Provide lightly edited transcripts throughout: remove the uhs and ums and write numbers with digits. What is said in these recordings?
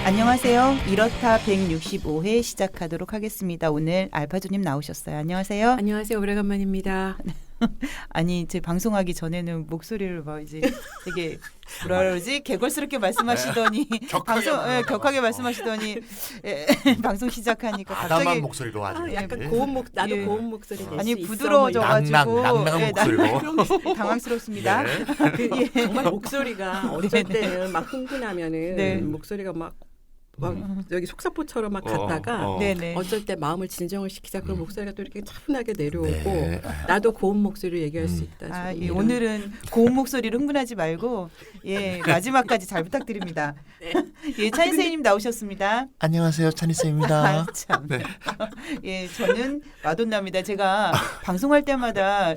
안녕하세요. 이렇다 165회 시작하도록 하겠습니다. 오늘 알파주님 나오셨어요. 안녕하세요. 안녕하세요. 오래간만입니다. 아니 제 방송하기 전에는 목소리를 막 이제 되게 뭐라 그러지 개걸스럽게 말씀하시더니 격하게 말씀하시더니 방송 시작하니까 아담한 갑자기 목소리로 아주 약간 고음 나도 예. 고음 목소리 낼 아니 수 있어. 부드러워져가지고 낭낭한 목소리로 당황스럽습니다. 정말 목소리가 어쩔 때는 막 흥분하면은 네. 목소리가 막 여기 속사포처럼 막 갔다가 네네. 어쩔 때 마음을 진정을 시키자 그럼 목소리가 또 이렇게 차분하게 내려오고 네. 나도 고음 목소리로 얘기할 수 있다. 아, 지금 예, 이런. 오늘은 고음 목소리로 흥분하지 말고 예 마지막까지 잘 부탁드립니다. 네. 예 차인 선생님 나오셨습니다. 안녕하세요, 찬이쌤입니다. 아, 참. 네. 예, 저는 마돈나입니다. 제가 방송할 때마다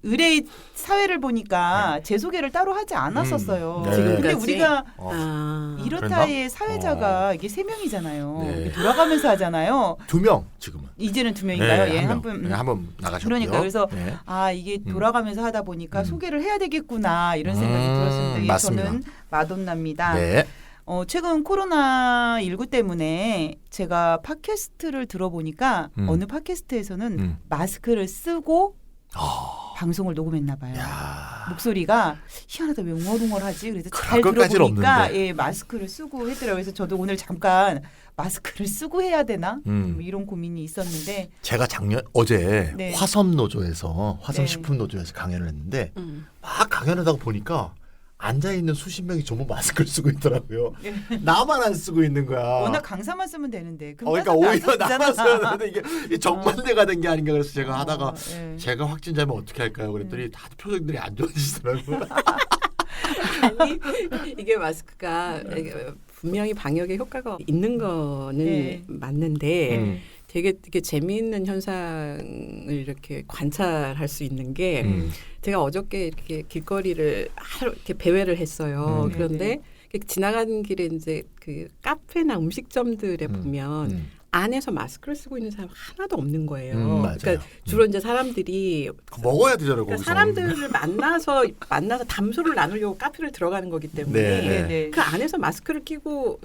의뢰 사회를 보니까 제 소개를 따로 하지 않았었어요. 네. 근데 지금까지? 우리가 이렇다의 그랬나? 사회자가 이게 3명이잖아요. 네. 돌아가면서 하잖아요. 2명 지금은. 이제는 2명인가요? 예, 한 분. 한분 나가셨고요. 그러니까 그래서 네. 아 이게 돌아가면서 하다 보니까 소개를 해야 되겠구나 이런 생각이 들었습니다. 예, 맞습니다. 저는 마돈나입니다. 네. 최근 코로나19 때문에 제가 팟캐스트를 들어보니까 어느 팟캐스트에서는 마스크를 쓰고 방송을 녹음했나 봐요. 야. 목소리가 희한하다 왜 웅얼웅얼하지? 그래서 잘 그것까지는 들어보니까 없는데. 예, 마스크를 쓰고 했더라고요. 그래서 저도 오늘 잠깐 마스크를 쓰고 해야 되나? 뭐 이런 고민이 있었는데 제가 어제 네. 화섬노조에서 네. 화섬식품노조에서 강연을 했는데 음. 막 강연하다가 보니까 앉아 있는 수십 명이 전부 마스크를 쓰고 있더라고요. 나만 안 쓰고 있는 거야. 워낙 강사만 쓰면 되는데 그러니까 오히려 나만 써야 되는데 이게 정반대가 된 게 아닌가 그래서 제가 하다가 예. 제가 확진자면 어떻게 할까요? 그랬더니 다들 표정들이 안 좋아지시더라고요. 아니 이게 마스크가 분명히 방역에 효과가 있는 거는 네. 맞는데 되게 재미있는 현상을 이렇게 관찰할 수 있는 게 제가 어저께 이렇게 길거리를 하루 이렇게 배회를 했어요. 그런데 지나가는 길에 이제 그 카페나 음식점들에 보면 안에서 마스크를 쓰고 있는 사람 하나도 없는 거예요. 맞아요. 그러니까 주로 이제 사람들이 먹어야 되잖아요. 그러니까 거기서. 사람들을 만나서 담소를 나누려고 카페를 들어가는 거기 때문에 네. 네. 그 안에서 마스크를 끼고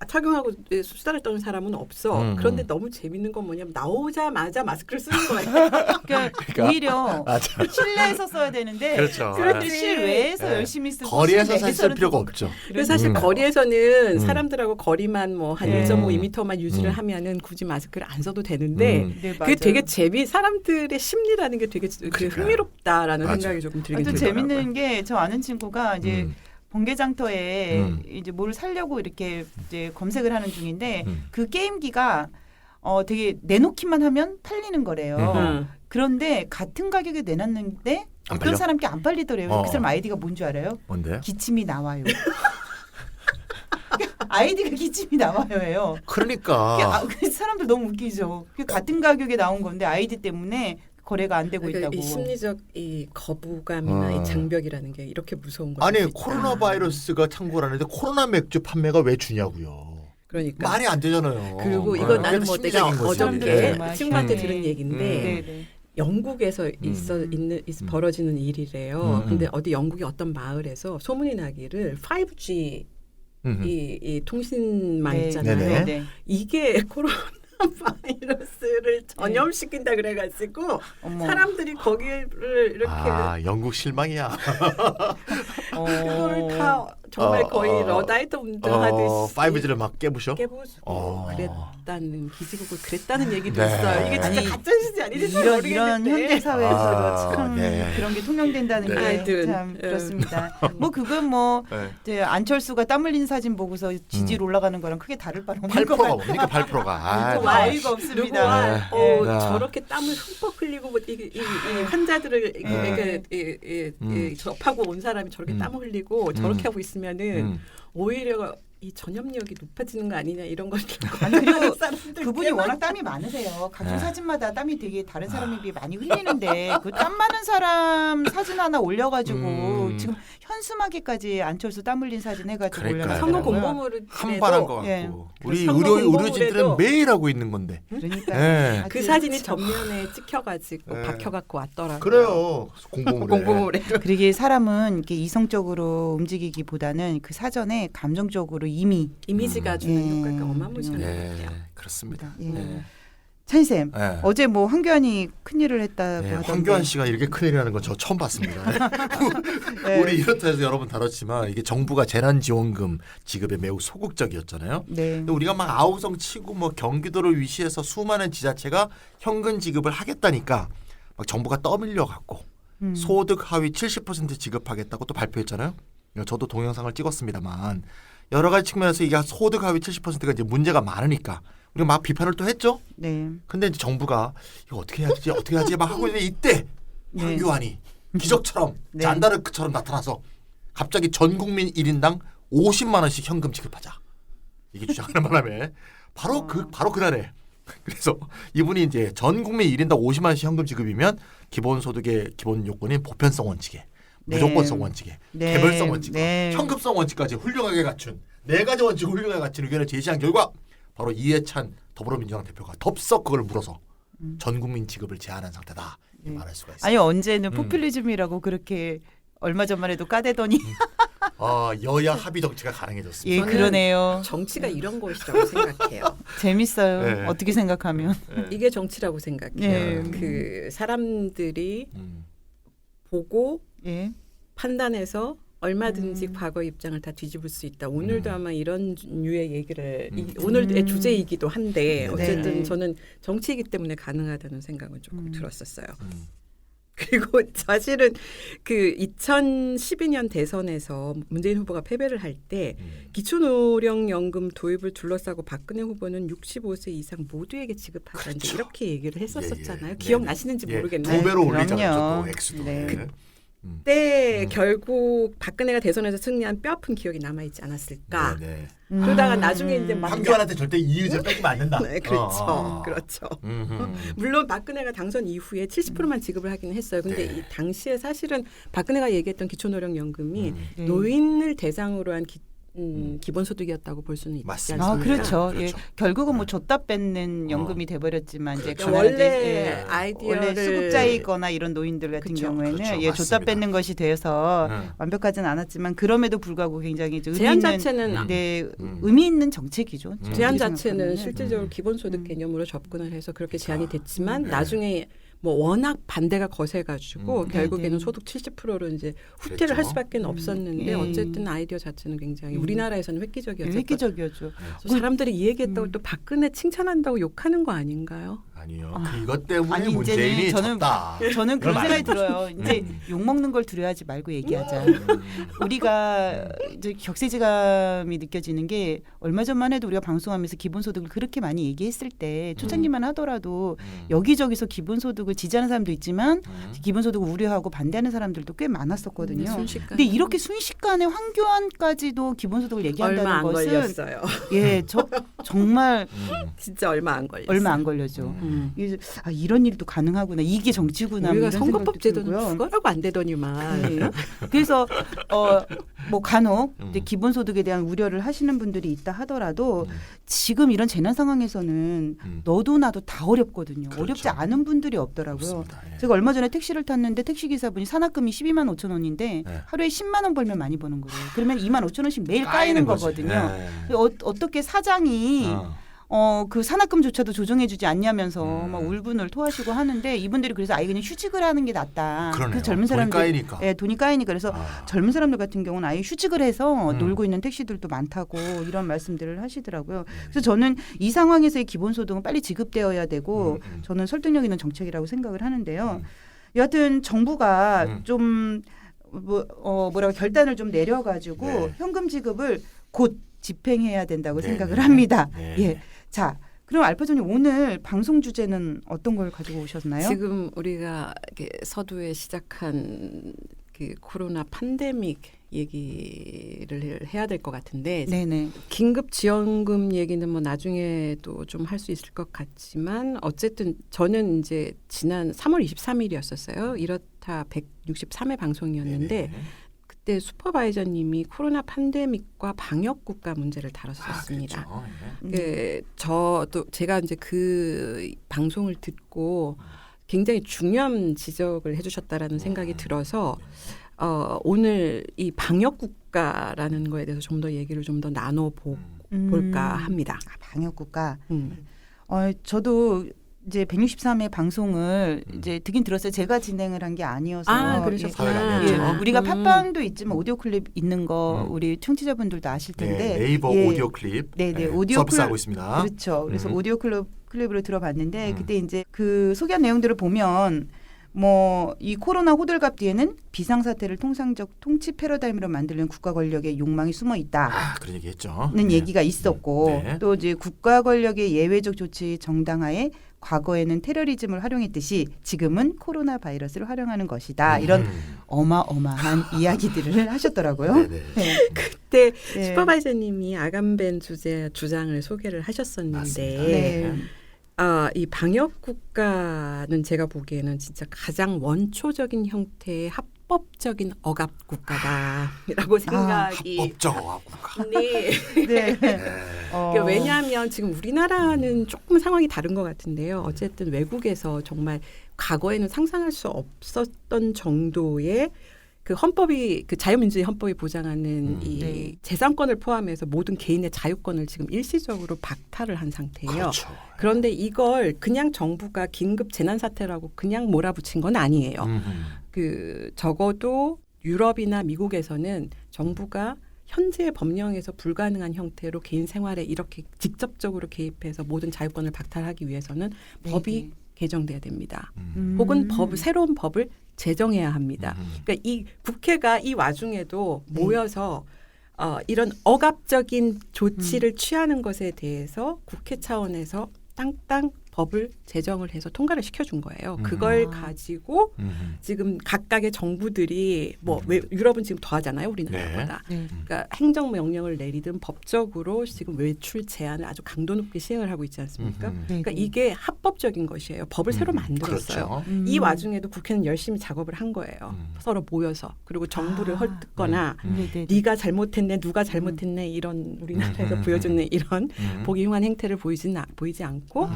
착용하고 수다를 떠는 사람은 없어. 그런데 너무 재밌는 건 뭐냐면 나오자마자 마스크를 쓰는 거예요. 그러니까 오히려 맞아. 실내에서 써야 되는데 그렇죠. 사람들이 실외에서 네. 열심히 쓰고 거리에서 사실 쓸 실내에서는 필요가 좀 없죠. 그래서 사실 거리에서는 음. 사람들하고 거리만 뭐 한 1.5~2m만 유지를 하면은 굳이 마스크를 안 써도 되는데 네, 그게 맞아요. 되게 사람들의 심리라는 게 되게 흥미롭다라는 맞아요. 생각이 조금 들긴 또 들더라고요. 재밌는 게 저 아는 친구가 이제 번개장터에 이제 뭘 사려고 이렇게 이제 검색을 하는 중인데 그 게임기가 되게 내놓기만 하면 팔리는 거래요. 그런데 같은 가격에 내놨는데 안 어떤 팔려? 사람께 안 팔리더래요. 그 사람 아이디가 뭔 줄 알아요? 뭔데요? 기침이 나와요. 아이디가 기침이 나와요예요. 그러니까 그 사람들 너무 웃기죠. 같은 가격에 나온 건데 아이디 때문에 거래가 안 되고 그러니까 있다고. 이 심리적 이 거부감이나 이 장벽이라는 게 이렇게 무서운 거죠. 아니 코로나 바이러스가 창궐 하는데 코로나 맥주 판매가 왜 주냐고요. 그러니까 말이 안 되잖아요. 그리고 이거 나는 뭐 내가 심리적인 거지. 어저께 네. 친구한테 네. 들은 얘기인데 네네. 영국에서 벌어지는 일이래요. 근데 어디 영국의 어떤 마을에서 소문이 나기를 5G 이 통신망 네. 있잖아요. 네네. 네. 이게 코로나 바이러스를 전염시킨다 그래가지고 어머. 사람들이 거기를 이렇게 영국 실망이야. 그거를 다 정말 거의 러다이트 운전하듯이 5G를 막 깨부셔? 깨부수고 그랬다는 기지국을 그랬다는 얘기도 네. 있어요. 이게 진짜 아니, 가짜인지 아닌지 이런 모르겠는데 현대 사회에서도 참 네. 그런 게 통용된다는 게 하여튼, 참 그렇습니다. 뭐 그건 뭐 네. 이제 안철수가 땀 흘린 사진 보고서 지지율 올라가는 거랑 크게 다를 바는 없는 8%가 것 뭡니까 8%가. 뭐 아이가 없습니다. 누구와 네. 저렇게 땀을 흠뻑 흘리고 뭐 이 환자들을 접하고 온 사람이 저렇게 땀 흘리고 저렇게 하고 있으면은 오히려 이 전염력이 높아지는 거 아니냐 이런 걸 아니 그리고 사람들 그분이 워낙 땀이 많으세요. 각종 사진마다 땀이 되게 다른 사람에 비해 많이 흘리는데 그 땀 많은 사람 사진 하나 올려가지고 지금 현수막에까지 안철수 땀 흘린 사진 해가지고 그러니까요. 선거 올려놨더라고요. 공보물을 한발한 것 같고 예. 우리 선거 의료진들은 공보물에도- 매일 하고 있는 건데. 그러니까 예. 그 사진이 전면에 찍혀가지고 네. 박혀갖고 왔더라고요. 그래요. 공보물에. 공보물에도. 그러게 사람은 이렇게 이성적으로 움직이기보다는 그 사전에 감정적으로 이미 이미지가 주는 예. 효과가 어마무시한 것 예, 같아요. 그렇습니다. 예. 예. 찬쌤 예. 어제 뭐 황교안이 큰일을 했다고 예, 하던데 황교안 씨가 이렇게 큰일이라는 건 저 처음 봤습니다. 예. 우리 이렇다 해서 여러분 다뤘지만 이게 정부가 재난지원금 지급에 매우 소극적이었잖아요. 네. 근데 우리가 막 아우성 치고 뭐 경기도를 위시해서 수많은 지자체가 현금 지급을 하겠다니까 막 정부가 떠밀려 갖고 소득 하위 70% 지급하겠다고 또 발표했잖아요. 저도 동영상을 찍었습니다만 여러 가지 측면에서 이게 소득 하위 70%가 이제 문제가 많으니까 우리가 막 비판을 또 했죠. 네. 근데 이제 정부가 이거 어떻게 해야지 막 하고 있는데 이때 네. 황교안이 기적처럼 네. 잔다르크처럼 나타나서 갑자기 전 국민 1인당 50만 원씩 현금 지급하자. 이게 주장하는 바람에 바로 그날에 그래서 이분이 이제 전 국민 1인당 50만 원씩 현금 지급이면 기본소득의 기본 요건인 보편성 원칙에 네. 무조건성 원칙에 네. 개별성 원칙과 네. 현금성 원칙까지 훌륭하게 갖춘 네 가지 원칙을 훌륭하게 갖춘 의견을 제시한 결과 바로 이해찬 더불어민주당 대표가 덥석 그걸 물어서 전 국민 지급을 제한한 상태다 이 말할 수가 있습니다. 아니 언제는 포퓰리즘이라고 그렇게 얼마 전만 해도 까대더니 여야 합의 정치가 가능해졌습니다. 예 저는 그러네요. 정치가 이런 것이라고 생각해요. 재밌어요. 네. 어떻게 생각하면 이게 정치라고 생각해요. 예. 그 사람들이 음. 보고 예. 판단해서 얼마든지 과거 입장을 다 뒤집을 수 있다. 오늘도 아마 이런 류의 얘기를 오늘의 주제이기도 한데 어쨌든 네. 저는 정치이기 때문에 가능하다는 생각은 조금 들었었어요. 그리고 사실은 그 2012년 대선에서 문재인 후보가 패배를 할 때 기초노령연금 도입을 둘러싸고 박근혜 후보는 65세 이상 모두에게 지급하자 이제 그렇죠. 이렇게 얘기를 했었었잖아요. 예. 기억나시는지 예, 모르겠나요? 2배로 그럼요. 올리잖아요. 또 액수도. 네. 예. 그때 결국 박근혜가 대선에서 승리한 뼈아픈 기억이 남아있지 않았을까. 네, 네. 그러다가 나중에 이제 막 황교안한테 절대 이 의지를 뺏기면 안 된다. 네, 그렇죠. 그렇죠. 음흠. 물론 박근혜가 당선 이후에 70%만 지급을 하긴 했어요. 근데 네. 이 당시에 사실은 박근혜가 얘기했던 기초노령연금이 네. 노인을 대상으로 한 기본소득이었다고 볼 수는 있지 맞습니다. 않습니까? 아 그렇죠. 예. 그렇죠. 결국은 뭐 줬다 뺏는 연금이 돼버렸지만 이제 그렇죠. 가난하게, 원래 아이디어를 원래 수급자이거나 이런 노인들 같은 그렇죠. 경우에는 그렇죠. 예, 줬다 맞습니다. 뺏는 것이 되어서 네. 완벽하지는 않았지만 그럼에도 불구하고 굉장히 이제 의미 제한 있는 자체는 네, 의미 있는 정책이죠. 제한 어떻게 자체는 생각하면은. 실질적으로 기본소득 개념으로 접근을 해서 그렇게 제한이 됐지만 나중에 뭐 워낙 반대가 거세가지고 결국에는 네. 소득 70%로 이제 후퇴를 그랬죠. 할 수밖에 없었는데 예. 어쨌든 아이디어 자체는 굉장히 우리나라에서는 획기적이었죠. 획기적이었죠. 그래서 사람들이 이 얘기했다고 또 박근혜 칭찬한다고 욕하는 거 아닌가요? 아니요. 그것 때문에 아니, 문재인이 이제는 졌다. 저는 그런 그건 생각이 들어요. 이제 음. 욕 먹는 걸 두려워하지 말고 얘기하자. 우리가 이제 격세지감이 느껴지는 게 얼마 전만 해도 우리가 방송하면서 기본소득을 그렇게 많이 얘기했을 때 초창기만 하더라도 여기저기서 기본소득을 지지하는 사람도 있지만 기본소득을 우려하고 반대하는 사람들도 꽤 많았었거든요. 순식간에. 근데 이렇게 순식간에 황교안까지도 기본소득을 얘기한다는 얼마 안 것은 걸렸어요. 예, 정말 진짜 얼마 안 걸렸어요. 얼마 안 걸려죠. 이게 아, 이런 일도 가능하구나. 이게 정치구나. 뭐 우리가 이런 선거법 생각도 제도는 들고요. 그거라고 안 되더니만. 네. 그래서 뭐 간혹 이제 기본소득에 대한 우려를 하시는 분들이 있다 하더라도 지금 이런 재난 상황에서는 너도 나도 다 어렵거든요. 그렇죠. 어렵지 않은 분들이 없더라고요. 없습니다. 예. 제가 얼마 전에 택시를 탔는데 택시 기사분이 산악금이 12만 5천 원인데 네. 하루에 10만 원 벌면 많이 버는 거예요. 그러면 2만 5천 원씩 매일 까이는 까이는 거지. 거거든요. 예. 어떻게 사장이 그 산악금조차도 조정해주지 않냐면서 막 울분을 토하시고 하는데 이분들이 그래서 아예 그냥 휴직을 하는 게 낫다. 그러네요. 그 젊은 돈이 사람들, 까이니까. 예, 돈이 까이니까 그래서 젊은 사람들 같은 경우는 아예 휴직을 해서 놀고 있는 택시들도 많다고 이런 말씀들을 하시더라고요. 그래서 저는 이 상황에서의 기본소득은 빨리 지급되어야 되고 저는 설득력 있는 정책이라고 생각을 하는데요. 여하튼 정부가 좀 뭐라고 결단을 좀 내려가지고 네. 현금 지급을 곧 집행해야 된다고 네, 생각을 네. 합니다. 네. 예. 자, 그럼 알파전님 오늘 방송 주제는 어떤 걸 가지고 오셨나요? 지금 우리가 이렇게 서두에 시작한 그 코로나 팬데믹 얘기를 해야 될 것 같은데 네네. 긴급 지원금 얘기는 뭐 나중에 또 좀 할 수 있을 것 같지만 어쨌든 저는 이제 지난 3월 23일이었었어요. 이렇다 163회 방송이었는데 네네. 그때 슈퍼바이저님이 코로나 팬데믹과 방역 국가 문제를 다뤘었습니다. 저도 제가 이제 그 방송을 듣고 굉장히 중요한 지적을 해주셨다라는 생각이 들어서 오늘 이 방역 국가라는 거에 대해서 좀 더 얘기를 좀 더 나눠볼까 합니다. 방역 국가. 저도 이제 163회 방송을 이제 듣긴 들었어요. 제가 진행을 한 게 아니어서. 그러셨구나. 예, 우리가 팟빵도 있지만 오디오 클립 있는 거 우리 청취자분들도 아실 텐데. 네이버 오디오 클립 오디오 서비스하고 있습니다. 그렇죠. 그래서 오디오 클립으로 들어봤는데 그때 이제 그 소개한 내용들을 보면 뭐 이 코로나 호들갑 뒤에는 비상사태를 통상적 통치 패러다임으로 만들려는 국가 권력의 욕망이 숨어 있다. 그런 얘기했죠. 는 얘기가 있었고 네. 또 이제 국가 권력의 예외적 조치 정당화에 과거에는 테러리즘을 활용했듯이 지금은 코로나 바이러스를 활용하는 것이다. 이런 어마어마한 이야기들을 하셨더라고요. 네네. 네. 그때 네. 슈퍼바이저님이 아간벤 주장을 소개를 하셨었는데 맞습니다. 네. 이 방역 국가는 제가 보기에는 진짜 가장 원초적인 형태의 합법적인 억압 국가다라고 생각이. 합법적 국가. 네. 네. 그러니까 왜냐하면 지금 우리나라는 조금 상황이 다른 것 같은데요. 어쨌든 외국에서 정말 과거에는 상상할 수 없었던 정도의 그 헌법이 그 자유민주주의 헌법이 보장하는 이 네. 재산권을 포함해서 모든 개인의 자유권을 지금 일시적으로 박탈을 한 상태예요. 그렇죠. 그런데 이걸 그냥 정부가 긴급 재난 사태라고 그냥 몰아붙인 건 아니에요. 그 적어도 유럽이나 미국에서는 정부가 현재의 법령에서 불가능한 형태로 개인 생활에 이렇게 직접적으로 개입해서 모든 자유권을 박탈하기 위해서는 법이 개정돼야 됩니다. 혹은 새로운 법을 제정해야 합니다. 그러니까 이 국회가 이 와중에도 모여서 이런 억압적인 조치를 취하는 것에 대해서 국회 차원에서 땅땅 법을 제정을 해서 통과를 시켜준 거예요. 그걸 가지고 지금 각각의 정부들이 유럽은 지금 더 하잖아요. 우리나라보다. 네. 그러니까 행정명령을 내리든 법적으로 지금 외출 제한을 아주 강도 높게 시행을 하고 있지 않습니까? 그러니까 이게 합법적인 것이에요. 법을 새로 만들었어요. 그렇죠. 이 와중에도 국회는 열심히 작업을 한 거예요. 서로 모여서. 그리고 정부를 헐뜯거나 네가 잘못했네, 누가 잘못했네 이런 우리나라에서 보여주는 이런 보기 흉한 행태를 보이지 않고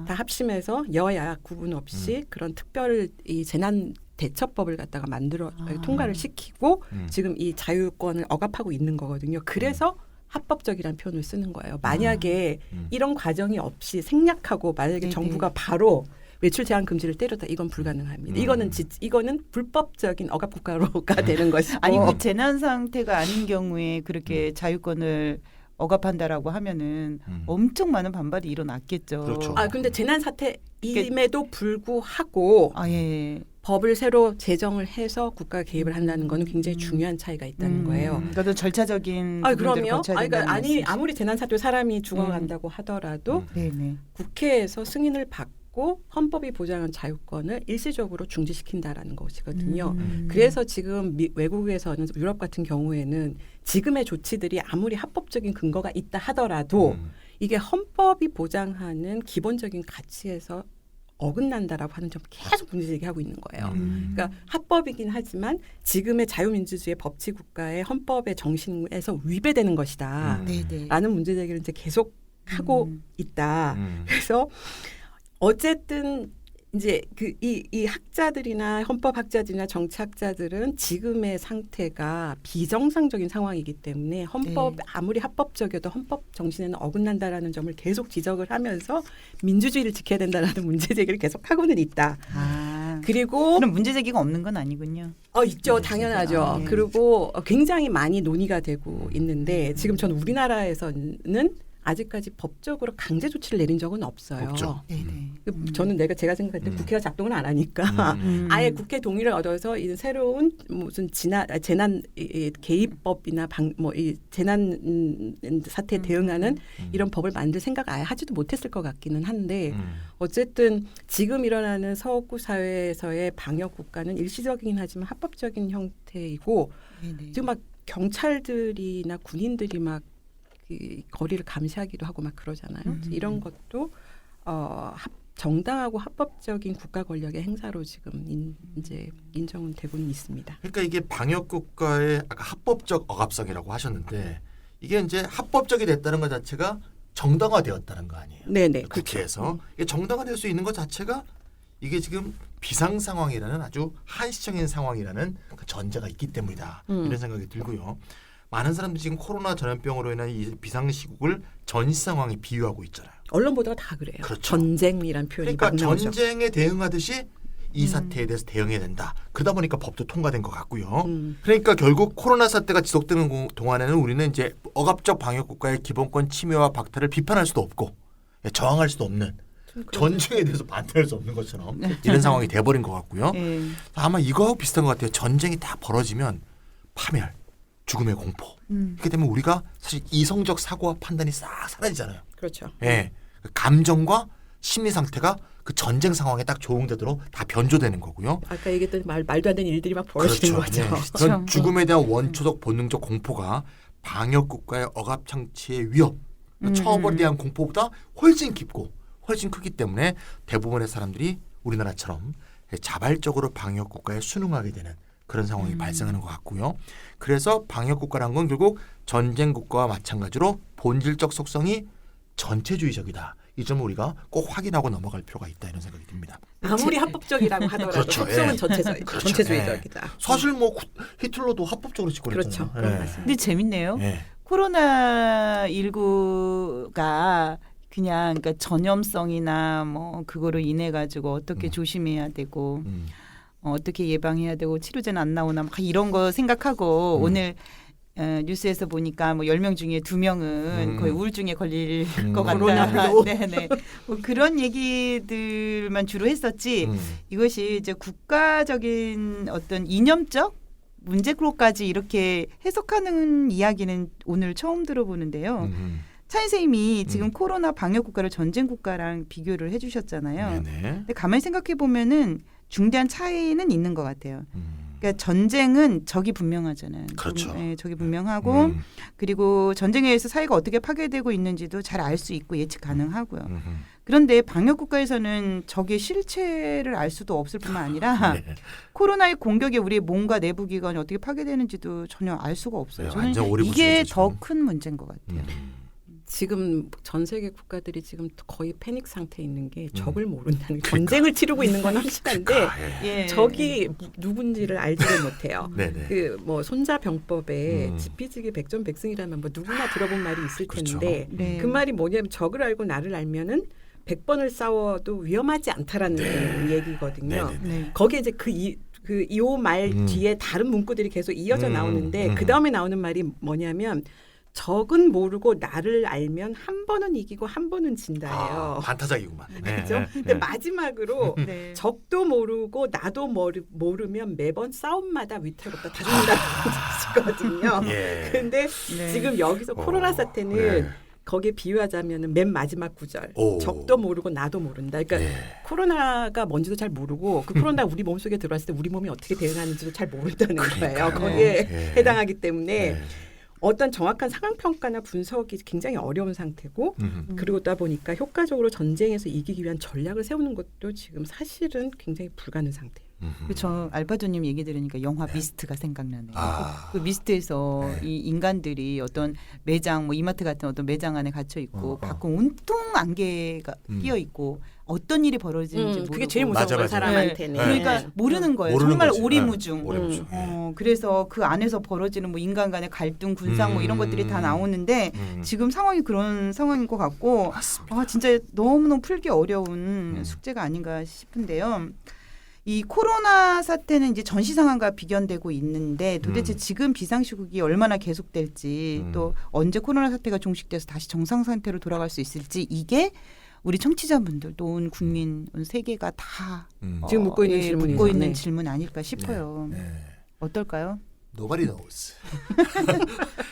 다 합심해서 여야 구분 없이 그런 특별 이 재난 대처법을 갖다가 만들어 통과를 시키고 지금 이 자유권을 억압하고 있는 거거든요. 그래서 합법적이라는 표현을 쓰는 거예요. 만약에 이런 과정이 없이 생략하고 만약에 정부가 바로 외출 제한 금지를 때렸다. 이건 불가능합니다. 이거는 불법적인 억압 국가로가 되는 것이고. 아니 그 재난 상태가 아닌 경우에 그렇게 자유권을 억압한다라고 하면은 엄청 많은 반발이 일어났겠죠. 그렇죠. 근데 재난 사태임에도 불구하고 법을 새로 제정을 해서 국가 개입을 한다는 거는 굉장히 중요한 차이가 있다는 거예요. 그것도 절차적인 그럼요. 아무리 재난 사태 사람이 죽어간다고 하더라도 국회에서 승인을 받고 헌법이 보장한 자유권을 일시적으로 중지시킨다라는 것이거든요. 그래서 지금 외국에서는 유럽 같은 경우에는 지금의 조치들이 아무리 합법적인 근거가 있다 하더라도 이게 헌법이 보장하는 기본적인 가치에서 어긋난다라고 하는 점 계속 문제제기하고 있는 거예요. 그러니까 합법이긴 하지만 지금의 자유민주주의 법치 국가의 헌법의 정신에서 위배되는 것이다. 라는 문제제기를 이제 계속 하고 있다. 그래서 어쨌든 이제 이 학자들이나 헌법학자들이나 정치학자들은 지금의 상태가 비정상적인 상황이기 때문에 헌법 아무리 합법적이어도 헌법 정신에는 어긋난다라는 점을 계속 지적을 하면서 민주주의를 지켜야 된다라는 문제 제기를 계속 하고는 있다. 그리고 그럼 문제 제기가 없는 건 아니군요. 있죠. 당연하죠. 그리고 굉장히 많이 논의가 되고 있는데 지금 전 우리나라에서는 아직까지 법적으로 강제 조치를 내린 적은 없어요. 없죠. 저는 제가 생각할 때 국회가 작동을 안 하니까 아예 국회 동의를 얻어서 이 새로운 무슨 재난 개입법이나 이 재난 사태에 대응하는 이런 법을 만들 생각 아예 하지도 못했을 것 같기는 한데 어쨌든 지금 일어나는 서구 사회에서의 방역 국가는 일시적이긴 하지만 합법적인 형태이고 지금 막 경찰들이나 군인들이 막 거리를 감시하기도 하고 막 그러잖아요. 이런 것도 정당하고 합법적인 국가 권력의 행사로 지금 이제 인정은 되고는 있습니다. 그러니까 이게 방역 국가의 아까 합법적 억압성이라고 하셨는데 이게 이제 합법적이 됐다는 것 자체가 정당화되었다는 거 아니에요? 네네. 국회에서 이게 정당화될 수 있는 것 자체가 이게 지금 비상 상황이라는 아주 한시적인 상황이라는 그 전제가 있기 때문이다. 이런 생각이 들고요. 많은 사람들이 지금 코로나 전염병으로 인한 이 비상시국을 전시 상황에 비유하고 있잖아요. 언론 보도가 다 그래요. 그렇죠. 전쟁이란 표현이 그러니까 막 나오죠. 전쟁에 대응하듯이 이 사태에 대해서 대응해야 된다. 그러다 보니까 법도 통과된 것 같고요. 그러니까 결국 코로나 사태가 지속되는 동안에는 우리는 이제 억압적 방역 국가의 기본권 침해와 박탈을 비판할 수도 없고 저항할 수도 없는 전쟁에 대해서 반대할 수 없는 것처럼 이런 상황이 돼버린 것 같고요. 아마 이거하고 비슷한 것 같아요. 전쟁이 딱 벌어지면 파멸, 죽음의 공포. 이렇게 되면 우리가 사실 이성적 사고와 판단이 싹 사라지잖아요. 그렇죠. 예, 감정과 심리 상태가 그 전쟁 상황에 딱 적용되도록 다 변조되는 거고요. 아까 얘기했던 말도 안 되는 일들이 막 벌어지는 그렇죠. 거죠. 예. 그런 죽음에 대한 원초적 본능적 공포가 방역 국가의 억압 장치의 위협, 처벌에 대한 공포보다 훨씬 깊고 훨씬 크기 때문에 대부분의 사람들이 우리나라처럼 자발적으로 방역 국가에 순응하게 되는 그런 상황이 발생하는 것 같고요. 그래서 방역 국가란 건 결국 전쟁 국가와 마찬가지로 본질적 속성이 전체주의적이다. 이 점을 우리가 꼭 확인하고 넘어갈 필요가 있다 이런 생각이 듭니다. 아무리 합법적이라고 하더라도 그렇죠. 속성은 예. 전체주의적이다. 사실 뭐 히틀러도 합법적으로 짓거렸잖아요. 그렇죠. 예. 근데 재밌네요. 예. 코로나 19가 그냥 그러니까 전염성이나 뭐 그거로 인해 가지고 어떻게 조심해야 되고 어떻게 예방해야 되고 치료제는 안 나오나 막 이런 거 생각하고 오늘 뉴스에서 보니까 뭐 10명 중에 2명은 거의 우울증에 걸릴 것 같다. 코로나로. 네네. 뭐 그런 얘기들만 주로 했었지. 이것이 이제 국가적인 어떤 이념적 문제로까지 이렇게 해석하는 이야기는 오늘 처음 들어보는데요. 차인 선생님이 지금 코로나 방역 국가를 전쟁 국가랑 비교를 해주셨잖아요. 네네. 근데 가만히 생각해 보면은 중대한 차이는 있는 것 같아요. 그러니까 전쟁은 적이 분명하잖아요. 그렇죠. 적이 분명하고 그리고 전쟁에 의해서 사회가 어떻게 파괴되고 있는지도 잘 알 수 있고 예측 가능하고요. 그런데 방역 국가에서는 적의 실체를 알 수도 없을 뿐만 아니라 네. 코로나의 공격에 우리의 몸과 내부 기관이 어떻게 파괴되는지도 전혀 알 수가 없어요. 네, 저는 완전 오리무중이죠, 이게 지금. 더 큰 문제인 것 같아요. 지금 전 세계 국가들이 지금 거의 패닉 상태에 있는 게 적을 모른다는 전쟁을 치르고 있는 건 확실한데 예. 적이 누군지를 알지를 못해요. 네네. 그 뭐 손자병법에 지피지기 백전백승이라면 뭐 누구나 들어본 말이 있을 그렇죠. 텐데 네. 그 말이 뭐냐면 적을 알고 나를 알면은 100번을 싸워도 위험하지 않다라는 얘기거든요. 네. 거기에 이제 이 말 뒤에 다른 문구들이 계속 이어져 나오는데 그 다음에 나오는 말이 뭐냐면 적은 모르고 나를 알면 한 번은 이기고 한 번은 진다예요. 반타작이구만. 네, 그렇죠? 네, 근데 네. 마지막으로 네. 적도 모르고 나도 모르면 매번 싸움마다 위태롭다 다 죽는다는 뜻이거든요. 예. 근데 네. 지금 여기서 코로나 사태는 네. 거기에 비유하자면은 맨 마지막 구절 오. 적도 모르고 나도 모른다. 그러니까 예. 코로나가 뭔지도 잘 모르고 그 코로나 우리 몸속에 들어왔을 때 우리 몸이 어떻게 대응하는지도 잘 모른다는 거예요. 그러니까요. 거기에 예. 해당하기 때문에 네. 어떤 정확한 상황 평가나 분석이 굉장히 어려운 상태고 그러다 보니까 효과적으로 전쟁에서 이기기 위한 전략을 세우는 것도 지금 사실은 굉장히 불가능 상태예요. 저 알파조님 얘기 들으니까 영화 미스트가 생각나네요. 아. 그 미스트에서 이 인간들이 어떤 매장, 뭐 이마트 같은 어떤 매장 안에 갇혀 있고 가끔 온통 안개가 끼어 있고 어떤 일이 벌어지는지 모르고 그게 제일 무서운 맞아, 건 맞아. 사람한테는. 네. 그러니까 모르는 거예요. 모르는 정말 거지. 오리무중. 오리무중. 그래서 그 안에서 벌어지는 뭐 인간 간의 갈등, 군상 뭐 이런 것들이 다 나오는데 지금 상황이 그런 상황인 것 같고 맞습니다. 아 진짜 너무너무 풀기 어려운 숙제가 아닌가 싶은데요. 이 코로나 사태는 이제 전시 상황과 비견되고 있는데 도대체 지금 비상시국이 얼마나 계속될지 또 언제 코로나 사태가 종식돼서 다시 정상 상태로 돌아갈 수 있을지 이게 우리 청취자분들 또 온 국민 온 세계가 다 지금 묻고 있는 질문이죠. 묻고 있는 네. 질문 아닐까 싶어요. 네. 어떨까요? Nobody knows.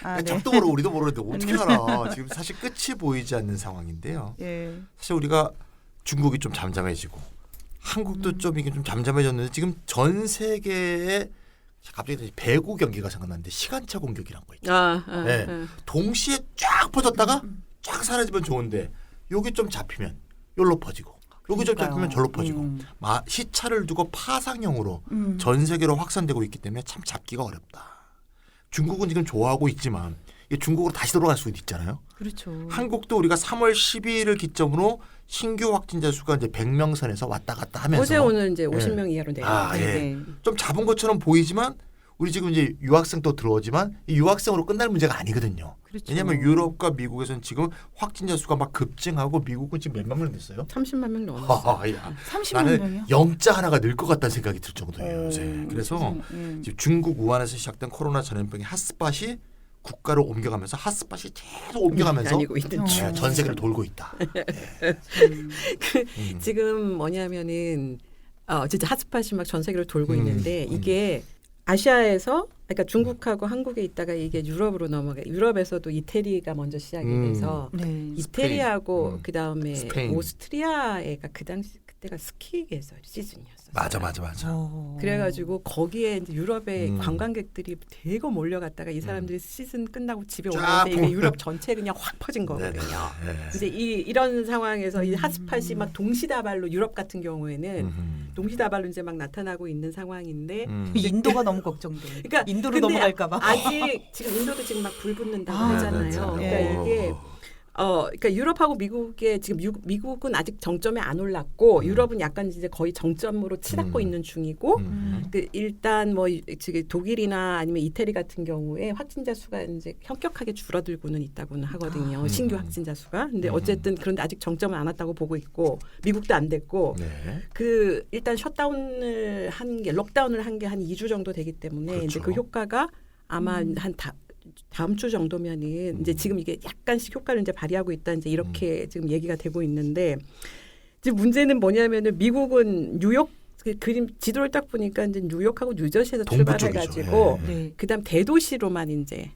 아, 네. 적도 모르고 우리도 모르는데 어떻게 알아? 지금 사실 끝이 보이지 않는 상황인데요. 예. 사실 우리가 중국이 좀 잠잠해지고 한국도 좀 이게 좀 잠잠해졌는데 지금 전 세계에 갑자기 배구 경기가 생각나는데 시간차 공격이란 거 있죠. 네. 동시에 쫙 퍼졌다가 쫙 사라지면 좋은데 여기 좀 잡히면 여기로 퍼지고 여기저기 그러니까요. 보면 절로 퍼지고 시차를 두고 파상형으로 전 세계로 확산되고 있기 때문에 참 잡기가 어렵다. 중국은 지금 좋아하고 있지만 중국으로 다시 돌아갈 수도 있잖아요. 그렇죠. 한국도 우리가 3월 12일을 기점으로 신규 확진자 수가 이제 100명 선에서 왔다 갔다 하면서 어제 오늘 이제 50명 이하로 내려왔어요. 예. 좀 잡은 것처럼 보이지만 우리 지금 이제 유학생 또 들어오지만 이 유학생으로 끝날 문제가 아니거든요. 그렇죠. 왜냐하면 유럽과 미국에서는 지금 확진자 수가 막 급증하고 미국은 지금 몇만 명 됐어요? 30만 명 넘었어요. 30만 나는 명이요? 영자 하나가 늘 것 같다는 생각이 들 정도예요. 요새. 그래서 음. 지금 중국 우한에서 시작된 코로나 전염병의 핫스팟이 국가로 옮겨가면서 핫스팟이 계속 옮겨가면서 다니고 있는 중. 네, 전 세계를 돌고 있다. 지금 뭐냐면은 진짜 핫스팟이 막 전 세계를 돌고 있는데 음. 이게 아시아에서 그러니까 중국하고 한국에 있다가 이게 유럽으로 넘어가. 유럽에서도 이태리가 먼저 시작이 돼서 네. 이태리하고 그 다음에 스페인. 오스트리아가 그 당시 그때가 스키 계절 시즌이었어요. 맞아. 그래가지고 거기에 이제 유럽의 음. 관광객들이 대거 몰려갔다가 이 사람들이 시즌 끝나고 집에 쫙 오는데 이게 유럽 전체 그냥 확 퍼진 거거든요. 네. 이제 이런 상황에서 이 핫스팟이 막 동시다발로 유럽 같은 경우에는 동시다발로 이제 막 나타나고 있는 상황인데 인도가 너무 걱정돼. 그러니까 인도로 근데 넘어갈까봐. 아직 지금 인도도 지금 막 불 붙는다고 아, 하잖아요. 맞아. 그러니까 이게 그러니까 유럽하고 미국의 지금 미국은 아직 정점에 안 올랐고 유럽은 약간 이제 거의 정점으로 치닫고 있는 중이고 그 일단 뭐 지금 독일이나 아니면 이태리 같은 경우에 확진자 수가 이제 현격하게 줄어들고는 있다고는 하거든요. 신규 확진자 수가. 근데 어쨌든 그런데 아직 정점은 안 왔다고 보고 있고 미국도 안 됐고 네. 그 일단 셧다운을 한 게 록다운을 한 게 한 2주 정도 되기 때문에 그렇죠. 이제 그 효과가 아마 한 다음 주 정도면은 이제 지금 이게 약간씩 효과를 이제 발휘하고 있다 이제 이렇게 지금 얘기가 되고 있는데 지금 문제는 뭐냐면은 미국은 뉴욕 그림 지도를 딱 보니까 이제 뉴욕하고 뉴저시에서 동부 출발해가지고 쪽이죠. 네. 그다음 대도시로만 이제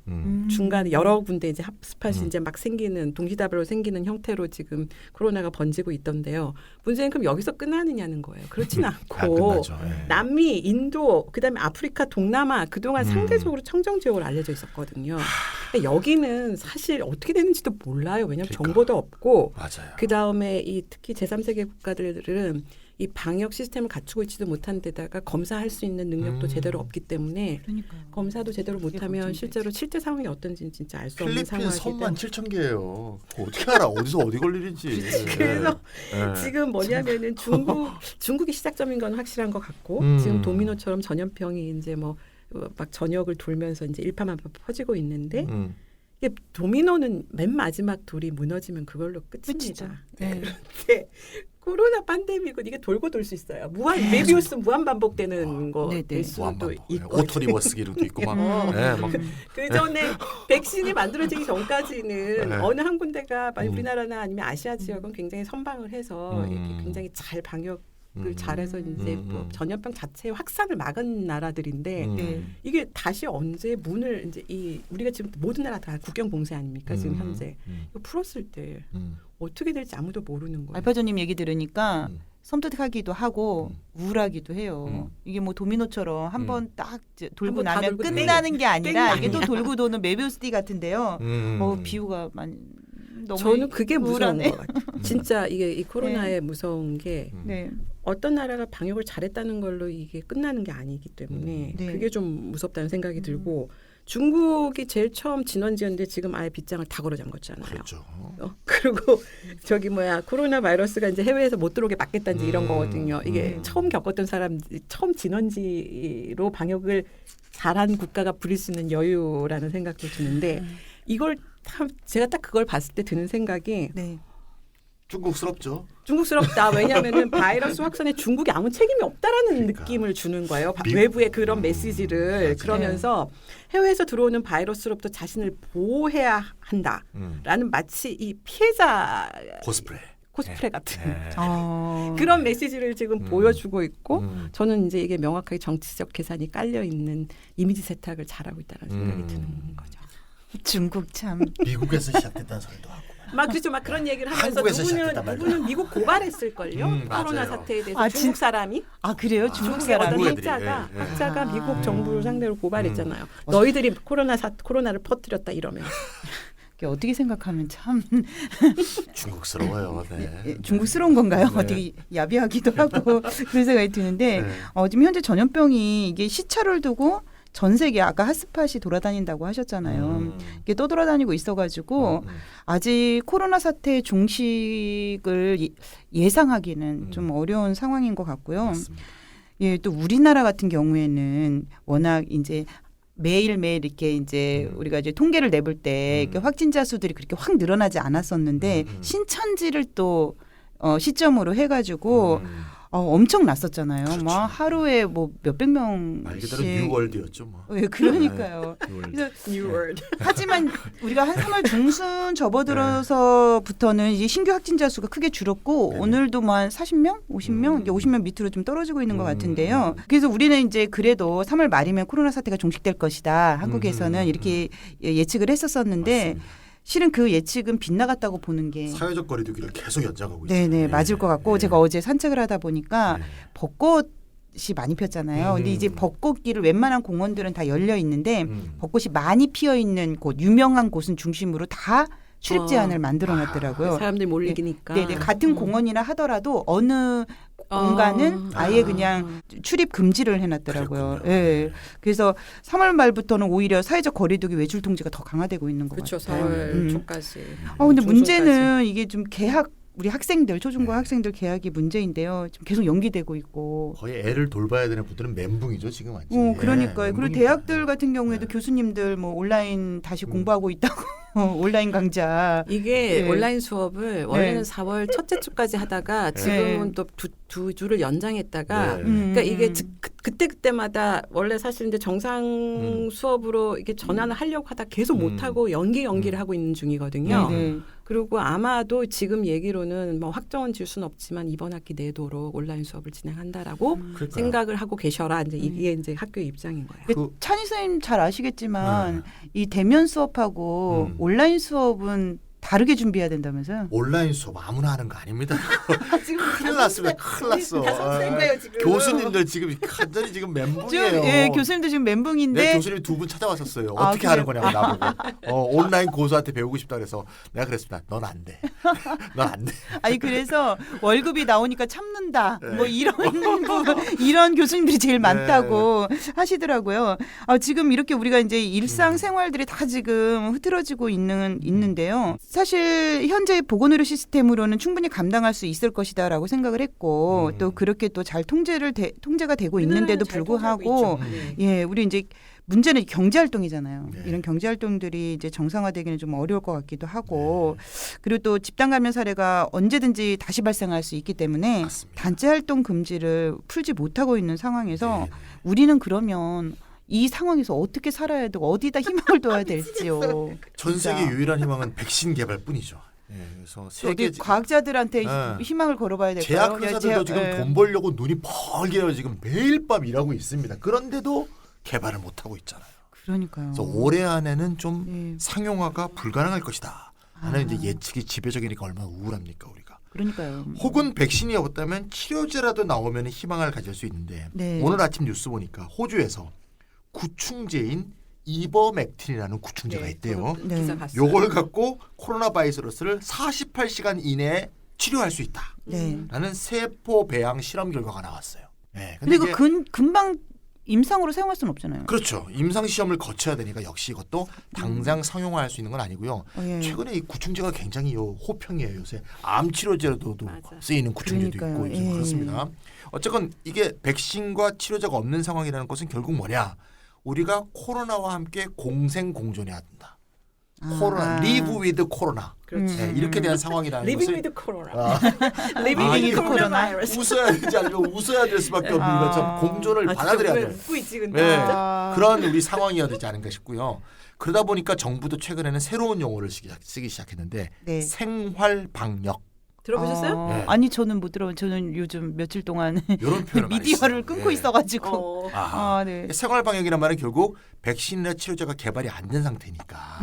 중간에 여러 군데 이제 핫스팟이 이제 막 생기는 동시다발로 생기는 형태로 지금 코로나가 번지고 있던데요. 문제는 그럼 여기서 끝나느냐는 거예요. 그렇지는 않고 끝나죠. 예. 남미, 인도, 그다음에 아프리카, 동남아 그동안 상대적으로 청정지역으로 알려져 있었거든요. 그러니까 여기는 사실 어떻게 되는지도 몰라요. 왜냐하면 그러니까. 정보도 없고 맞아요. 그다음에 이 특히 제3세계 국가들은 이 방역 시스템을 갖추고 있지도 못한 데다가 검사할 수 있는 능력도 제대로 없기 때문에 그러니까요. 검사도 제대로 못하면 걱정되지. 실제로 실제 상황이 어떤지는 진짜 알 수 없는 필리핀 상황이기 섬만 때문에 7천 개예요. 어떻게 알아? 어디서 어디 걸리는지. 그래서 예. 지금 뭐냐면은 중국이 시작점인 건 확실한 것 같고 지금 도미노처럼 전염병이 이제 뭐 막 전역을 돌면서 이제 일파만파 퍼지고 있는데 이게 도미노는 맨 마지막 돌이 무너지면 그걸로 끝입니다. 네. 그런데 코로나 팬데믹은 이게 돌고 돌 수 있어요. 메비우스 무한 반복되는 네, 거일 네. 수도 있고. 오토 리버스 기능도 있고 막. 네, 막 그 전에 백신이 만들어지기 전까지는 네. 어느 한 군데가 우리나라나 아니면 아시아 지역은 굉장히 선방을 해서 이렇게 굉장히 잘 방역을 잘해서 이제 뭐 전염병 자체의 확산을 막은 나라들인데 네. 이게 다시 언제 문을 이제 우리가 지금 모든 나라 다 국경 봉쇄 아닙니까 지금 현재 이거 풀었을 때 어떻게 될지 아무도 모르는 거예요. 알파조님 얘기 들으니까 섬뜩하기도 하고 우울하기도 해요. 이게 뭐 도미노처럼 한번 딱 돌고 한번 다 나면 돌고 끝나는 게 아니라 땡이 이게 또 아니야. 돌고 도는 메비우스띠 같은데요. 비유가 너무 저는 그게 무서운 우울하네. 것 같아요. 진짜 이게 이 코로나의 무서운 게 네. 어떤 나라가 방역을 잘했다는 걸로 이게 끝나는 게 아니기 때문에 네. 그게 좀 무섭다는 생각이 들고 중국이 제일 처음 진원지였는데 지금 아예 빗장을 다 걸어 잠궜잖아요. 그렇죠. 그리고 저기 코로나 바이러스가 이제 해외에서 못 들어오게 막겠다는 이런 거거든요. 이게 처음 겪었던 사람, 처음 진원지로 방역을 잘한 국가가 부릴 수 있는 여유라는 생각도 드는데 이걸 제가 딱 그걸 봤을 때 드는 생각이 네. 중국스럽죠. 중국스럽다. 왜냐하면은 바이러스 확산에 중국이 아무 책임이 없다라는 그러니까. 느낌을 주는 거예요. 외부의 그런 메시지를 그러면서 해외에서 들어오는 바이러스로부터 자신을 보호해야 한다라는 마치 이 피해자 코스프레 같은 그런 메시지를 지금 보여주고 있고 저는 이제 이게 명확하게 정치적 계산이 깔려 있는 이미지 세탁을 잘하고 있다는 생각이 드는 거죠. 중국 참. 미국에서 시작됐다는 소리도 하고. 그렇죠. 막 그런 얘기를 하면서 한국에서 시작했단 말이야. 누구는 미국 고발했을걸요. 코로나 맞아요. 사태에 대해서 중국 사람이. 그래요? 중국 중국의 어떤 사람이? 애들이, 학자가 미국 정부를 상대로 고발했잖아요. 너희들이 코로나를 퍼뜨렸다 이러면. 어떻게 생각하면 참 중국스러워요. 네. 중국스러운 건가요? 네. 되게 야비하기도 하고 그런 생각이 드는데 네. 지금 현재 전염병이 이게 시차를 두고 전 세계 아까 핫스팟이 돌아다닌다고 하셨잖아요. 이게 떠돌아다니고 있어가지고 아직 코로나 사태의 종식을 예상하기는 좀 어려운 상황인 것 같고요. 맞습니다. 예, 또 우리나라 같은 경우에는 워낙 이제 매일매일 이렇게 이제 우리가 이제 통계를 내볼 때 이렇게 확진자 수들이 그렇게 확 늘어나지 않았었는데 신천지를 또 시점으로 해가지고 엄청 났었잖아요. 그렇죠. 막 하루에 뭐 몇백 명씩. 말 그대로 뉴월드였죠. 뭐. 예, 그러니까요. 뉴월드. 그래서 New World. 하지만 우리가 한 3월 중순 접어들어서부터는 이제 신규 확진자 수가 크게 줄었고 네네. 오늘도 뭐 한 40명, 50명, 이제 50명 밑으로 좀 떨어지고 있는 것 같은데요. 그래서 우리는 이제 그래도 3월 말이면 코로나 사태가 종식될 것이다. 한국에서는 이렇게 예측을 했었었는데 맞습니다. 실은 그 예측은 빗나갔다고 보는 게 사회적 거리두기를 계속 연장하고 있어요. 네네 맞을 것 같고 제가 어제 산책을 하다 보니까 네. 벚꽃이 많이 폈잖아요. 근데 이제 벚꽃길을 웬만한 공원들은 다 열려 있는데 벚꽃이 많이 피어 있는 곳, 유명한 곳은 중심으로 다 출입 제한을 만들어 놨더라고요. 사람들이 몰리기니까. 네네 같은 공원이나 하더라도 어느 공간은 아예 그냥 출입 금지를 해놨더라고요. 그렇군요. 예. 그래서 3월 말부터는 오히려 사회적 거리두기 외출 통제가 더 강화되고 있는 것 그렇죠. 같아요. 4월 초까지. 근데 중순까지. 문제는 이게 좀 개학 우리 학생들 초중고 학생들 개학이 문제인데요. 지금 계속 연기되고 있고. 거의 애를 돌봐야 되는 분들은 멘붕이죠 지금 완전. 그러니까요. 그리고 대학들 같은 경우에도 교수님들 뭐 온라인 다시 공부하고 있다고 온라인 강좌. 이게 네. 온라인 수업을 원래는 4월 첫째 주까지 하다가 지금은 또 두 주를 연장했다가 네. 그러니까 이게 그때마다 원래 사실 이제 정상 수업으로 이게 전환을 하려고 하다 계속 못 하고 연기를 하고 있는 중이거든요. 네네. 그리고 아마도 지금 얘기로는 뭐 확정은 질 수는 없지만 이번 학기 내도록 온라인 수업을 진행한다라고 그러니까요. 생각을 하고 계셔라. 이제 이게 이제 학교의 입장인 거예요. 찬희 선생님 잘 아시겠지만 이 대면 수업하고 온라인 수업은 다르게 준비해야 된다면서요? 온라인 수업 아무나 하는 거 아닙니다. 지금 큰일 났습니다. 큰일 났어. 지금. 교수님들 지금 완전히 지금 멘붕이에요. 예, 교수님도 지금 멘붕인데. 내 교수님 두 분 찾아왔었어요. 어떻게 하는 거냐고 나보고. 온라인 고수한테 배우고 싶다 그래서 내가 그랬습니다. 넌 안 돼. 넌 안 돼. 아니 그래서 월급이 나오니까 참는다. 뭐 이런 교수님들이 제일 많다고 하시더라고요. 지금 이렇게 우리가 이제 일상 생활들이 다 지금 흐트러지고 있는데요. 사실 현재 보건의료 시스템으로는 충분히 감당할 수 있을 것이다라고 생각을 했고 또 그렇게 또 잘 통제가 되고 있는데도 불구하고 예, 우리 이제 문제는 경제 활동이잖아요. 네. 이런 경제 활동들이 이제 정상화되기는 좀 어려울 것 같기도 하고 그리고 또 집단 감염 사례가 언제든지 다시 발생할 수 있기 때문에 맞습니다. 단체 활동 금지를 풀지 못하고 있는 상황에서 우리는 그러면 이 상황에서 어떻게 살아야 되고 어디다 희망을 둬야 될지요. 전 진짜. 세계 유일한 희망은 백신 개발뿐이죠. 예, 그래서 세계 어디 과학자들한테 네. 희망을 걸어봐야 될까요? 제약 회사들도 지금 예. 돈 벌려고 눈이 벌게요. 지금 매일 밤 일하고 있습니다. 그런데도 개발을 못 하고 있잖아요. 그러니까요. 그래서 올해 안에는 좀 예. 상용화가 불가능할 것이다. 하는 이제 예측이 지배적이니까 얼마나 우울합니까 우리가. 그러니까요. 혹은 백신이 없다면 치료제라도 나오면 희망을 가질 수 있는데 네. 오늘 아침 뉴스 보니까 호주에서 구충제인 이버맥틴이라는 구충제가 있대요. 네. 기사 봤어요. 요걸 갖고 코로나 바이러스를 48시간 이내에 치료할 수 네. 있다라는 세포 배양 실험 결과가 나왔어요. 네, 근데 이게 이거 금방 임상으로 사용할 수는 없잖아요. 그렇죠. 임상 시험을 거쳐야 되니까 역시 이것도 당장 상용화할 수 있는 건 아니고요. 예. 최근에 이 구충제가 굉장히 호평이에요. 요새 암 치료제로도 맞아. 쓰이는 구충제도 그러니까요. 있고 좀 예. 그렇습니다. 어쨌건 이게 백신과 치료제가 없는 상황이라는 것은 결국 뭐냐? 우리가 코로나와 함께 공생공존해야 된다. 코로나, live with 코로나. 그렇지. 네, 이렇게 대한 상황이라는 Living 것을 with corona. Living with corona. 웃어야 되지 않으면 웃어야 될 수밖에 없는 것처럼 공존을 받아들여야 돼요. 웃고 있지 근데. 네, 아. 그런 우리 상황이어야 되지 않은가 싶고요. 그러다 보니까 정부도 최근에는 새로운 용어를 쓰기 시작했는데 네. 생활 방역 들어보셨어요? 네. 아니 저는 못 들어. 저는 요즘 며칠 동안 이런 표현을 많이 미디어를 써요. 끊고 예. 있어가지고. 아하. 네. 생활 방역이란 말은 결국 백신이나 치료제가 개발이 안 된 상태니까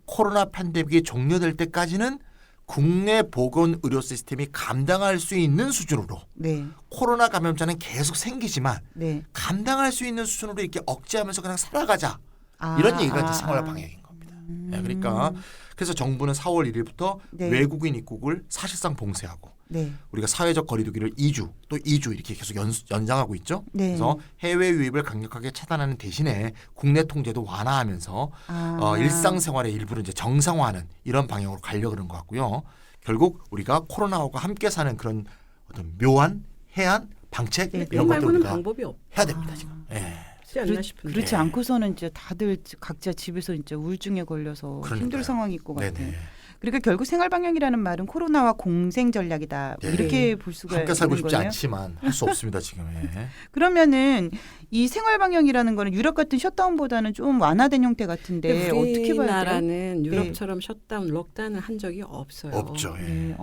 코로나 팬데믹이 종료될 때까지는 국내 보건 의료 시스템이 감당할 수 있는 수준으로 네. 코로나 감염자는 계속 생기지만 네. 감당할 수 있는 수준으로 이렇게 억제하면서 그냥 살아가자. 이런 얘기가 이제 생활 방역인 겁니다. 네, 그러니까 그래서 정부는 4월 1일부터 네. 외국인 입국을 사실상 봉쇄하고 네. 우리가 사회적 거리두기를 2주 또 2주 이렇게 계속 연장하고 있죠. 네. 그래서 해외 유입을 강력하게 차단하는 대신에 국내 통제도 완화하면서 일상생활의 일부를 이제 정상화하는 이런 방향으로 가려고 그런 것 같고요. 결국 우리가 코로나와 함께 사는 그런 어떤 묘한 해안 방책 네, 이런 그거 것들 말고는 우리가 방법이 해야 됩니다 지금. 예. 없지 않나 싶은데. 그렇지 않고서는 이제 다들 각자 집에서 이제 우울증에 걸려서 그러니까요. 힘들 상황일 것 같아요. 네네. 그러니까 결국 생활 방향이라는 말은 코로나와 공생 전략이다. 뭐 네. 이렇게 볼 수가 함께 살고 있는 싶지 거네요. 않지만 할 수 없습니다 지금. 예. 그러면은 이 생활 방향이라는 거는 유럽 같은 셔다운보다는 좀 완화된 형태 같은데 어떻게 봐야 돼요? 우리나라는 유럽처럼 셔다운, 록다운을 한 적이 없어요. 없죠. 예. 네,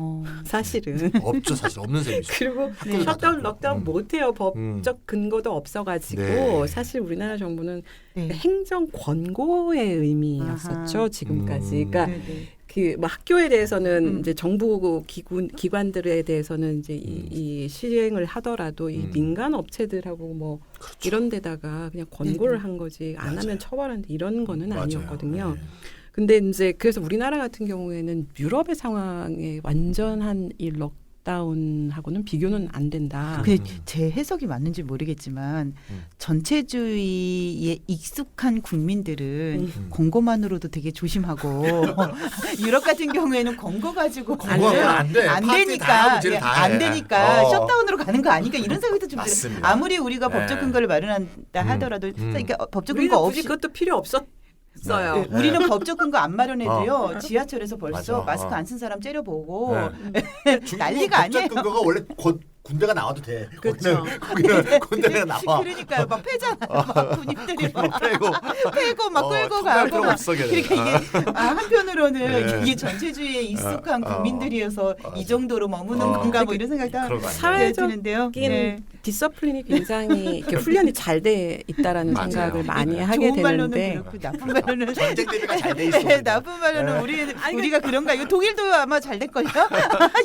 사실은. 없죠 사실 없는 셈이죠. 그리고 학교도 셔다운, 닫았고. 록다운 못해요. 법적 근거도 없어가지고 네. 사실 우리나라 정부는 네. 행정 권고의 의미였었죠. 아하. 지금까지. 그러니까 네, 네. 그 뭐 학교에 대해서는 이제 정부 기관들에 대해서는 이제 이 시행을 하더라도 이 민간 업체들하고 뭐 그렇죠. 이런 데다가 그냥 권고를 네네. 한 거지 안 맞아요. 하면 처벌한다 이런 거는 맞아요. 아니었거든요. 네. 근데 이제 그래서 우리나라 같은 경우에는 유럽의 상황에 완전한 이 록다운하고는 비교는 안 된다. 그 제 해석이 맞는지 모르겠지만 전체주의에 익숙한 국민들은 권고만으로도 되게 조심하고 유럽 같은 경우에는 권고 가지고 권고하면 안 돼. 안 파티 다 하고 되니까 문제를 다 안 해. 되니까 셧다운으로 가는 거 아닌가 이런 생각도 좀 들어요. 맞습니다. 아무리 우리가 법적 네. 근거를 마련한다 하더라도 그러니까 법적 우리는 근거 굳이 없이 그것도 필요 없었어요. 네, 우리는 법적 근거 안 마련해도요 지하철에서 벌써 맞아. 마스크 안 쓴 사람 째려보고 중국은 난리가 아니에요. 법적 근거가 원래 군대가 나와도 돼. 그렇죠. 거기는 군대가 나와. 그러니까요, 막 패잖아요. 막 군인들이 막 빼고 패고 막 끌고 통과할 가고. 필요가 막. 없어, 걔는. 그러니까 이게 한편으로는 네. 이게 전체주의에 익숙한 국민들이어서 이 정도로 머무는 어. 건가 뭐 이런 생각도 그런 거 아니에요? 사회적 드는데요. 긴 디서플린이 굉장히 이렇게 훈련이 잘 돼 있다라는 맞아요. 생각을 많이 하게 좋은 말로는 되는데 그렇고 나쁜 말로는 전쟁 대비가 잘 돼 있어. 네, 나쁜 말로는 네. 우리가 그런가? 이거 독일도 아마 잘 될걸요?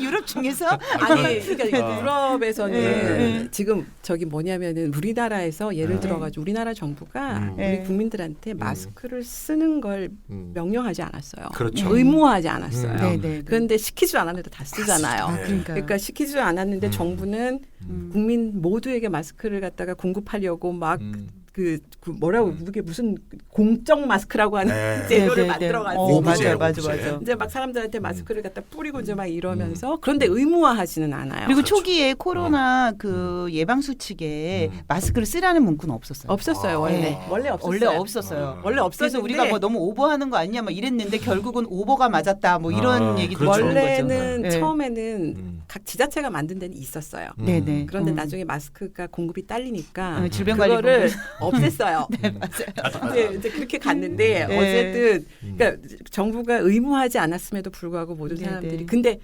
유럽 중에서? 아니 그러니까 유럽에서는 네. 지금 저기 뭐냐면은 우리나라에서 예를 들어가지고 우리나라 정부가 네. 우리 국민들한테 마스크를 쓰는 걸 명령하지 않았어요. 그렇죠. 의무화하지 않았어요. 네, 네. 그런데 시키지도 않았는데 다 쓰잖아요. 아, 그러니까요. 그러니까 시키지도 않았는데 정부는 국민 모두에게 마스크를 갖다가 공급하려고 막 뭐라고 그게 무슨 공적 마스크라고 하는 네. 제도를 네, 네, 네. 만들어가지고 맞아요, 오브제. 맞아. 이제 막 사람들한테 마스크를 갖다 뿌리고 이제 막 이러면서 그런데 의무화하지는 않아요. 그리고 그렇죠. 초기에 코로나 그 예방 수칙에 마스크를 쓰라는 문구는 없었어요. 없었어요 원래 아. 원래 없었어요. 원래 없었어요. 원래 없었는데 그래서 우리가 뭐 너무 오버하는 거 아니냐 막 이랬는데 결국은 오버가 맞았다 뭐 이런 얘기도 그렇죠. 나온 거죠. 원래는 네. 처음에는 각 지자체가 만든 데는 있었어요. 네네. 그런데 나중에 마스크가 공급이 딸리니까 질병관리본부. 그거를 없앴어요. 네, 맞아요. 이제 그렇게 갔는데 네. 어쨌든 그러니까 정부가 의무하지 않았음에도 불구하고 모든 네, 사람들이 네. 근데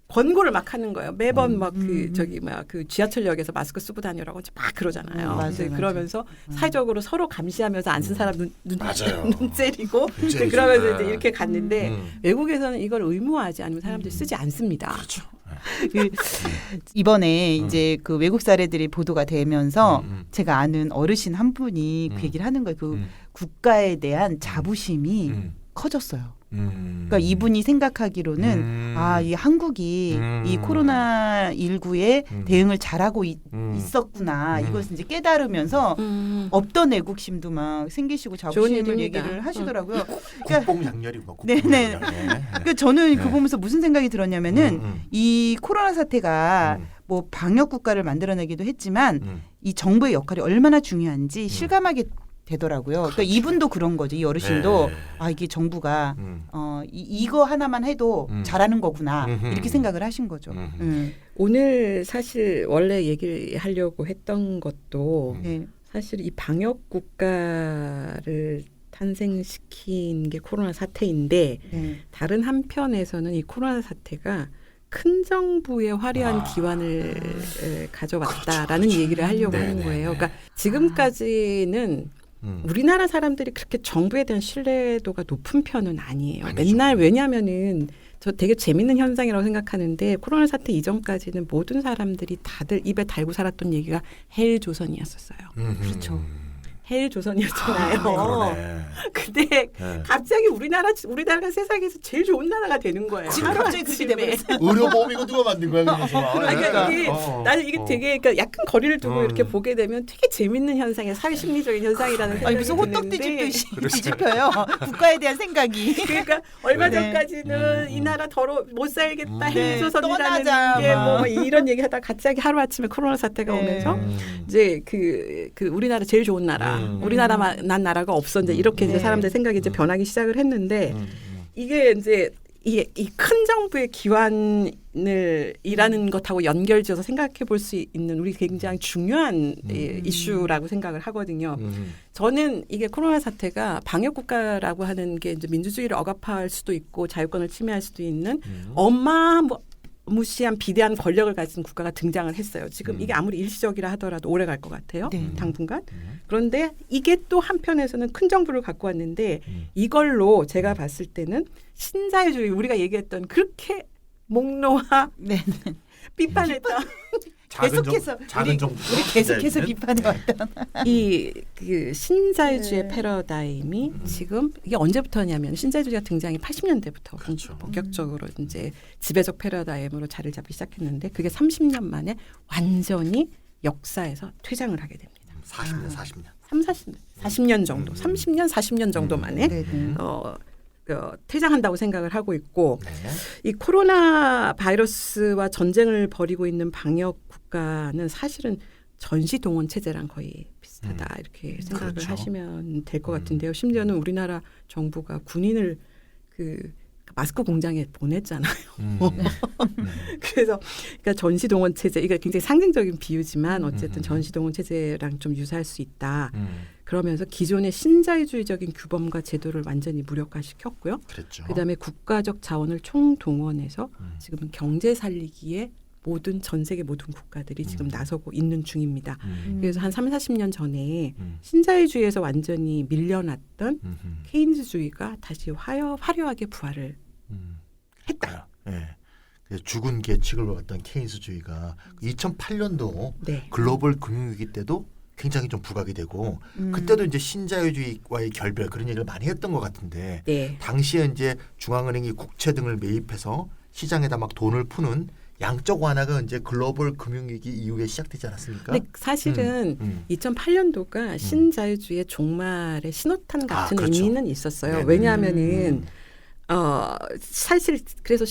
권고를 막 하는 거예요. 매번 막 그 저기 뭐야 그 지하철역에서 마스크 쓰고 다니라고 이제 막 그러잖아요. 맞아요, 근데 맞아요. 그러면서 사회적으로 서로 감시하면서 안 쓴 사람 맞아요. 눈 째리고 째리죠. 그러면서 이제 네. 이렇게 갔는데 외국에서는 이걸 의무화하지 않으면 사람들이 쓰지 않습니다. 그렇죠. 그 이번에 이제 그 외국 사례들이 보도가 되면서 제가 아는 어르신 한 분이 그 얘기를 하는 거예요. 그 국가에 대한 자부심이 커졌어요. 그러니까 이분이 생각하기로는 이 한국이 이 코로나 19에 대응을 잘하고 있었구나 이것을 이제 깨달으면서 없던 애국심도 막 생기시고 좋은 자부심을 일입니다. 얘기를 하시더라고요. 그러니까 국뽕장렬이고. 네네. 그 저는 그거 보면서 무슨 생각이 들었냐면은 이 코로나 사태가 뭐 방역 국가를 만들어내기도 했지만 이 정부의 역할이 얼마나 중요한지 실감하게 되더라고요. 그러니까 이분도 그런 거죠. 이 어르신도 네. 이게 정부가 이거 하나만 해도 잘하는 거구나 이렇게 생각을 하신 거죠. 오늘 사실 원래 얘기를 하려고 했던 것도 네. 사실 이 방역 국가를 탄생시킨 게 코로나 사태인데 네. 다른 한편에서는 이 코로나 사태가 큰 정부의 화려한 기반을 가져왔다라는 그렇죠. 얘기를 하려고 하는 거예요. 그러니까 지금까지는 우리나라 사람들이 그렇게 정부에 대한 신뢰도가 높은 편은 아니에요. 아니죠. 맨날 왜냐하면은 저 되게 재밌는 현상이라고 생각하는데 코로나 사태 이전까지는 모든 사람들이 다들 입에 달고 살았던 얘기가 헬조선이었어요. 그렇죠. 헬조선이었잖아요. 그러네. 근데 네. 갑자기 우리나라가 세상에서 제일 좋은 나라가 되는 거예요. 지금 갑자기 그렇게 돼버렸어요. 의료보험 이거 누가 만든 거야? 그러면서. 그러니까 이게 나는 이게 되게 그러니까 약간 거리를 두고 이렇게 보게 되면 되게 재밌는 현상이에요. 사회심리적인 현상이라는 생각이 아니 무슨 호떡 드는데 뒤집듯이 뒤집혀요. 국가에 대한 생각이. 그러니까 얼마 네. 전까지는 이 나라 더러 못 살겠다 네. 헬조선이라는 떠나자, 게 막. 뭐 이런 얘기하다 갑자기 하루 아침에 코로나 사태가 네. 오면서 이제 그 우리나라 제일 좋은 나라, 우리나라만 나라가 없어 이제 이렇게 이제 네. 사람들 생각이 이제 변하기 시작을 했는데 이게 이제 이 큰 정부의 기관을이라는 것하고 연결지어서 생각해 볼 수 있는 우리 굉장히 중요한 이슈라고 생각을 하거든요. 저는 이게 코로나 사태가 방역 국가라고 하는 게 이제 민주주의를 억압할 수도 있고 자유권을 침해할 수도 있는 무시한 비대한 권력을 가진 국가가 등장을 했어요. 지금 이게 아무리 일시적이라 하더라도 오래 갈 것 같아요. 네. 당분간. 그런데 이게 또 한편에서는 큰 정부를 갖고 왔는데 이걸로 제가 봤을 때는 신자유주의 우리가 얘기했던 그렇게 목노아 네. 비판했던 계속해서 작은 정부. 우리 계속해서 비판해왔던. 이 그 신자유주의 패러다임이 지금 이게 언제부터냐면 신자유주의가 등장이 80년대부터 그렇죠. 본격적으로 이제 지배적 패러다임으로 자리를 잡기 시작했는데 그게 30년 만에 완전히 역사에서 퇴장을 하게 됩니다. 40년. 40년 정도, 30년, 40년 정도 만에 네네. 퇴장한다고 생각을 하고 있고 네. 이 코로나 바이러스와 전쟁을 벌이고 있는 방역 국가는 사실은 전시 동원 체제랑 거의 비슷하다 이렇게 생각을 그렇죠. 하시면 될 것 같은데요. 심지어는 우리나라 정부가 군인을 그 마스크 공장에 보냈잖아요. 그래서 그러니까 전시 동원 체제 이게 굉장히 상징적인 비유지만 어쨌든 전시 동원 체제랑 좀 유사할 수 있다. 그러면서 기존의 신자유주의적인 규범과 제도를 완전히 무력화시켰고요. 그랬죠. 그다음에 국가적 자원을 총동원해서 지금은 경제 살리기에 전 세계 모든 국가들이 지금 나서고 있는 중입니다. 그래서 한 3, 40년 전에 신자유주의에서 완전히 밀려났던 케인즈주의가 다시 화려하게 부활을 했다. 예. 그래서 죽은 계측을 봤던 케인스주의가 2008년도 네. 글로벌 금융위기 때도 굉장히 좀 부각이 되고 그때도 이제 신자유주의와의 결별 그런 얘기를 많이 했던 것 같은데 네. 당시에 이제 중앙은행이 국채 등을 매입해서 시장에다 막 돈을 푸는 양적 완화가 이제 글로벌 금융위기 이후에 시작되지 않았습니까? 근데 사실은 2008년도가 신자유주의의 종말의 신호탄 같은 그렇죠. 의미는 있었어요. 네네. 왜냐하면은 사실 그래서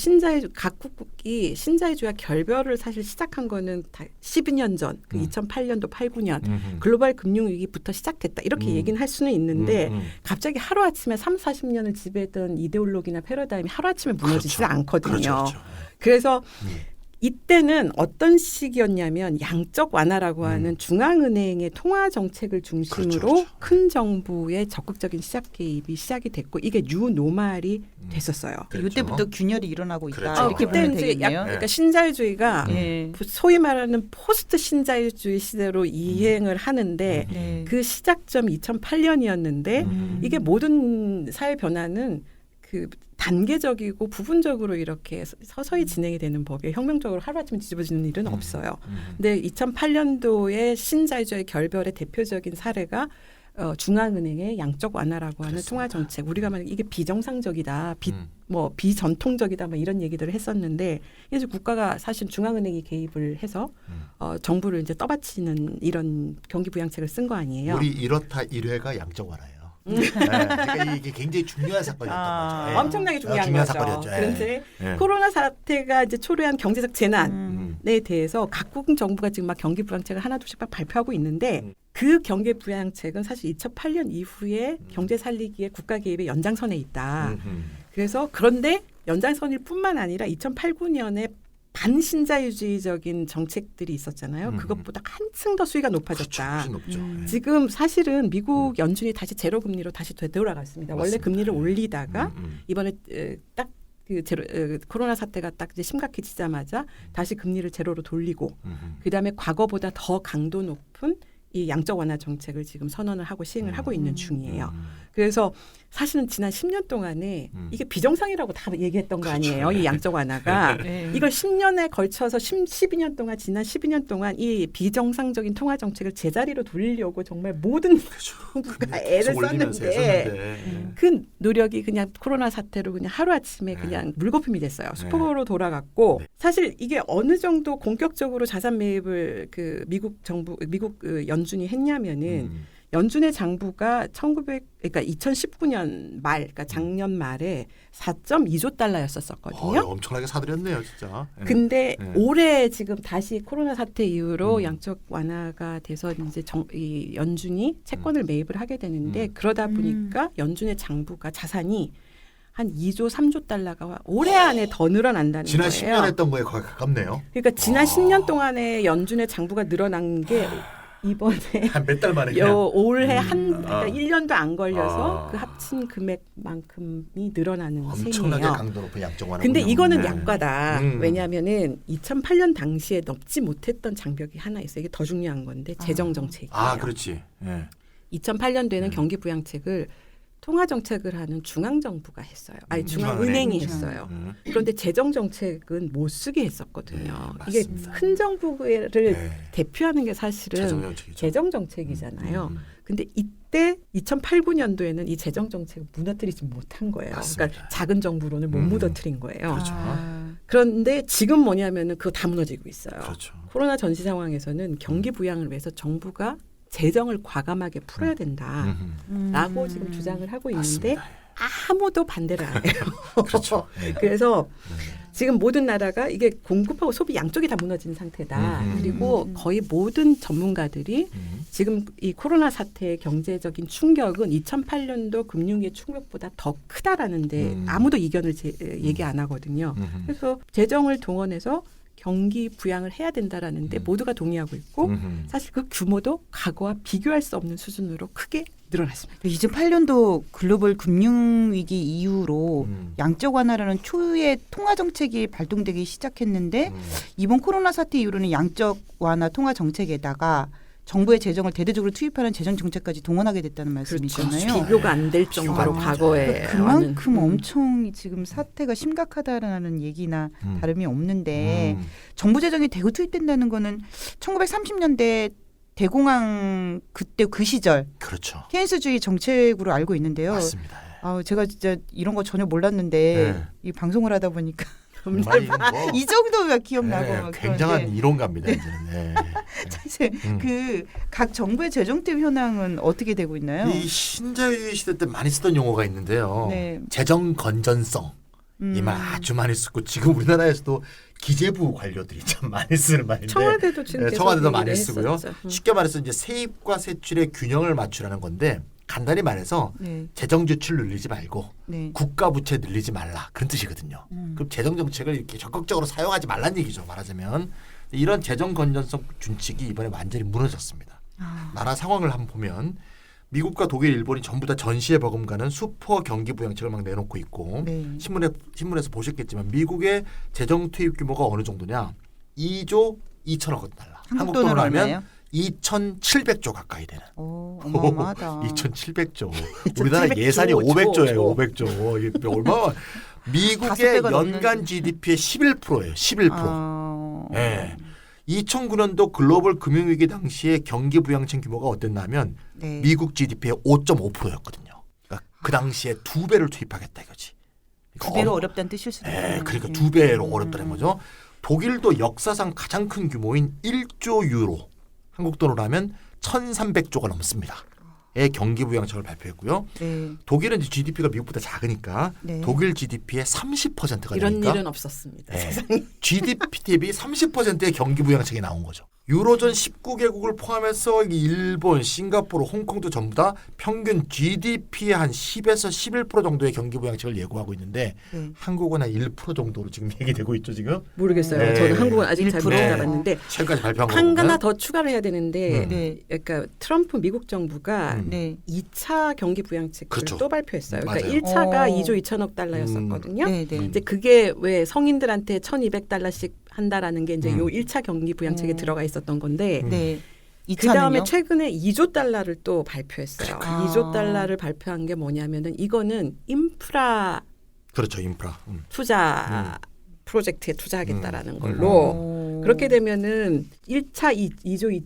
각국이 신자유주의와 결별을 사실 시작한 거는 다 12년 전, 2008년도 8, 9년 글로벌 금융위기부터 시작됐다. 이렇게 얘기는 할 수는 있는데 갑자기 하루아침에 3, 40년을 지배했던 이데올로기나 패러다임이 하루아침에 무너지지 그렇죠. 않거든요. 그렇죠. 그래서 이때는 어떤 시기였냐면 양적 완화라고 하는 중앙은행의 통화 정책을 중심으로 그렇죠. 큰 정부의 적극적인 시작 개입이 시작이 됐고 이게 뉴노멀이 됐었어요. 그렇죠. 이때부터 균열이 일어나고 있다. 그렇죠. 이렇게 그때 보면 이제 되겠네요. 그러니까 신자유주의가 예. 소위 말하는 포스트 신자유주의 시대로 이행을 하는데 네. 그 시작점 2008년이었는데 이게 모든 사회 변화는 그 단계적이고 부분적으로 이렇게 서서히 진행이 되는 법에 혁명적으로 하루아침에 뒤집어지는 일은 없어요. 근데 2008년도에 신자유주의 결별의 대표적인 사례가 중앙은행의 양적 완화라고 하는 그렇습니다. 통화 정책. 우리가 막 이게 비정상적이다, 비전통적이다, 뭐 이런 얘기들을 했었는데 그래서 국가가 사실 중앙은행이 개입을 해서 정부를 이제 떠받치는 이런 경기 부양책을 쓴 거 아니에요. 우리 이렇다 1회가 양적 완화예요. 네, 그러니까 이게 굉장히 중요한 사건이었던 거죠. 예. 엄청나게 중요한 거죠. 사건이었죠. 예. 그런데 예. 코로나 사태가 이제 초래한 경제적 재난에 대해서 각국 정부가 지금 막 경기 부양책을 하나둘씩 막 발표하고 있는데 그 경기 부양책은 사실 2008년 이후에 경제 살리기에 국가 개입의 연장선에 있다. 그래서 그런데 연장선일 뿐만 아니라 2008, 9년에 반신자유주의적인 정책들이 있었잖아요. 그것보다 한층 더 수위가 높아졌다. 그렇죠. 높죠. 지금 사실은 미국 연준이 다시 제로 금리로 다시 되돌아갔습니다. 원래 맞습니다. 금리를 올리다가 이번에 딱 그 코로나 사태가 딱 이제 심각해지자마자 다시 금리를 제로로 돌리고 그다음에 과거보다 더 강도 높은 이 양적 완화 정책을 지금 선언을 하고 시행을 하고 있는 중이에요. 그래서 사실은 지난 10년 동안에 이게 비정상이라고 다 얘기했던 거 그렇죠. 아니에요. 이 양적 완화가. 네. 이걸 10년에 걸쳐서 12년 동안 지난 12년 동안 이 비정상적인 통화 정책을 제자리로 돌리려고 정말 모든 정부가 애를 썼는데 그 노력이 그냥 코로나 사태로 그냥 하루아침에 그냥 물거품이 됐어요. 수포로 돌아갔고 사실 이게 어느 정도 본격적으로 자산 매입을 그 미국 정부 미국 그 연준이 했냐면은 연준의 장부가 그러니까 2019년 말, 그러니까 작년 말에 4.2조 달러였었거든요. 엄청나게 사들였네요, 진짜. 근데 올해 지금 다시 코로나 사태 이후로 양적 완화가 돼서 이제 이 연준이 채권을 매입을 하게 되는데 그러다 보니까 연준의 장부가 자산이 한 2조, 3조 달러가 올해 안에 더 늘어난다는 지난 거예요. 10년 했던 거에 거의 가깝네요. 그러니까 지난 10년 동안에 연준의 장부가 늘어난 게 이번에 한 몇 달 만에 올해 그러니까 1년도 안 걸려서 그 합친 금액만큼이 늘어나는 엄청나게 셈이에요. 강도 높은 양적 완화. 근데 이거는 약과다. 왜냐하면은 2008년 당시에 넘지 못했던 장벽이 하나 있어요. 이게 더 중요한 건데 재정 정책이에요. 그렇지. 2008년도에는 경기 부양책을 통화 정책을 하는 중앙 정부가 했어요. 아니 중앙은행이 했어요. 그런데 재정 정책은 못 쓰게 했었거든요. 이게 큰 정부를 대표하는 게 사실은 재정 정책이잖아요. 근데 이때 2008, 9년도에는 이 재정 정책을 무너뜨리지 못한 거예요. 맞습니다. 그러니까 작은 정부로는 못 무너뜨린 거예요. 그렇죠. 그런데 지금 뭐냐면은 그거 다 무너지고 있어요. 그렇죠. 코로나 전시 상황에서는 경기 부양을 위해서 정부가 재정을 과감하게 풀어야 된다라고 지금 주장을 하고 있는데 맞습니다. 아무도 반대를 안 해요. 그렇죠. 그래서 지금 모든 나라가 이게 공급하고 소비 양쪽이 다 무너진 상태다. 그리고 거의 모든 전문가들이 지금 이 코로나 사태의 경제적인 충격은 2008년도 금융위기 충격보다 더 크다라는데 아무도 이견을 얘기 안 하거든요. 그래서 재정을 동원해서 경기 부양을 해야 된다라는데 모두가 동의하고 있고 사실 그 규모도 과거와 비교할 수 없는 수준으로 크게 늘어났습니다. 2008년도 글로벌 금융위기 이후로 양적 완화라는 초유의 통화 정책이 발동되기 시작했는데 이번 코로나 사태 이후로는 양적 완화 통화 정책에다가 정부의 재정을 대대적으로 투입하는 재정 정책까지 동원하게 됐다는 말씀이잖아요. 그렇죠. 비교가 안 될 정도로 과거에 그만큼 엄청 지금 사태가 심각하다라는 얘기나 다름이 없는데 정부 재정이 대거 투입된다는 거는 1930년대 대공황 그때 그 시절 그렇죠. 케인스주의 정책으로 알고 있는데요. 맞습니다. 제가 진짜 이런 거 전혀 몰랐는데 이 방송을 하다 보니까 이 정도가 기억나고 굉장한 이론가입니다. 이제는. 사실 그 각 정부의 재정 투입 현황은 어떻게 되고 있나요? 이 신자유주의 시대 때 많이 쓰던 용어가 있는데요. 재정 건전성 이 말 아주 많이 쓰고 지금 우리나라에서도 기재부 관료들이 참 많이 쓰는 말인데 청와대도 지금 청와대도 많이 쓰고요. 쉽게 말해서 이제 세입과 세출의 균형을 맞추라는 건데 간단히 말해서 재정 지출 늘리지 말고 국가 부채 늘리지 말라 그런 뜻이거든요. 그럼 재정 정책을 이렇게 적극적으로 사용하지 말란 얘기죠. 말하자면 이런 재정 건전성 준칙이 이번에 완전히 무너졌습니다. 나라 상황을 한번 보면 미국과 독일, 일본이 전부 다 전시에 버금가는 슈퍼 경기 부양책을 막 내놓고 있고 신문에서 보셨겠지만 미국의 재정 투입 규모가 어느 정도냐 2조 2천억 달러. 한국 돈으로 하면 2,700조 가까이 되는. 어마어마하다. 2,700조. 우리나라 예산이 500조예요. 500조. 이게 얼마나 미국의 연간 GDP의 11%예요. 11%. 네. 2009년도 글로벌 금융위기 당시에 경기 부양책 규모가 어땠냐면 미국 GDP의 5.5%였거든요. 그러니까 그 당시에 2배를 투입하겠다 이거지. 두 배로 어렵다는 뜻일 수도 있어요. 그러니까 2배로 어렵다는 거죠. 독일도 역사상 가장 큰 규모인 1조 유로. 한국 돈으로 하면 1,300조가 넘습니다. 의 경기 부양책을 발표했고요. 독일은 GDP가 미국보다 작으니까 독일 GDP의 30%가 이런 되니까 일은 없었습니다. GDP 대비 30%의 경기 부양책이 나온 거죠. 유로존 19개국을 포함해서 일본, 싱가포르, 홍콩도 전부 다 평균 GDP의 한 10에서 11% 정도의 경기 부양책을 예고하고 있는데 한국은 한 1% 정도로 지금 얘기되고 있죠 지금. 모르겠어요. 저는 한국은 아직 잘 못 알아봤는데 최근까지 발표한 거 하나 더 추가를 해야 되는데 그러니까 트럼프 미국 정부가 2차 경기 부양책을 또 발표했어요. 그러니까 1차가 2조 2천억 달러였었거든요. 이제 그게 왜 성인들한테 1,200달러씩 한다라는 게 이제 요 1차 경기 부양책에 들어가 있었던 건데 그 다음에 2차는요? 최근에 2조 달러를 또 발표했어요. 아. 2조 달러를 발표한 게 뭐냐면은 이거는 인프라 그렇죠. 인프라. 투자 프로젝트에 투자하겠다라는 걸로 오. 그렇게 되면은 1차 2조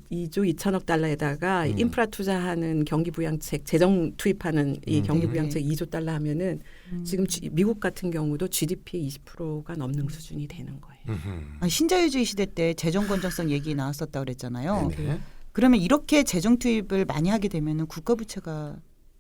2천억 달러에다가 인프라 투자하는 경기부양책 재정 투입하는 이 경기부양책 2조 달러 하면은 지금 미국 같은 경우도 GDP의 20%가 넘는 수준이 되는 거예요. 아니, 신자유주의 시대 때 재정 건전성 얘기 나왔었다 그랬잖아요. 네네. 그러면 이렇게 재정 투입을 많이 하게 되면은 국가 부채가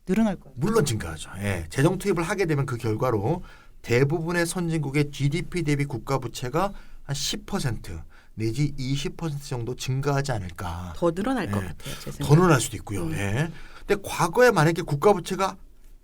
늘어날 거예요. 물론 증가하죠. 예. 재정 투입을 하게 되면 그 결과로 대부분의 선진국의 GDP 대비 국가 부채가 한 10% 내지 20% 정도 증가하지 않을까. 더 늘어날 것 예. 같아요. 제 생각에. 더 늘어날 수도 있고요. 예. 근데 과거에 만약에 국가 부채가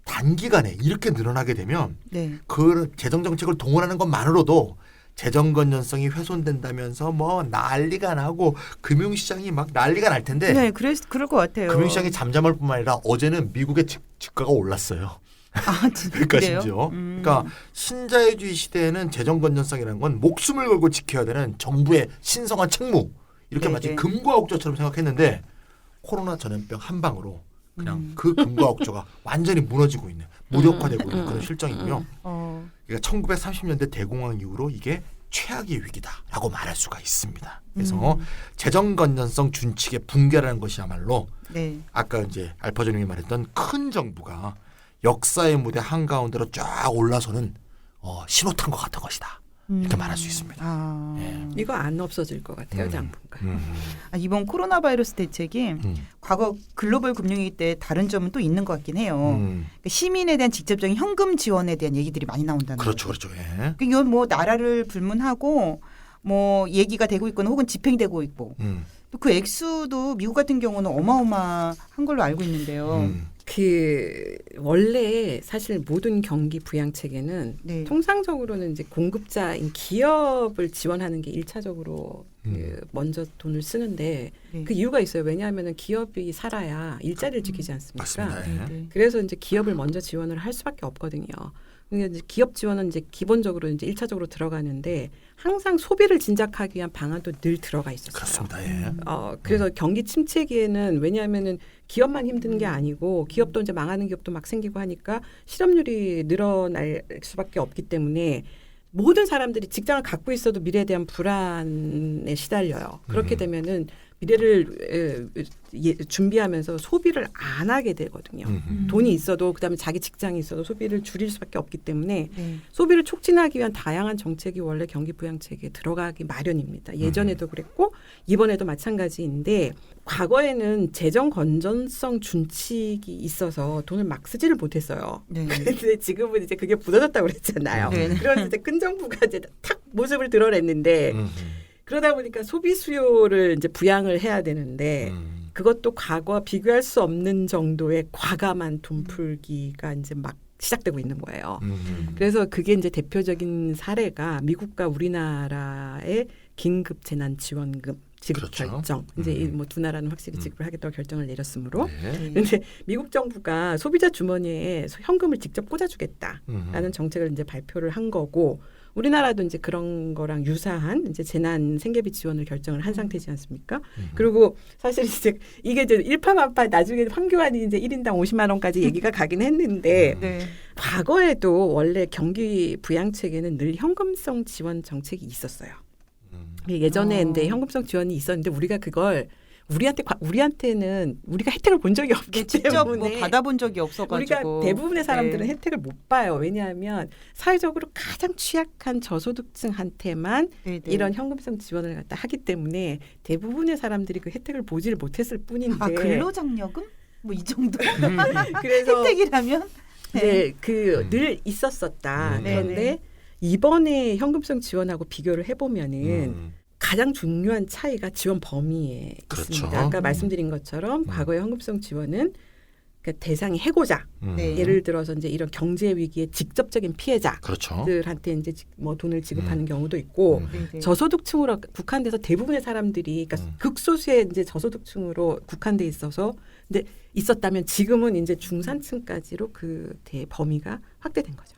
단기간에 이렇게 늘어나게 되면 네. 그 재정 정책을 동원하는 것만으로도 재정 건전성이 훼손된다면서 뭐 난리가 나고 금융시장이 막 난리가 날 텐데 네, 그럴 것 같아요. 금융시장이 잠잠할 뿐만 아니라 어제는 미국의 집가가 올랐어요. 아, 진짜 그러니까 그래요? 심지어 그러니까 신자유주의 시대에는 재정 건전성이라는 건 목숨을 걸고 지켜야 되는 정부의 신성한 책무 이렇게 네네. 마치 금과 억조처럼 생각했는데 코로나 전염병 한 방으로 그냥 그 금과 억조가 완전히 무너지고 있는 무력화되고 있는 그런 실정이고요. 그러니까 1930년대 대공황 이후로 이게 최악의 위기다라고 말할 수가 있습니다. 그래서 재정 건전성 준칙의 붕괴라는 것이야말로 네. 아까 이제 알파조님이 말했던 큰 정부가 역사의 무대 한가운데로 쫙 올라서는 신호탄 것 같은 것이다. 이렇게 말할 수 있습니다. 아. 예. 이거 안 없어질 것 같아요. 당분간. 아, 이번 코로나 바이러스 대책이 과거 글로벌 금융위기 때 다른 점은 또 있는 것 같긴 해요. 그러니까 시민에 대한 직접적인 현금 지원에 대한 얘기들이 많이 나온다는 그렇죠, 거죠. 그렇죠. 예. 이건 뭐 나라를 불문하고 뭐 얘기가 되고 있거나 혹은 집행되고 있고 또 그 액수도 미국 같은 경우는 어마어마한 걸로 알고 있는데요. 그 원래 사실 모든 경기 부양 체계는 네. 통상적으로는 이제 공급자인 기업을 지원하는 게 1차적으로 그 먼저 돈을 쓰는데 네. 그 이유가 있어요. 왜냐하면은 기업이 살아야 일자리를 지키지 않습니까? 맞습니다. 예. 네. 그래서 이제 기업을 먼저 지원을 할 수밖에 없거든요. 그러니까 이제 기업 지원은 이제 기본적으로 이제 1차적으로 들어가는데 항상 소비를 진작하기 위한 방안도 늘 들어가 있었어요. 그렇습니다. 예. 그래서 경기 침체기에는 왜냐하면은 기업만 힘든 게 아니고 기업도 이제 망하는 기업도 막 생기고 하니까 실업률이 늘어날 수밖에 없기 때문에 모든 사람들이 직장을 갖고 있어도 미래에 대한 불안에 시달려요. 그렇게 되면은 미래를 준비하면서 소비를 안 하게 되거든요. 돈이 있어도 그다음에 자기 직장이 있어도 소비를 줄일 수밖에 없기 때문에 네. 소비를 촉진하기 위한 다양한 정책이 원래 경기 부양책에 들어가기 마련입니다. 예전에도 그랬고 이번에도 마찬가지인데 과거에는 재정 건전성 준칙이 있어서 돈을 막 쓰지를 못했어요. 네. 근데 지금은 이제 그게 무너졌다고 그랬잖아요. 네. 그래서 이제 큰 정부가 이제 탁 모습을 드러냈는데 그러다 보니까 소비 수요를 이제 부양을 해야 되는데 그것도 과거와 비교할 수 없는 정도의 과감한 돈풀기가 이제 막 시작되고 있는 거예요. 그래서 그게 이제 대표적인 사례가 미국과 우리나라의 긴급 재난 지원금 지급 그렇죠. 결정. 이제 뭐 두 나라는 확실히 지급을 하겠다고 결정을 내렸으므로. 네. 그런데 미국 정부가 소비자 주머니에 현금을 직접 꽂아주겠다라는 정책을 이제 발표를 한 거고. 우리나라도 이제 그런 거랑 유사한 이제 재난 생계비 지원을 결정을 한 상태지 않습니까? 그리고 사실 이제 이게 이제 일파만파 나중에 황교안이 이제 1인당 50만 원까지 얘기가 가긴 했는데 네. 과거에도 원래 경기 부양책에는 늘 현금성 지원 정책이 있었어요. 예전에 근데 현금성 지원이 있었는데 우리가 그걸 우리한테는 우리가 혜택을 본 적이 없기 직접 때문에 뭐 받아본 적이 없어가지고 우리가 대부분의 사람들은 네. 혜택을 못 봐요. 왜냐하면 사회적으로 가장 취약한 저소득층한테만 네, 네. 이런 현금성 지원을 갖다 하기 때문에 대부분의 사람들이 그 혜택을 보지를 못했을 뿐인데 아 근로장려금 뭐 이 정도 그래서 혜택이라면 네, 그 늘 있었었다. 그런데 네. 이번에 현금성 지원하고 비교를 해보면은 가장 중요한 차이가 지원 범위에 그렇죠. 있습니다. 아까 말씀드린 것처럼 과거의 현금성 지원은 그러니까 대상이 해고자, 네. 예를 들어서 이제 이런 경제 위기의 직접적인 그렇죠. 피해자들한테 이제 뭐 돈을 지급하는 경우도 있고 네, 네. 저소득층으로 국한돼서 대부분의 사람들이 그러니까 극소수의 이제 저소득층으로 국한돼 있어서 근데 있었다면 지금은 이제 중산층까지로 그 범위가 확대된 거죠.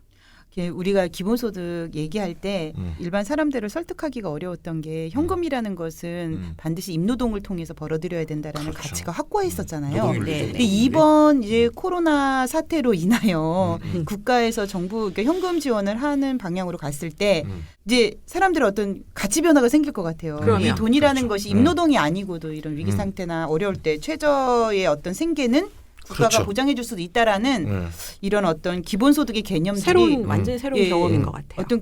우리가 기본소득 얘기할 때 일반 사람들을 설득하기가 어려웠던 게 현금이라는 것은 반드시 임노동을 통해서 벌어들여야 된다라는 그렇죠. 가치가 확고했었잖아요. 노동윤리 네. 근데 이번 이제 코로나 사태로 인하여 국가에서 정부 그러니까 현금 지원을 하는 방향으로 갔을 때 이제 사람들의 어떤 가치 변화가 생길 것 같아요. 그럼요. 이 돈이라는 그렇죠. 것이 임노동이 아니고도 이런 위기 상태나 어려울 때 최저의 어떤 생계는 국가가 그렇죠. 보장해 줄 수도 있다라는 이런 어떤 기본소득의 개념들이 완전히 새로운 경험인 것 같아요. 어떤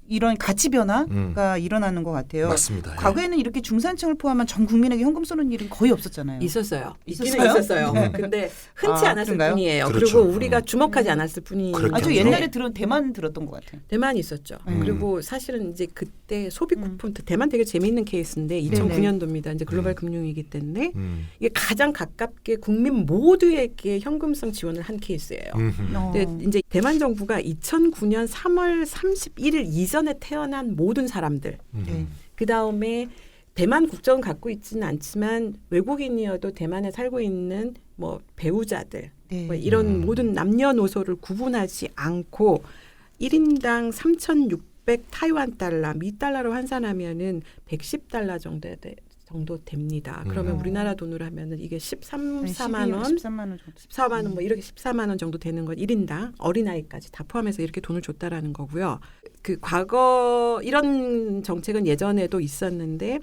이런 가치 변화가 일어나는 것 같아요. 맞습니다. 예. 과거에는 이렇게 중산층을 포함한 전 국민에게 현금 쏘는 일은 거의 없었잖아요. 있었어요. 있기는 있었어요? 있었어요. 네. 근데 흔치 아, 않았을 그런가요? 뿐이에요. 그렇죠. 그리고 우리가 주목하지 않았을 뿐이에요. 그렇죠. 아주 옛날에 대만 들었던 것 같아요. 대만이 있었죠. 그리고 사실은 이제 그때 소비 쿠폰 대만 되게 재미있는 케이스인데 2009년도입니다. 이제 글로벌 금융위기 때인데 이게 가장 가깝게 국민 모두에게 현금성 지원을 한 케이스예요. 근데 이제 대만 정부가 2009년 3월 31일 이전에 태어난 모든 사람들, 네. 그 다음에 대만 국적은 갖고 있지는 않지만 외국인이어도 대만에 살고 있는 뭐 배우자들, 네. 뭐 이런 모든 남녀노소를 구분하지 않고 1인당 3,600 타이완 달러, 미 달러로 환산하면은 110달러 정도 됩니다. 그러면 우리나라 돈으로 하면은 이게 14만 원, 13만 원 정도. 14만 원, 뭐 이렇게 14만 원 정도 되는 건 1인당 어린아이까지 다 포함해서 이렇게 돈을 줬다라는 거고요. 그 과거 이런 정책은 예전에도 있었는데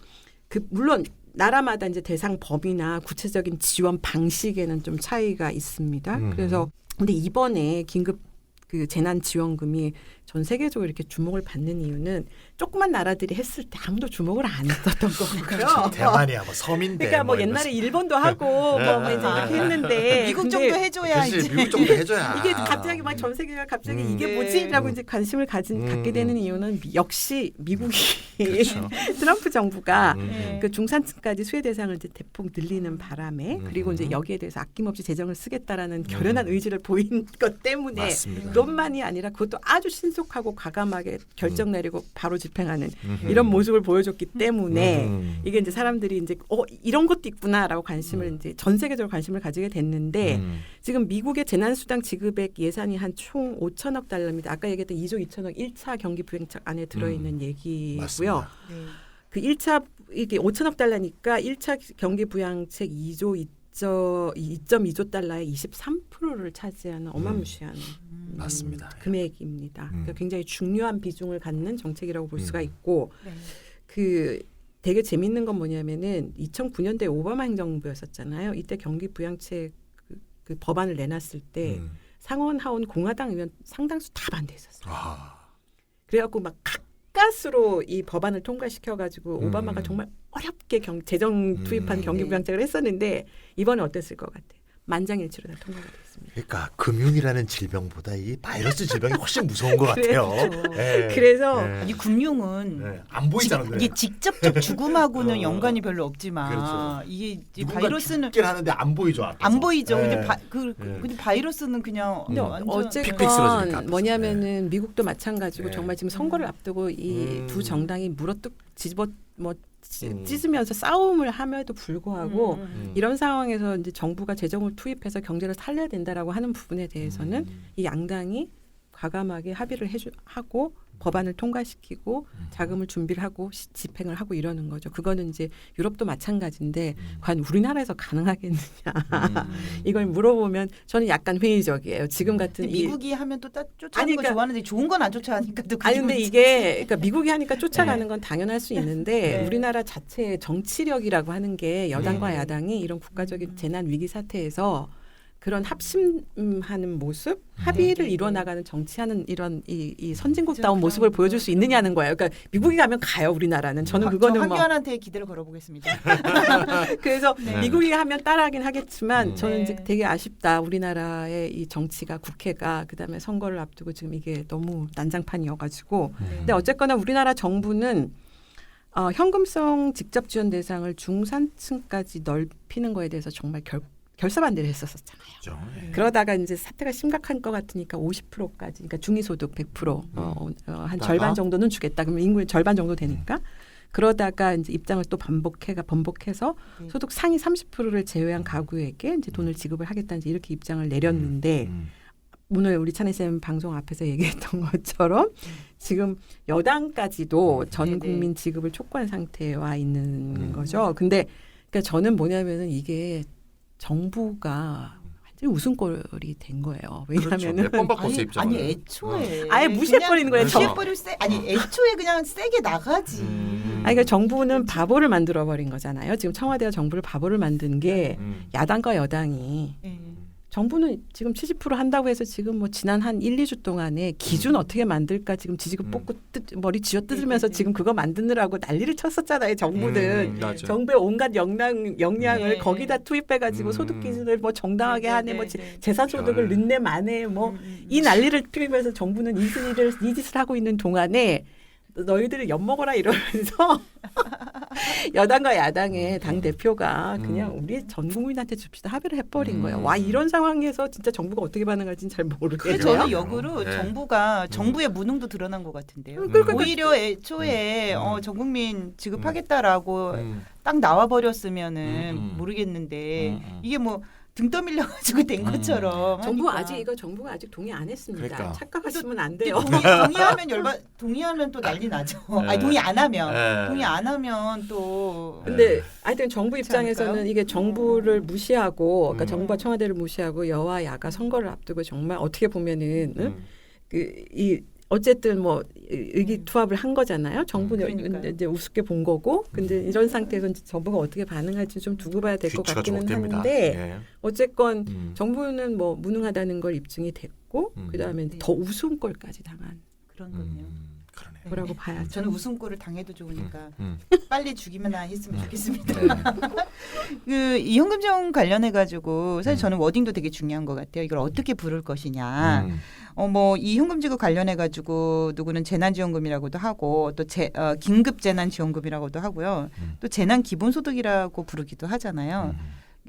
그 물론 나라마다 이제 대상 범위나 구체적인 지원 방식에는 좀 차이가 있습니다. 그래서 근데 이번에 긴급 그 재난 지원금이 전 세계적으로 이렇게 주목을 받는 이유는 조그만 나라들이 했을 때 아무도 주목을 안 했었던 거고요. 대만이야 뭐 서민대. 그러니까 뭐 옛날에 일본도 하고 뭐 이제 이렇게 했는데 미국 근데 정도 해줘야 그렇지, 이제. 미국 정도 해줘야. 이게 갑자기 막 전 세계가 갑자기 이게 네. 뭐지라고 이제 관심을 갖게 되는 이유는 역시 미국이 그렇죠. 트럼프 정부가 네. 그 중산층까지 수혜 대상을 이제 대폭 늘리는 바람에 그리고 이제 여기에 대해서 아낌없이 재정을 쓰겠다라는 결연한 의지를 보인 것 때문에 맞습니다. 그것만이 아니라 그것도 아주 신속하고 과감하게 결정 내리고 바로 집행하는 이런 모습을 보여줬기 때문에 이게 이제 사람들이 이제 이런 것도 있구나라고 관심을 이제 전 세계적으로 관심을 가지게 됐는데 지금 미국의 재난수당 지급액 예산이 한 총 5천억 달러입니다. 아까 얘기했던 2조 2천억 1차 경기 부양책 안에 들어있는 얘기고요. 맞습니다. 네. 그 1차 이게 5천억 달러니까 1차 경기 부양책 2조 2.2조 달러의 23%를 차지하는 어마무시한 맞습니다. 금액입니다. 그러니까 굉장히 중요한 비중을 갖는 정책이라고 볼 수가 있고 네. 그 되게 재밌는 건 뭐냐면은 2009년도에 오바마 행정부였었잖아요. 이때 경기 부양책 그 법안을 내놨을 때 상원 하원 공화당 의원 상당수 다 반대했었어요. 그래갖고 막 가까스로 이 법안을 통과시켜가지고 오바마가 정말 어렵게 재정 투입한 경기 부양책을 했었는데 이번에 어땠을 것 같아요? 만장일치로 다 통과가 됐습니다. 그러니까 금융이라는 질병보다 이 바이러스 질병이 훨씬 무서운 것 같아요. 예. 그래서 이 금융은 예. 안 보이잖아. 이게 직접적 죽음하고는 연관이 별로 없지만 그렇죠. 이게 이제 누군가 바이러스는 죽긴 하는데 안 보이죠. 앞에서. 안 보이죠. 예. 근데 근데 바이러스는 그냥 근데 완전 픽픽 어쨌건 쓰러지니까 앞에서. 뭐냐면은 미국도 마찬가지고 네. 정말 지금 선거를 앞두고 이 두 정당이 물어뜯 음. 찢으면서 싸움을 함에도 불구하고 이런 상황에서 이제 정부가 재정을 투입해서 경제를 살려야 된다라고 하는 부분에 대해서는 이 양당이 과감하게 합의를 하고 법안을 통과시키고 자금을 준비를 하고 집행을 하고 이러는 거죠. 그거는 이제 유럽도 마찬가지인데 과연 우리나라에서 가능하겠느냐 이걸 물어보면 저는 약간 회의적이에요. 지금 같은 근데 미국이 하면 또 쫓아가는 아니, 거 그러니까- 좋아하는데 좋은 건 안 쫓아하니까 또 아니 근데 이게 그러니까 미국이 하니까 쫓아가는 건 당연할 수 있는데 네. 우리나라 자체의 정치력이라고 하는 게 여당과 야당이 이런 국가적인 재난 위기 사태에서 그런 합심하는 모습, 합의를 이루어 나가는 정치하는 이런 이 선진국다운 모습을 보여줄 수 있느냐는 거예요. 그러니까 미국이 가면 가요, 우리나라는. 저는 그거는 뭐 황교안한테 기대를 걸어보겠습니다. 그래서 미국이 하면 따라하긴 하겠지만 저는 네. 이제 되게 아쉽다. 우리나라의 이 정치가 국회가 그다음에 선거를 앞두고 지금 이게 너무 난장판이어가지고. 근데 어쨌거나 우리나라 정부는 현금성 직접 지원 대상을 중산층까지 넓히는 거에 대해서 정말 결사반대를 했었잖아요. 그렇죠. 예. 그러다가 이제 사태가 심각한 것 같으니까 50%까지, 그러니까 중위소득 100%, 한 절반 정도는 주겠다. 그러면 인구의 절반 정도 되니까. 그러다가 이제 입장을 또 번복해서 소득 상위 30%를 제외한 가구에게 이제 돈을 지급을 하겠다 이제 이렇게 입장을 내렸는데 오늘 우리 찬희쌤 방송 앞에서 얘기했던 것처럼 지금 여당까지도 전 국민 지급을 촉구한 상태에 와 있는 거죠. 근데 그러니까 저는 뭐냐면은 이게 정부가 완전히 웃음꼴이 된 거예요. 왜냐하면은 몇번 바꿨어 입장을. 아니 애초에 아예 무시해버리는 거예요. 무시해버릴 아니 애초에 그냥 세게 나가지. 아니 그러니까 정부는 바보를 만들어 버린 거잖아요. 지금 청와대와 정부를 바보를 만든 게 야당과 여당이 정부는 지금 70% 한다고 해서 지금 뭐 지난 한 1, 2주 동안에 기준 어떻게 만들까 지금 지지급 뽑고 머리 쥐어 뜯으면서 지금 그거 만드느라고 난리를 쳤었잖아요. 정부는 정부의 온갖 역량을 거기다 투입해가지고 소득 기준을 뭐 정당하게 하네, 뭐 재산 소득을 넣네 마네, 뭐 이 난리를 피우면서 정부는 이 짓을 하고 있는 동안에 너희들을 엿먹어라 이러면서 여당과 야당의 당 대표가 그냥 우리 전 국민한테 줍시다 합의를 해버린 거예요. 와 이런 상황에서 진짜 정부가 어떻게 반응할지는 잘 모르겠어요. 저는 역으로 정부의 무능도 드러난 것 같은데요. 오히려 애초에 전 국민 지급하겠다라고 딱 나와 버렸으면은 모르겠는데 이게 뭐 등 떠밀려가지고 된 것처럼 정부가 아직 동의 안 했습니다. 그러니까. 착각하시면 안 돼요. 동의하면 또 난리 나죠. 아니 동의 안 하면 또. 근데 하여튼 정부 입장에서는 이게 정부를 무시하고, 그러니까 정부와 청와대를 무시하고 여와 야가 선거를 앞두고 정말 어떻게 보면은 어쨌든 뭐 의기투합을 한 거잖아요. 정부는 이제 우습게 본 거고, 근데 이런 상태에서 정부가 어떻게 반응할지 좀 두고 봐야 될 것 같기는 하는데 어쨌건 정부는 뭐 무능하다는 걸 입증이 됐고, 그다음에 더 웃음꼴까지 당한 그런 거네요. 뭐라고 봐야죠. 저는 웃음꼴을 당해도 좋으니까 빨리 죽이면 했으면 좋겠습니다. 이 현금 지원 관련해 가지고 사실 저는 워딩도 되게 중요한 것 같아요. 이걸 어떻게 부를 것이냐. 뭐 이 현금 지급 관련해 가지고 누구는 재난지원금이라고도 하고 또 긴급 재난지원금이라고도 하고요. 또 재난 기본소득이라고 부르기도 하잖아요.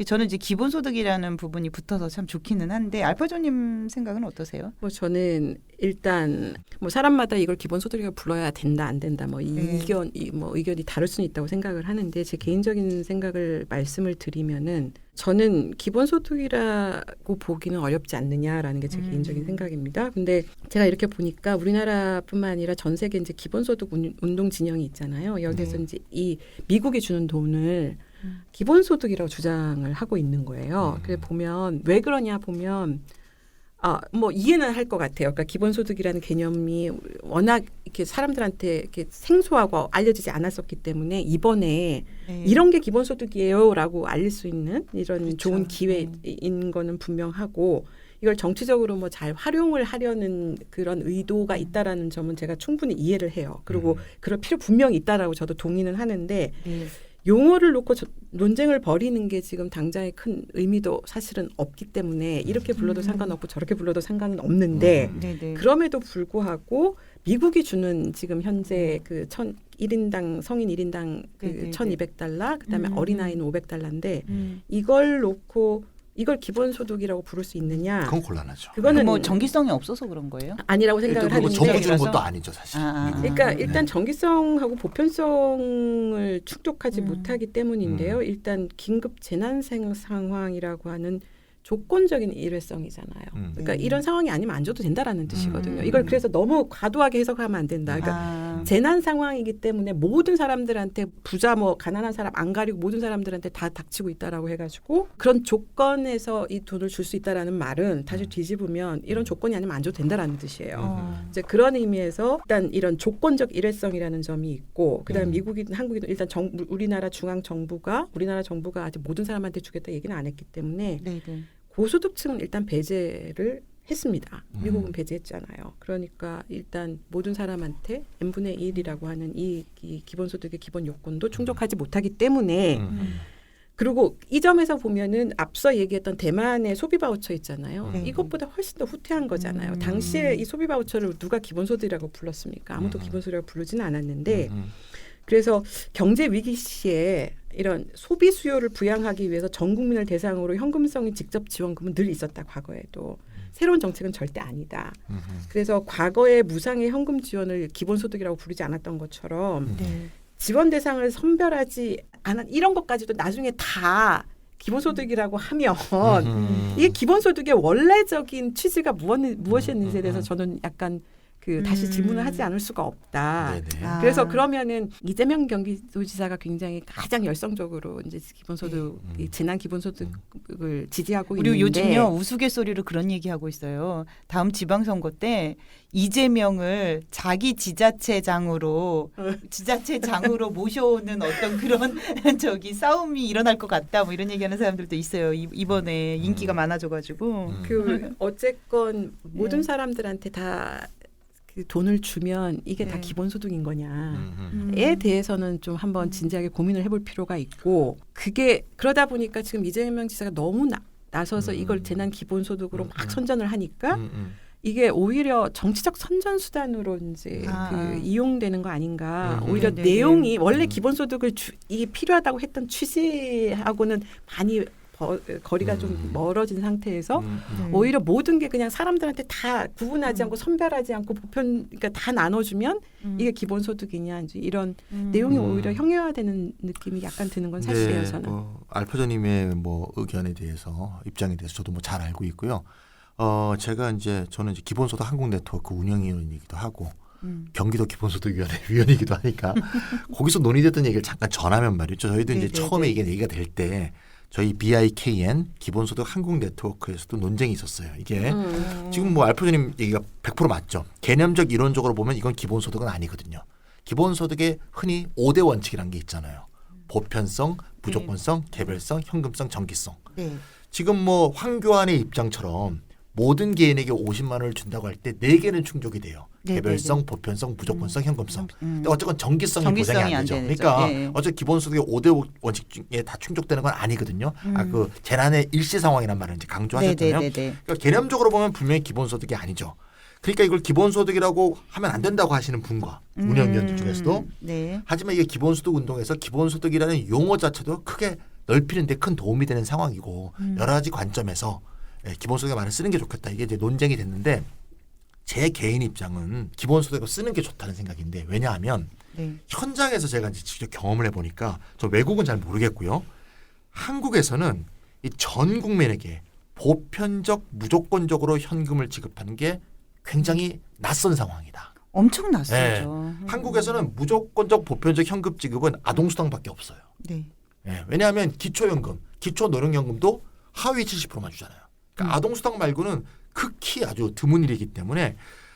저는 이제 기본소득이라는 부분이 붙어서 참 좋기는 한데 알파조님 생각은 어떠세요? 뭐 저는 일단 뭐 사람마다 이걸 기본소득이라고 불러야 된다 안 된다 뭐 의견이 다를 수는 있다고 생각을 하는데 제 개인적인 생각을 말씀을 드리면은 저는 기본소득이라고 보기는 어렵지 않느냐라는 게 제 개인적인 생각입니다. 근데 제가 이렇게 보니까 우리나라뿐만 아니라 전 세계 이제 기본소득 운동 진영이 있잖아요. 여기서 이제 이 미국이 주는 돈을 기본소득이라고 주장을 하고 있는 거예요. 그래 보면 왜 그러냐 보면 뭐 이해는 할 것 같아요. 그러니까 기본소득이라는 개념이 워낙 이렇게 사람들한테 이렇게 생소하고 알려지지 않았었기 때문에 이번에 이런 게 기본소득이에요라고 알릴 수 있는 이런 그렇죠. 좋은 기회인 거는 분명하고 이걸 정치적으로 뭐 잘 활용을 하려는 그런 의도가 있다라는 점은 제가 충분히 이해를 해요. 그리고 그럴 필요 분명히 있다라고 저도 동의는 하는데 용어를 놓고 논쟁을 벌이는 게 지금 당장의 큰 의미도 사실은 없기 때문에 이렇게 불러도 상관없고 저렇게 불러도 상관은 없는데 그럼에도 불구하고 미국이 주는 지금 현재 그 1인당 성인 1인당 그 $1,200 그다음에 어린아이는 $500인데 이걸 놓고 이걸 기본소득이라고 부를 수 있느냐? 그건 곤란하죠. 그거는 뭐 정기성이 없어서 그런 거예요? 아니라고 생각을 하는데 정부 주는 것도 아니죠 사실. 그러니까 일단 정기성하고 보편성을 충족하지 못하기 때문인데요. 일단 긴급 재난 상황이라고 하는 조건적인 일회성이잖아요. 그러니까 이런 상황이 아니면 안 줘도 된다라는 뜻이거든요. 이걸 그래서 너무 과도하게 해석하면 안 된다. 그러니까 재난 상황이기 때문에 모든 사람들한테 부자 뭐 가난한 사람 안 가리고 모든 사람들한테 다 닥치고 있다라고 해가지고 그런 조건에서 이 돈을 줄 수 있다라는 말은 다시 뒤집으면 이런 조건이 아니면 안 줘도 된다라는 뜻이에요. 이제 그런 의미에서 일단 이런 조건적 일회성이라는 점이 있고 그다음에 미국이든 한국이든 일단 우리나라 중앙 정부가 아직 모든 사람한테 주겠다 얘기는 안 했기 때문에 고소득층은 일단 배제를 했습니다. 미국은 배제했잖아요. 그러니까 일단 모든 사람한테 n분의 1이라고 하는 이 기본소득의 기본 요건도 충족하지 못하기 때문에 그리고 이 점에서 보면은 앞서 얘기했던 대만의 소비 바우처 있잖아요. 이것보다 훨씬 더 후퇴한 거잖아요. 당시에 이 소비 바우처를 누가 기본소득이라고 불렀습니까? 아무도 기본소득이라고 부르지는 않았는데 그래서 경제 위기 시에 이런 소비 수요를 부양하기 위해서 전 국민을 대상으로 현금성의 직접 지원금은 늘 있었다. 과거에도. 새로운 정책은 절대 아니다. 그래서 과거에 무상의 현금 지원을 기본소득이라고 부르지 않았던 것처럼 지원 대상을 선별하지 않은 이런 것까지도 나중에 다 기본소득이라고 하면 이게 기본소득의 원래적인 취지가 무엇이었는지에 대해서 저는 약간 다시 질문을 하지 않을 수가 없다. 네네. 그래서 그러면은 이재명 경기도지사가 굉장히 가장 열성적으로 이제 기본소득, 재난 기본소득을 지지하고 그리고 있는데 요즘요 우스갯소리로 그런 얘기하고 있어요. 다음 지방선거 때 이재명을 자기 지자체장으로 모셔오는 어떤 그런 싸움이 일어날 것 같다. 뭐 이런 얘기하는 사람들도 있어요. 이번에 인기가 많아져가지고. 어쨌건 모든 사람들한테 다 그 돈을 주면 이게 다 기본소득인 거냐에 대해서는 좀 한번 진지하게 고민을 해볼 필요가 있고 그게 그러다 보니까 지금 이재명 지사가 너무 나서서 이걸 재난 기본소득으로 막 선전을 하니까 이게 오히려 정치적 선전 수단으로 이제 이용되는 거 아닌가. 오히려 내용이 원래 기본소득을 이게 필요하다고 했던 취지하고는 많이 거리가 좀 멀어진 상태에서 오히려 모든 게 그냥 사람들한테 다 구분하지 않고 선별하지 않고 그러니까 다 나눠주면 이게 기본소득이냐 이제 이런 내용이 오히려 형용화되는 느낌이 약간 드는 건 사실이에요. 저는. 알파저님의 의견에 대해서 입장에 대해서 저도 잘 알고 있고요. 저는 이제 기본소득 한국네트워크 운영위원이기도 하고 경기도 기본소득위원회 위원이기도 하니까 거기서 논의됐던 얘기를 잠깐 전하면 말이죠. 저희도 이제 처음에 이게 얘기가 될 때 저희 BIKN 기본소득 한국네트워크에서도 논쟁이 있었어요. 이게 지금 알파저님 얘기가 100% 맞죠. 개념적 이론적으로 보면 이건 기본소득은 아니거든요. 기본소득에 흔히 5대 원칙이라는 게 있잖아요. 보편성, 무조건성, 개별성, 현금성, 정기성. 지금 황교안의 입장처럼 모든 개인에게 50만 원을 준다고 할 때 4개는 충족이 돼요. 개별성, 보편성, 무조건성, 현금성. 근데 어쨌건 정기성이 보장이 안 되죠. 그러니까 어쨌든 기본소득의 5대 원칙 중에 다 충족되는 건 아니거든요. 그 재난의 일시 상황이란 말을 이제 강조하셨잖아요. 그러니까 개념적으로 보면 분명히 기본소득이 아니죠. 그러니까 이걸 기본소득이라고 하면 안 된다고 하시는 분과 운영위원들 중에서도 하지만 이게 기본소득 운동에서 기본소득이라는 용어 자체도 크게 넓히는 데 큰 도움이 되는 상황이고 여러 가지 관점에서 기본소득의 말을 쓰는 게 좋겠다. 이게 이제 논쟁이 됐는데 제 개인 입장은 기본소득을 쓰는 게 좋다는 생각인데 왜냐하면 현장에서 제가 이제 직접 경험을 해보니까 저 외국은 잘 모르겠고요. 한국에서는 이 전 국민에게 보편적 무조건적으로 현금을 지급하는 게 굉장히 낯선 상황이다. 엄청 낯설죠. 한국에서는 무조건적 보편적 현금 지급은 아동수당밖에 없어요. 왜냐하면 기초연금, 기초노령연금도 하위 70%만 주잖아요. 그러니까 아동수당 말고는 극히 아주 드문 일이기 때문에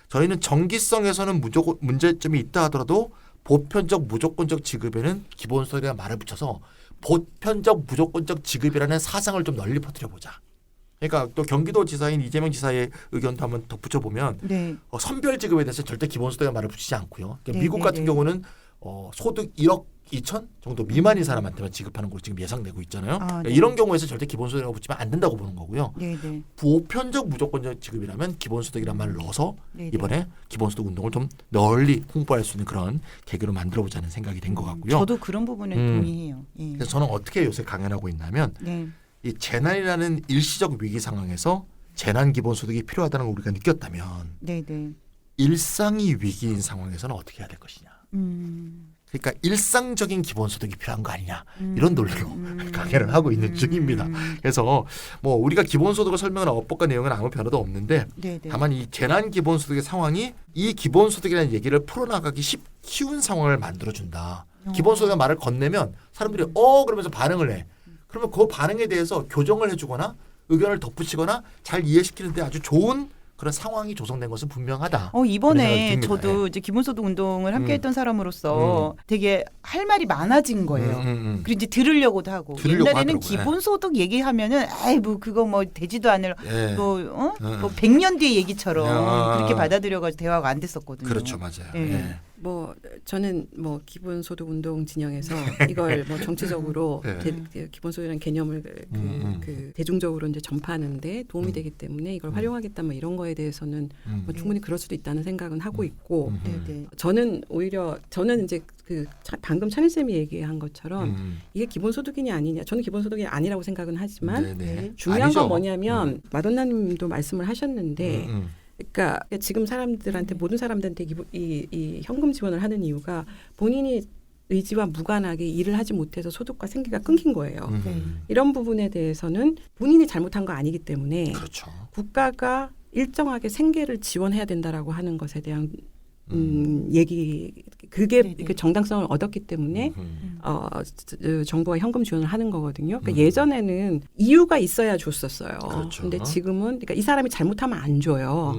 저희는 정기성에서는 문제점이 있다 하더라도 보편적 무조건적 지급에는 기본소득이라 말을 붙여서 보편적 무조건적 지급이라는 사상을 좀 널리 퍼뜨려보자. 그러니까 또 경기도지사인 이재명 지사의 의견도 한번 덧붙여보면 선별 지급에 대해서 절대 기본소득의 말을 붙이지 않고요. 그러니까 미국 같은 경우는 소득 1억 2천 정도 미만인 사람한테만 지급하는 걸로 지금 예상되고 있잖아요. 그러니까 이런 경우에서 절대 기본소득이라고 붙이면 안 된다고 보는 거고요. 보편적 무조건적 지급이라면 기본소득이라는 말을 넣어서 이번에 기본소득 운동을 좀 널리 홍보할 수 있는 그런 계기로 만들어보자는 생각이 된 것 같고요. 저도 그런 부분에 동의해요. 그래서 저는 어떻게 요새 강연하고 있냐면 이 재난이라는 일시적 위기 상황에서 재난 기본소득이 필요하다는 걸 우리가 느꼈다면 일상이 위기인 상황에서는 어떻게 해야 될 것이냐. 그러니까 일상적인 기본소득이 필요한 거 아니냐 이런 논리로 강연을 하고 있는 중입니다. 그래서 우리가 기본소득을 설명하는 어법과 내용은 아무 변화도 없는데 다만 이 재난 기본소득의 상황이 이 기본소득이라는 얘기를 풀어나가기 쉬운 상황을 만들어준다. 기본소득의 말을 건네면 사람들이 그러면서 반응을 해. 그러면 그 반응에 대해서 교정을 해주거나 의견을 덧붙이거나 잘 이해시키는데 아주 좋은 그런 상황이 조성된 것은 분명하다. 이번에 저도 이제 기본소득 운동을 함께했던 사람으로서 되게 할 말이 많아진 거예요. 그리고 이제 들으려고도 하고. 옛날에는 하더라고요. 기본소득 얘기하면은 그거 되지도 않을 100년 뒤의 얘기처럼 그렇게 받아들여가지고 대화가 안 됐었거든요. 그렇죠, 맞아요. 저는 기본소득 운동 진영에서 이걸 정치적으로 기본소득이라는 개념을 대중적으로 이제 전파하는데 도움이 되기 때문에 이걸 활용하겠다 이런 거에 대해서는 충분히 그럴 수도 있다는 생각은 하고 있고 저는 이제 방금 찬희 쌤이 얘기한 것처럼 이게 기본소득이냐 아니냐 저는 기본소득이 아니라고 생각은 하지만 중요한 아니죠. 건 뭐냐면 마돈나님도 말씀을 하셨는데. 그러니까 지금 사람들한테 모든 사람들한테 이 현금 지원을 하는 이유가 본인이 의지와 무관하게 일을 하지 못해서 소득과 생계가 끊긴 거예요. 네. 이런 부분에 대해서는 본인이 잘못한 거 아니기 때문에 그렇죠. 국가가 일정하게 생계를 지원해야 된다라고 하는 것에 대한 얘기 그게 네네. 그 정당성을 얻었기 때문에 정부가 현금 지원을 하는 거거든요. 그러니까 예전에는 이유가 있어야 줬었어요. 그렇죠. 근데 지금은 그러니까 이 사람이 잘못하면 안 줘요.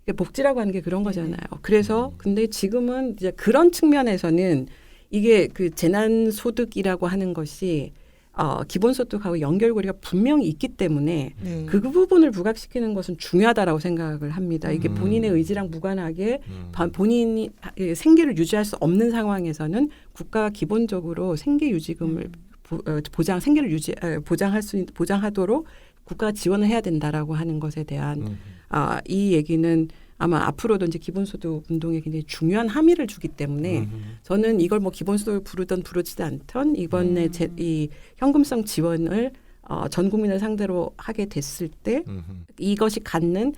그러니까 복지라고 하는 게 그런 거잖아요. 그래서 근데 지금은 이제 그런 측면에서는 이게 그 재난소득이라고 하는 것이 기본소득하고 연결고리가 분명히 있기 때문에 네. 그 부분을 부각시키는 것은 중요하다라고 생각을 합니다. 이게 본인의 의지랑 무관하게 본인이 생계를 유지할 수 없는 상황에서는 국가가 기본적으로 생계 유지금을 보장하도록 국가가 지원을 해야 된다라고 하는 것에 대한 이 얘기는 아마 앞으로도 이제 기본소득 운동에 굉장히 중요한 함의를 주기 때문에 저는 이걸 뭐 기본소득을 부르든 부르지도 않던 이번에 이 현금성 지원을 전 국민을 상대로 하게 됐을 때 이것이 갖는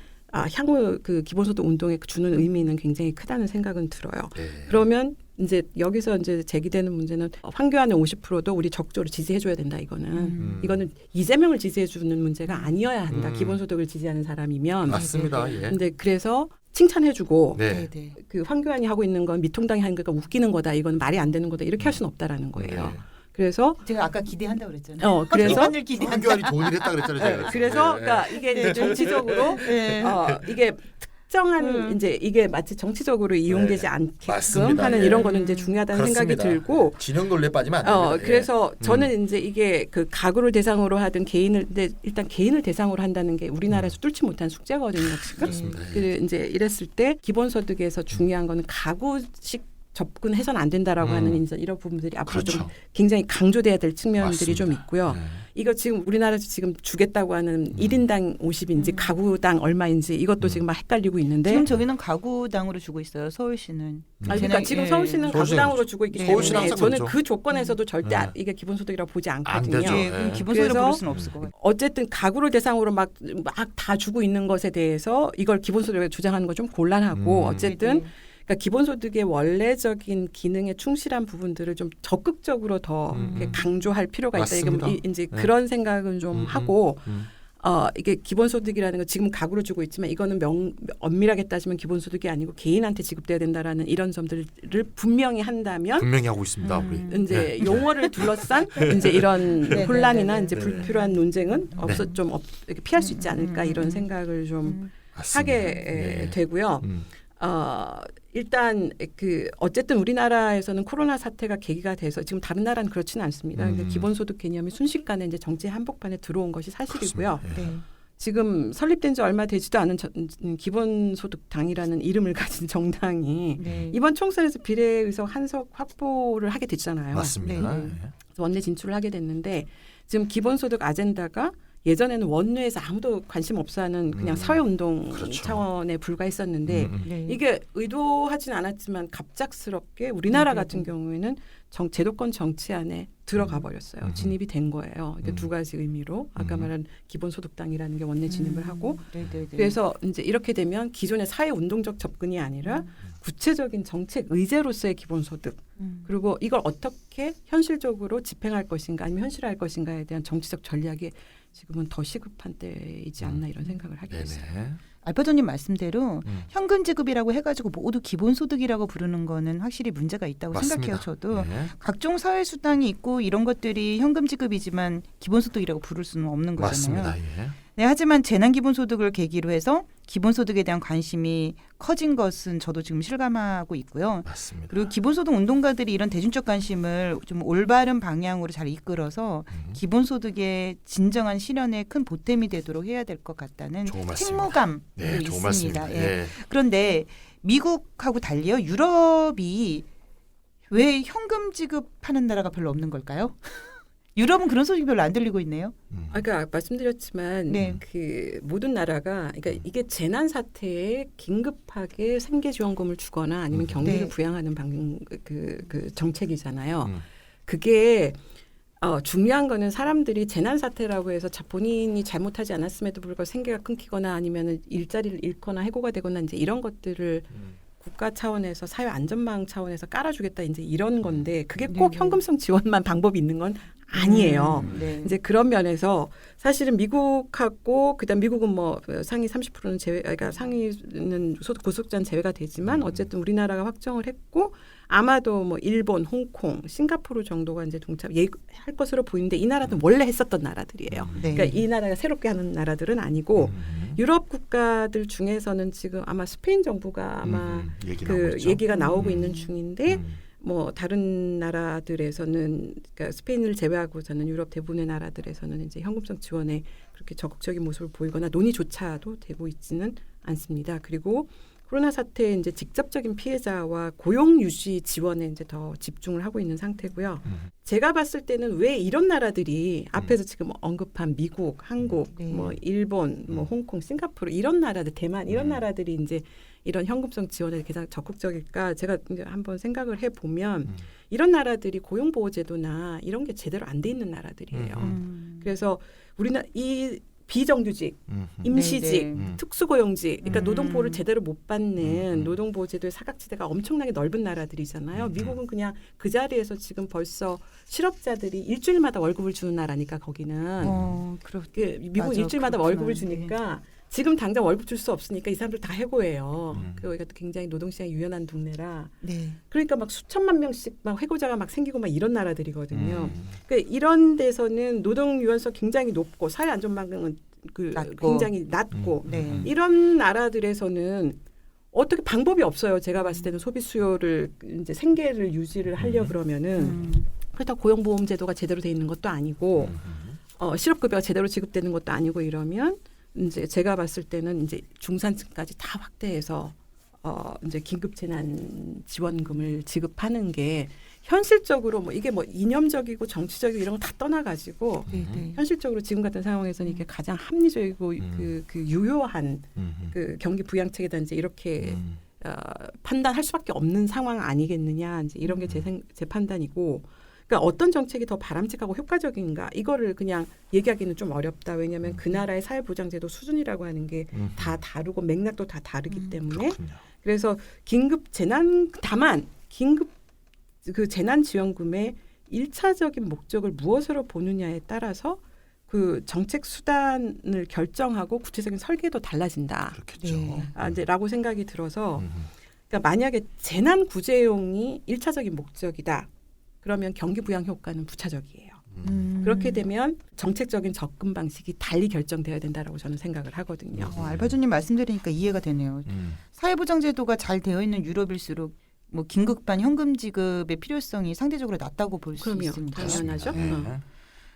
향후 그 기본소득 운동에 주는 의미는 굉장히 크다는 생각은 들어요. 네. 그러면 이제 여기서 이제 제기되는 문제는 황교안의 50%도 우리 적극적으로 지지해줘야 된다. 이거는 이재명을 지지해주는 문제가 아니어야 한다. 기본소득을 지지하는 사람이면. 맞습니다. 예. 근데 그래서 칭찬해주고 네. 네. 그 황교안이 하고 있는 건 미통당이 하는 거가 웃기는 거다. 이건 말이 안 되는 거다. 이렇게 할 수는 없다라는 거예요. 네. 그래서 제가 아까 기대한다고 그랬잖아요. 그래서 황교안을 기대한다. 황교안이 좋은 일 했다 그랬잖아요. 제가. 그래서 네. 그러니까 이게 이제 정치적으로 네. 이게 특정한 이제 이게 마치 정치적으로 이용되지 네. 않게끔 맞습니다. 하는 예. 이런 거는 이제 중요하다는 그렇습니다. 생각이 들고 진영 논리에 빠지면 안 됩니다. 예. 그래서 저는 이제 이게 그 가구를 대상으로 하든 근데 일단 개인을 대상으로 한다는 게 우리나라에서 뚫지 못한 숙제거든요. 지금. 그렇습니다. 그 이제 이랬을 때 기본소득에서 중요한 거는 가구식 접근해서는 안 된다라고 하는 이제 이런 부분들이 앞으로 좀 그렇죠. 굉장히 강조돼야 될 측면들이 좀 맞습니다. 있고요. 네. 이거 지금 우리나라에서 지금 주겠다고 하는 1인당 50인지 가구당 얼마인지 이것도 지금 막 헷갈리고 있는데 지금 저기는 가구당으로 주고 있어요. 서울시는. 그러니까 지금 예. 서울시는 서울시는 가구당으로 주고 있기 서울시는 때문에 항상 저는 그렇죠. 그 조건에서도 절대 이게 기본소득이라고 보지 않거든요. 되죠. 예, 네. 기본소득을 그래서 부를 수는 없을 것 같아요. 어쨌든 가구를 대상으로 막 다 주고 있는 것에 대해서 이걸 기본소득을 주장하는 건 좀 곤란하고 어쨌든 그러니까 기본소득의 원래적인 기능에 충실한 부분들을 좀 적극적으로 더 이렇게 강조할 필요가 있다. 맞습니다. 이게 이제 네. 그런 생각은 좀 하고 이게 기본소득이라는 건 지금 가구로 주고 있지만 이거는 엄밀하게 따지면 기본소득이 아니고 개인한테 지급돼야 된다라는 이런 점들을 분명히 한다면 분명히 하고 있습니다. 우리. 이제 용어를 둘러싼 이제 이런 네, 혼란이나 네, 네, 이제 네. 불필요한 논쟁은 이렇게 피할 수 있지 않을까 이런 생각을 좀 맞습니다. 하게 네. 되고요. 일단 그 어쨌든 우리나라에서는 코로나 사태가 계기가 돼서 지금 다른 나라는 그렇지는 않습니다. 근데 기본소득 개념이 순식간에 이제 정치 한복판에 들어온 것이 사실이고요. 그렇습니다. 예. 네. 지금 설립된 지 얼마 되지도 않은 기본소득당이라는 이름을 가진 정당이 네. 이번 총선에서 비례의석 한석 확보를 하게 됐잖아요. 맞습니다. 네, 네. 예. 원내 진출을 하게 됐는데 지금 기본소득 아젠다가 예전에는 원내에서 아무도 관심 없어하는 그냥 사회운동 그렇죠. 차원에 불과했었는데 네. 이게 의도하진 않았지만 갑작스럽게 우리나라 같은 경우에는 제도권 정치 안에 들어가 버렸어요. 진입이 된 거예요. 이게 두 가지 의미로 아까 말한 기본소득당이라는 게 원내 진입을 하고 네, 네, 네. 그래서 이제 이렇게 되면 기존의 사회운동적 접근이 아니라 구체적인 정책 의제로서의 기본소득 그리고 이걸 어떻게 현실적으로 집행할 것인가 아니면 현실화할 것인가에 대한 정치적 전략이 지금은 더 시급한 때이지 않나 이런 생각을 하게 됐어요. 네네. 알파도님 말씀대로 현금 지급이라고 해가지고 모두 기본소득이라고 부르는 거는 확실히 문제가 있다고 맞습니다. 생각해요. 저도 네. 각종 사회수당이 있고 이런 것들이 현금 지급이지만 기본소득이라고 부를 수는 없는 거잖아요. 맞습니다. 예. 네, 하지만 재난기본소득을 계기로 해서 기본소득에 대한 관심이 커진 것은 저도 지금 실감하고 있고요. 맞습니다. 그리고 기본소득 운동가들이 이런 대중적 관심을 좀 올바른 방향으로 잘 이끌어서 기본소득의 진정한 실현에 큰 보탬이 되도록 해야 될 것 같다는 좋은 말씀입니다. 책무감도 네, 좋은 있습니다. 말씀입니다. 예. 예. 그런데 미국하고 달리요 유럽이 왜 현금 지급하는 나라가 별로 없는 걸까요? 유럽은 그런 소식이 별로 안 들리고 있네요. 아까 말씀드렸지만 네. 그 모든 나라가 그러니까 이게 재난 사태에 긴급하게 생계 지원금을 주거나 아니면 경기를 네. 부양하는 그 정책이잖아요. 그게 중요한 거는 사람들이 재난 사태라고 해서 본인이 잘못하지 않았음에도 불구하고 생계가 끊기거나 아니면 일자리를 잃거나 해고가 되거나 이제 이런 것들을 국가 차원에서 사회 안전망 차원에서 깔아주겠다 이제 이런 건데 그게 꼭 네네. 현금성 지원만 방법이 있는 건 아니에요. 네. 이제 그런 면에서 사실은 미국하고 그다음 미국은 뭐 상위 30%는 제외, 그러니까 상위는 소득 고소득자는 제외가 되지만 어쨌든 우리나라가 확정을 했고 아마도 뭐 일본, 홍콩, 싱가포르 정도가 이제 동참할 것으로 보이는데 이 나라는 원래 했었던 나라들이에요. 네. 그러니까 이 나라가 새롭게 하는 나라들은 아니고 유럽 국가들 중에서는 지금 아마 스페인 정부가 아마 얘기가 나오고 있는 중인데 뭐 다른 나라들에서는 그러니까 스페인을 제외하고서는 유럽 대부분의 나라들에서는 이제 현금성 지원에 그렇게 적극적인 모습을 보이거나 논의조차도 되고 있지는 않습니다. 그리고 코로나 사태의 이제 직접적인 피해자와 고용 유지 지원에 이제 더 집중을 하고 있는 상태고요. 제가 봤을 때는 왜 이런 나라들이 앞에서 지금 언급한 미국, 한국, 네. 뭐 일본, 뭐 홍콩, 싱가포르 이런 나라들, 대만 이런 나라들이 이제 이런 현금성 지원에 가장 적극적일까 제가 이제 한번 생각을 해 보면 이런 나라들이 고용보호제도나 이런 게 제대로 안 돼 있는 나라들이에요. 그래서 우리나라 이 비정규직, 임시직, 네. 특수고용직, 그러니까 노동보호를 제대로 못 받는 노동보호제도의 사각지대가 엄청나게 넓은 나라들이잖아요. 미국은 그냥 그 자리에서 지금 벌써 실업자들이 일주일마다 월급을 주는 나라니까 거기는. 미국은 맞아, 일주일마다 그렇구나. 월급을 주니까 지금 당장 월급 줄 수 없으니까 이 사람들 다 해고해요. 그리고 굉장히 노동시장이 유연한 동네라. 네. 그러니까 막 수천만 명씩 막 해고자가 막 생기고 막 이런 나라들이거든요. 그러니까 이런 데서는 노동 유연성 굉장히 높고 사회 안전망은 낮고. 굉장히 낮고 네. 이런 나라들에서는 어떻게 방법이 없어요. 제가 봤을 때는 소비 수요를 이제 생계를 유지를 하려 그러면은 그렇다고 고용보험제도가 제대로 돼 있는 것도 아니고 실업급여가 제대로 지급되는 것도 아니고 이러면 이제 제가 봤을 때는 이제 중산층까지 다 확대해서 이제 긴급재난 지원금을 지급하는 게 현실적으로 뭐 이게 뭐 이념적이고 정치적이고 이런 거 다 떠나가지고 현실적으로 지금 같은 상황에서는 이게 가장 합리적이고 그 유효한 그 경기 부양책에 대한 이제 이렇게 판단할 수밖에 없는 상황 아니겠느냐 이제 이런 게 제 판단이고. 그러니까 어떤 정책이 더 바람직하고 효과적인가 이거를 그냥 얘기하기는 좀 어렵다. 왜냐하면 그 나라의 사회보장제도 수준이라고 하는 게 다 다르고 맥락도 다 다르기 때문에 그렇군요. 그래서 다만 긴급 그 재난지원금의 1차적인 목적을 무엇으로 보느냐에 따라서 그 정책 수단을 결정하고 구체적인 설계도 달라진다. 그렇겠죠. 네. 이제라고 생각이 들어서 그러니까 만약에 재난 구제용이 1차적인 목적이다. 그러면 경기 부양 효과는 부차적이에요. 그렇게 되면 정책적인 접근 방식이 달리 결정돼야 된다라고 저는 생각을 하거든요. 알바주님 말씀 들으니까 이해가 되네요. 사회보장제도가 잘 되어 있는 유럽일수록 뭐 긴급한 현금 지급의 필요성이 상대적으로 낮다고 볼 수 그럼요. 있습니다. 당연하죠.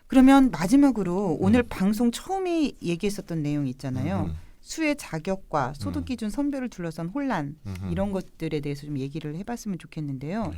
그러면 마지막으로 오늘 방송 처음에 얘기했었던 내용 있잖아요. 수혜 자격과 소득 기준 선별을 둘러싼 혼란 이런 것들에 대해서 좀 얘기를 해봤으면 좋겠는데요.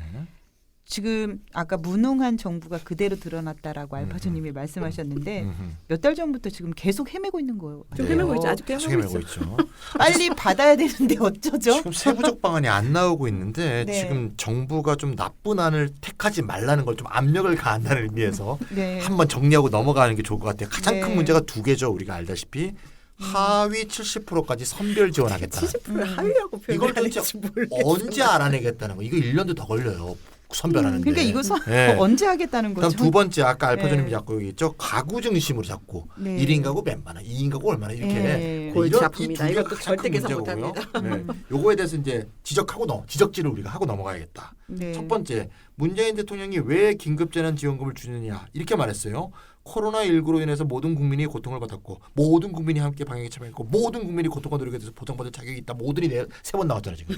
지금 아까 무능한 정부가 그대로 드러났다라고 알파주님이 말씀하셨는데 몇 달 전부터 지금 계속 헤매고 있는 거예요. 좀 헤매고 있죠. 아직도 계속 헤매고 헤매고 있죠. 있죠. 빨리 받아야 되는데 어쩌죠? 지금 세부적 방안이 안 나오고 있는데 네. 지금 정부가 좀 나쁜 안을 택하지 말라는 걸 좀 압력을 가한다는 의미에서 네. 한번 정리하고 넘어가는 게 좋을 것 같아요. 가장 네. 큰 문제가 두 개죠. 우리가 알다시피 하위 70%까지 선별 지원하겠다. 70%를 하위라고 이걸 표현하는지 도대체 모르겠어요. 언제 알아내겠다는 거. 이거 1년도 더 걸려요. 선별하는데. 그러니까 이거 네. 언제 하겠다는 거죠? 그다음 두 번째 아까 알파주님이 네. 자꾸 얘기했죠. 가구 중심으로 잡고 네. 1인 가구 몇만 원, 2인 가구 얼마나 이렇게 네. 골치 이런 아픕니다. 이두 개가 이것도 가장 절대 큰 계산 문제고요. 못합니다. 네. 요거에 대해서 이제 지적지를 우리가 하고 넘어가야겠다. 네. 첫 번째, 문재인 대통령이 왜 긴급재난지원금을 주느냐 이렇게 말했어요. 코로나19로 인해서 모든 국민이 고통을 받았고 모든 국민이 함께 방역에 참여했고 모든 국민이 고통과 노력에 대해서 보상받을 자격이 있다. 모든이 세 번 나왔잖아요 지금.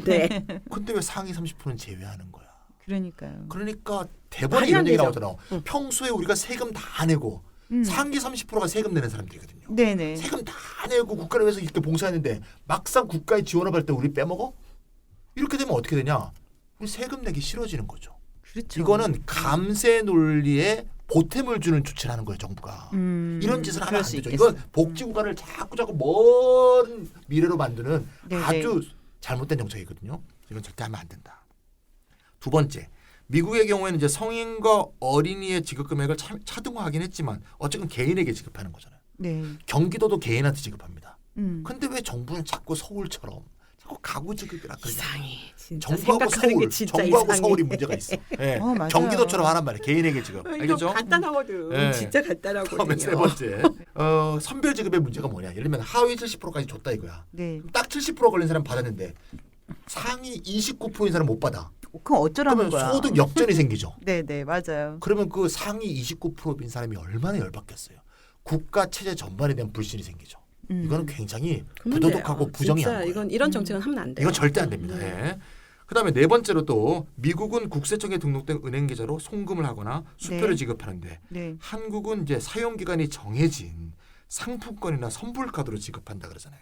네. 근데 왜 상위 30%는 제외하는 거야? 그러니까요. 그러니까 대번에 말이 이런 안 얘기 되죠. 나오잖아. 평소에 우리가 세금 다 내고 상위 30%가 세금 내는 사람들이거든요. 네네. 세금 다 내고 국가를 위해서 이렇게 봉사했는데 막상 국가에 지원을 받을 때 우리 빼먹어? 이렇게 되면 어떻게 되냐? 우리 세금 내기 싫어지는 거죠. 그렇죠. 이거는 감세 논리에 보탬을 주는 조치라는 거예요, 정부가. 이런 짓을 하면 안 되죠. 이건 복지국가를 자꾸 먼 미래로 만드는 네네. 아주 잘못된 정책이거든요. 이건 절대 하면 안 된다. 두 번째, 미국의 경우에는 이제 성인과 어린이의 지급 금액을 차등화하긴 했지만 어쨌든 개인에게 지급하는 거잖아요. 네. 경기도도 개인한테 지급합니다. 음. 근데 왜 정부는 자꾸 서울처럼 자꾸 가구 지급이라 그러냐. 이상해. 진짜 정부하고 생각하는 게 서울, 진짜 정부하고 이상해. 서울이 문제가 있어. 예. 맞아요. 경기도처럼 하란 말이에요. 개인에게 지금. 이거 알겠죠? 간단하거든. 네. 진짜 간단하거든요. 그다음에 세 번째, 선별 지급의 문제가 뭐냐? 예를 들면 하위 70%까지 줬다 이거야. 네. 딱 70% 걸린 사람 받았는데 상위 29%인 사람 못 받아. 그럼 어쩌라는 그러면 거야? 소득 역전이 생기죠. 네네 맞아요. 그러면 그 상위 29%인 사람이 얼마나 열받겠어요. 국가 체제 전반에 대한 불신이 생기죠. 이거는 굉장히 부도덕하고 부정의한 진짜 거예요. 이건 이런 정책은 하면 안 돼요. 이건 절대 안 됩니다. 예. 그다음에 네 번째로 또 미국은 국세청에 등록된 은행 계좌로 송금을 하거나 수표를 네. 지급하는데 네. 한국은 이제 사용 기간이 정해진 상품권이나 선불 카드로 지급한다 그러잖아요.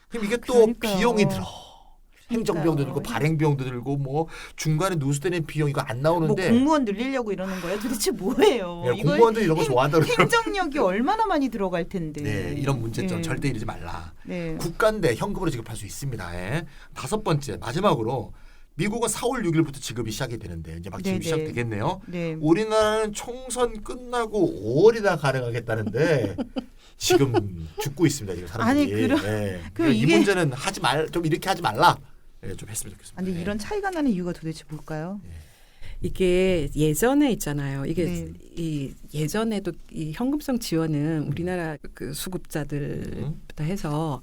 그럼 이게 또 그러니까요. 비용이 들어. 행정비용도 그러니까요. 들고 발행비용도 들고 뭐 중간에 누수되는 비용 이거 안 뭐 나오는데 공무원 늘리려고 이러는 거예요? 도대체 뭐예요? 예, 이거 공무원들이 이런 거 좋아한다 그러더라고요. 행정력이 얼마나 많이 들어갈 텐데. 네, 이런 문제점 네. 절대 이러지 말라. 네. 국가인데 현금으로 지급할 수 있습니다. 예. 다섯 번째 마지막으로 미국은 4월 6일부터 지급이 시작이 되는데 이제 막 지급이 네네. 시작되겠네요. 네. 우리나라는 총선 끝나고 5월이나 가능하겠다는데 지금 죽고 있습니다. 지금 사람들이. 아니, 예. 그럼 이 이게- 문제는 하지 말, 좀 이렇게 하지 말라. 예, 좀 했으면 좋겠습니다. 아니 예. 이런 차이가 나는 이유가 도대체 뭘까요? 이게 예전에 있잖아요. 이게 네. 이 예전에도 이 현금성 지원은 우리나라 그 수급자들부터 해서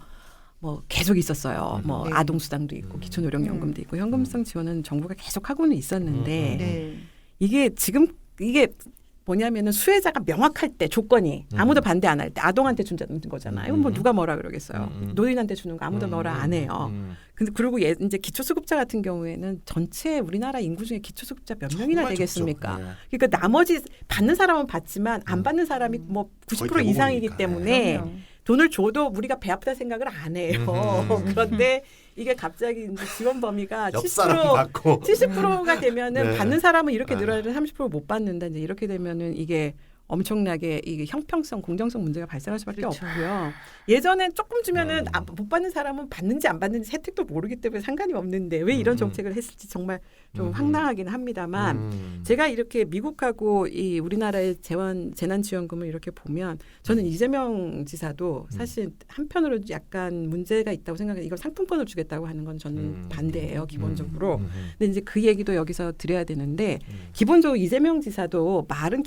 뭐 계속 있었어요. 뭐 네. 아동 수당도 있고 기초노령연금도 있고 현금성 지원은 정부가 계속 하고는 있었는데 네. 이게 지금 이게 뭐냐면은 수혜자가 명확할 때 조건이 아무도 반대 안 할 때 아동한테 준다는 거잖아요. 이건 뭐 누가 뭐라 그러겠어요. 노인한테 주는 거 아무도 뭐라 안 해요. 근데 그리고 이제 기초수급자 같은 경우에는 전체 우리나라 인구 중에 기초수급자 몇 명이나 정말 되겠습니까? 적죠. 네. 그러니까 나머지 받는 사람은 받지만 안 받는 사람이 뭐 90% 거의 이상이기 대부분이니까. 때문에 그럼요. 돈을 줘도 우리가 배 아프다 생각을 안 해요. 그런데 이게 갑자기 이제 지원 범위가 옆 사람이 70% 받고 70%가 되면은 네. 받는 사람은 이렇게 네. 늘어야 되는데 30%못 받는다. 이제 이렇게 되면은 이게 엄청나게 이게 형평성, 공정성 문제가 발생할 수밖에 그렇죠. 없고요. 예전엔 조금 주면은 못 받는 사람은 받는지 안 받는지 혜택도 모르기 때문에 상관이 없는데 왜 이런 정책을 했을지 정말 좀 황당하기는 합니다만 제가 이렇게 미국하고 이 우리나라의 재난지원금을 이렇게 보면 저는 이재명 지사도 사실 한편으로 약간 문제가 있다고 생각해요. 이걸 상품권을 주겠다고 하는 건 저는 반대예요, 기본적으로. 근데 이제 그 얘기도 여기서 드려야 되는데 기본적으로 이재명 지사도 말은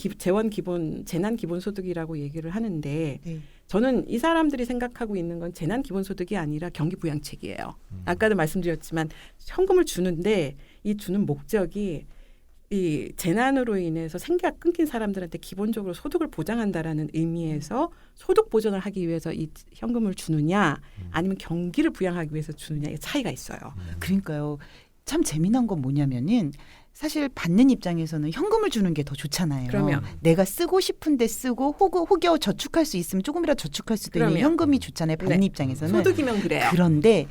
재난 기본소득이라고 얘기를 하는데 네. 저는 이 사람들이 생각하고 있는 건 재난 기본소득이 아니라 경기부양책이에요. 아까도 말씀드렸지만 현금을 주는데 이 주는 목적이 이 재난으로 인해서 생계가 끊긴 사람들한테 기본적으로 소득을 보장한다라는 의미에서 소득 보전을 하기 위해서 이 현금을 주느냐 아니면 경기를 부양하기 위해서 주느냐의 차이가 있어요. 그러니까요. 참 재미난 건 뭐냐면은 사실 받는 입장에서는 현금을 주는 게 더 좋잖아요. 그러면. 내가 쓰고 싶은데 쓰고 혹여 저축할 수 있으면 조금이라도 저축할 수도 있는 그러면. 현금이 좋잖아요. 받는 네. 입장에서는. 소득이면 그래요. 그런데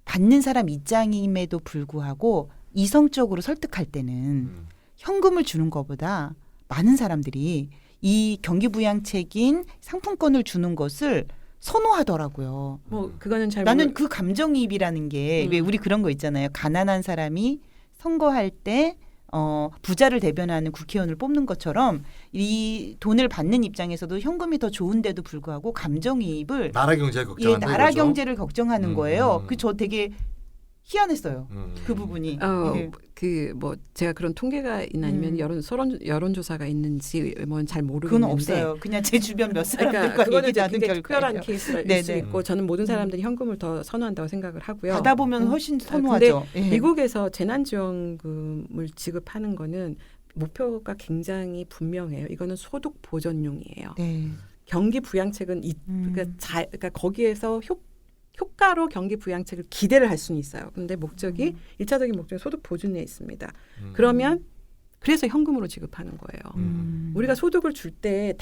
받는 사람 입장임에도 불구하고 이성적으로 설득할 때는 현금을 주는 것보다 많은 사람들이 이 경기부양책인 상품권을 주는 것을 선호하더라고요. 뭐 그거는 잘 나는 그 감정이입이라는 게 왜 우리 그런 거 있잖아요. 가난한 사람이 선거할 때 부자를 대변하는 국회의원을 뽑는 것처럼 이 돈을 받는 입장에서도 현금이 더 좋은데도 불구하고 감정이입을 나라 경제를 예, 걱정한다. 나라 이거죠? 경제를 걱정하는 거예요. 그 저 되게 희한했어요. 그 부분이. 예. 그 뭐 제가 그런 통계가 있나 아니면 여론조사가 있는지 뭐 잘 그건 모르겠는데 없어요. 그냥 제 주변 몇 사람들과 그러니까 그거는 얘기하는 굉장히 특별한 결과예요. 케이스가 네네. 있을 수 있고 저는 모든 사람들이 현금을 더 선호한다고 생각을 하고요. 받아보면 훨씬 선호하죠. 근데 예. 미국에서 재난지원금을 지급하는 거는 목표가 굉장히 분명해요. 이거는 소득 보전용이에요. 네. 경기 부양책은 그러니까 거기에서 효과로 경기 부양책을 기대를 할 수는 있어요. 근데 목적이 일차적인 목적이 소득 보존에 있습니다. 그러면 그래서 현금으로 지급하는 거예요. 우리가 소득을 줄 때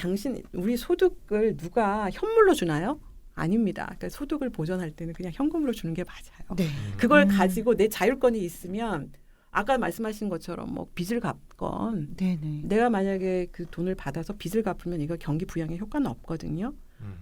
우리 소득을 누가 현물로 주나요? 아닙니다. 그러니까 소득을 보전할 때는 그냥 현금으로 주는 게 맞아요. 네. 그걸 가지고 내 자율권이 있으면 아까 말씀하신 것처럼 뭐 빚을 갚건 네네. 내가 만약에 그 돈을 받아서 빚을 갚으면 이거 경기 부양에 효과는 없거든요.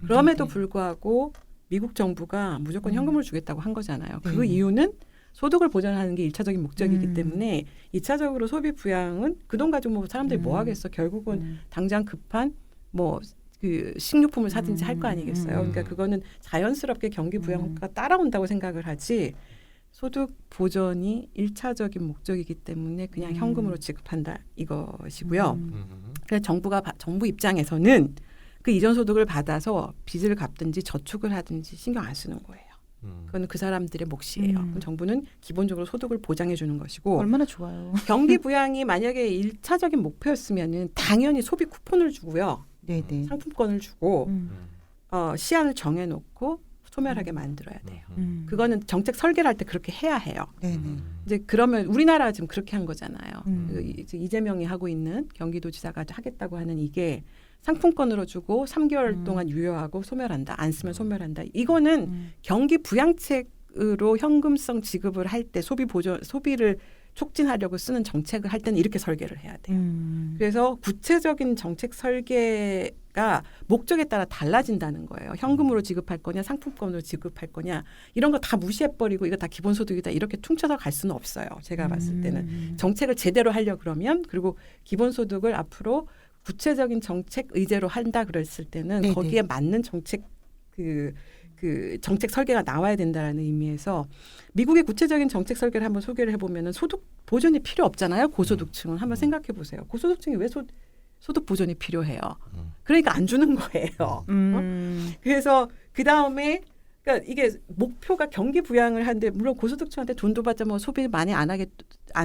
그럼에도 불구하고 미국 정부가 무조건 현금을 주겠다고 한 거잖아요. 그 이유는 소득을 보전하는 게 1차적인 목적이기 때문에 2차적으로 소비 부양은 그 돈 가지고 뭐 사람들이 뭐 하겠어. 결국은 당장 급한 뭐 그 식료품을 사든지 할 거 아니겠어요. 그러니까 그거는 자연스럽게 경기 부양가 따라온다고 생각을 하지 소득 보전이 1차적인 목적이기 때문에 그냥 현금으로 지급한다 이것이고요. 그래서 정부 입장에서는 그 이전 소득을 받아서 빚을 갚든지 저축을 하든지 신경 안 쓰는 거예요. 그건 그 사람들의 몫이에요. 그럼 정부는 기본적으로 소득을 보장해 주는 것이고 얼마나 좋아요. 경기 부양이 만약에 1차적인 목표였으면은 당연히 소비 쿠폰을 주고요. 네네. 상품권을 주고 시한을 정해놓고 소멸하게 만들어야 돼요. 그거는 정책 설계를 할 때 그렇게 해야 해요. 네네. 이제 그러면 우리나라가 지금 그렇게 한 거잖아요. 이재명이 하고 있는 경기도지사가 하겠다고 하는 이게 상품권으로 주고 3개월 동안 유효하고 소멸한다. 안 쓰면 소멸한다. 이거는 경기 부양책으로 현금성 지급을 할 때 소비를 촉진하려고 쓰는 정책을 할 때는 이렇게 설계를 해야 돼요. 그래서 구체적인 정책 설계가 목적에 따라 달라진다는 거예요. 현금으로 지급할 거냐 상품권으로 지급할 거냐 이런 거 다 무시해버리고 이거 다 기본소득이다 이렇게 퉁쳐서 갈 수는 없어요. 제가 봤을 때는. 정책을 제대로 하려고 그러면 그리고 기본소득을 앞으로 구체적인 정책 의제로 한다 그랬을 때는 네네. 거기에 맞는 정책 그 정책 설계가 나와야 된다라는 의미에서 미국의 구체적인 정책 설계를 한번 소개를 해보면은 소득 보전이 필요 없잖아요. 고소득층은 한번 생각해 보세요. 고소득층이 왜 소득 보전이 필요해요? 그러니까 안 주는 거예요. 그래서 그 다음에 그러니까 이게 목표가 경기 부양을 하는데 물론 고소득층한테 돈도 받자 뭐 소비 많이 안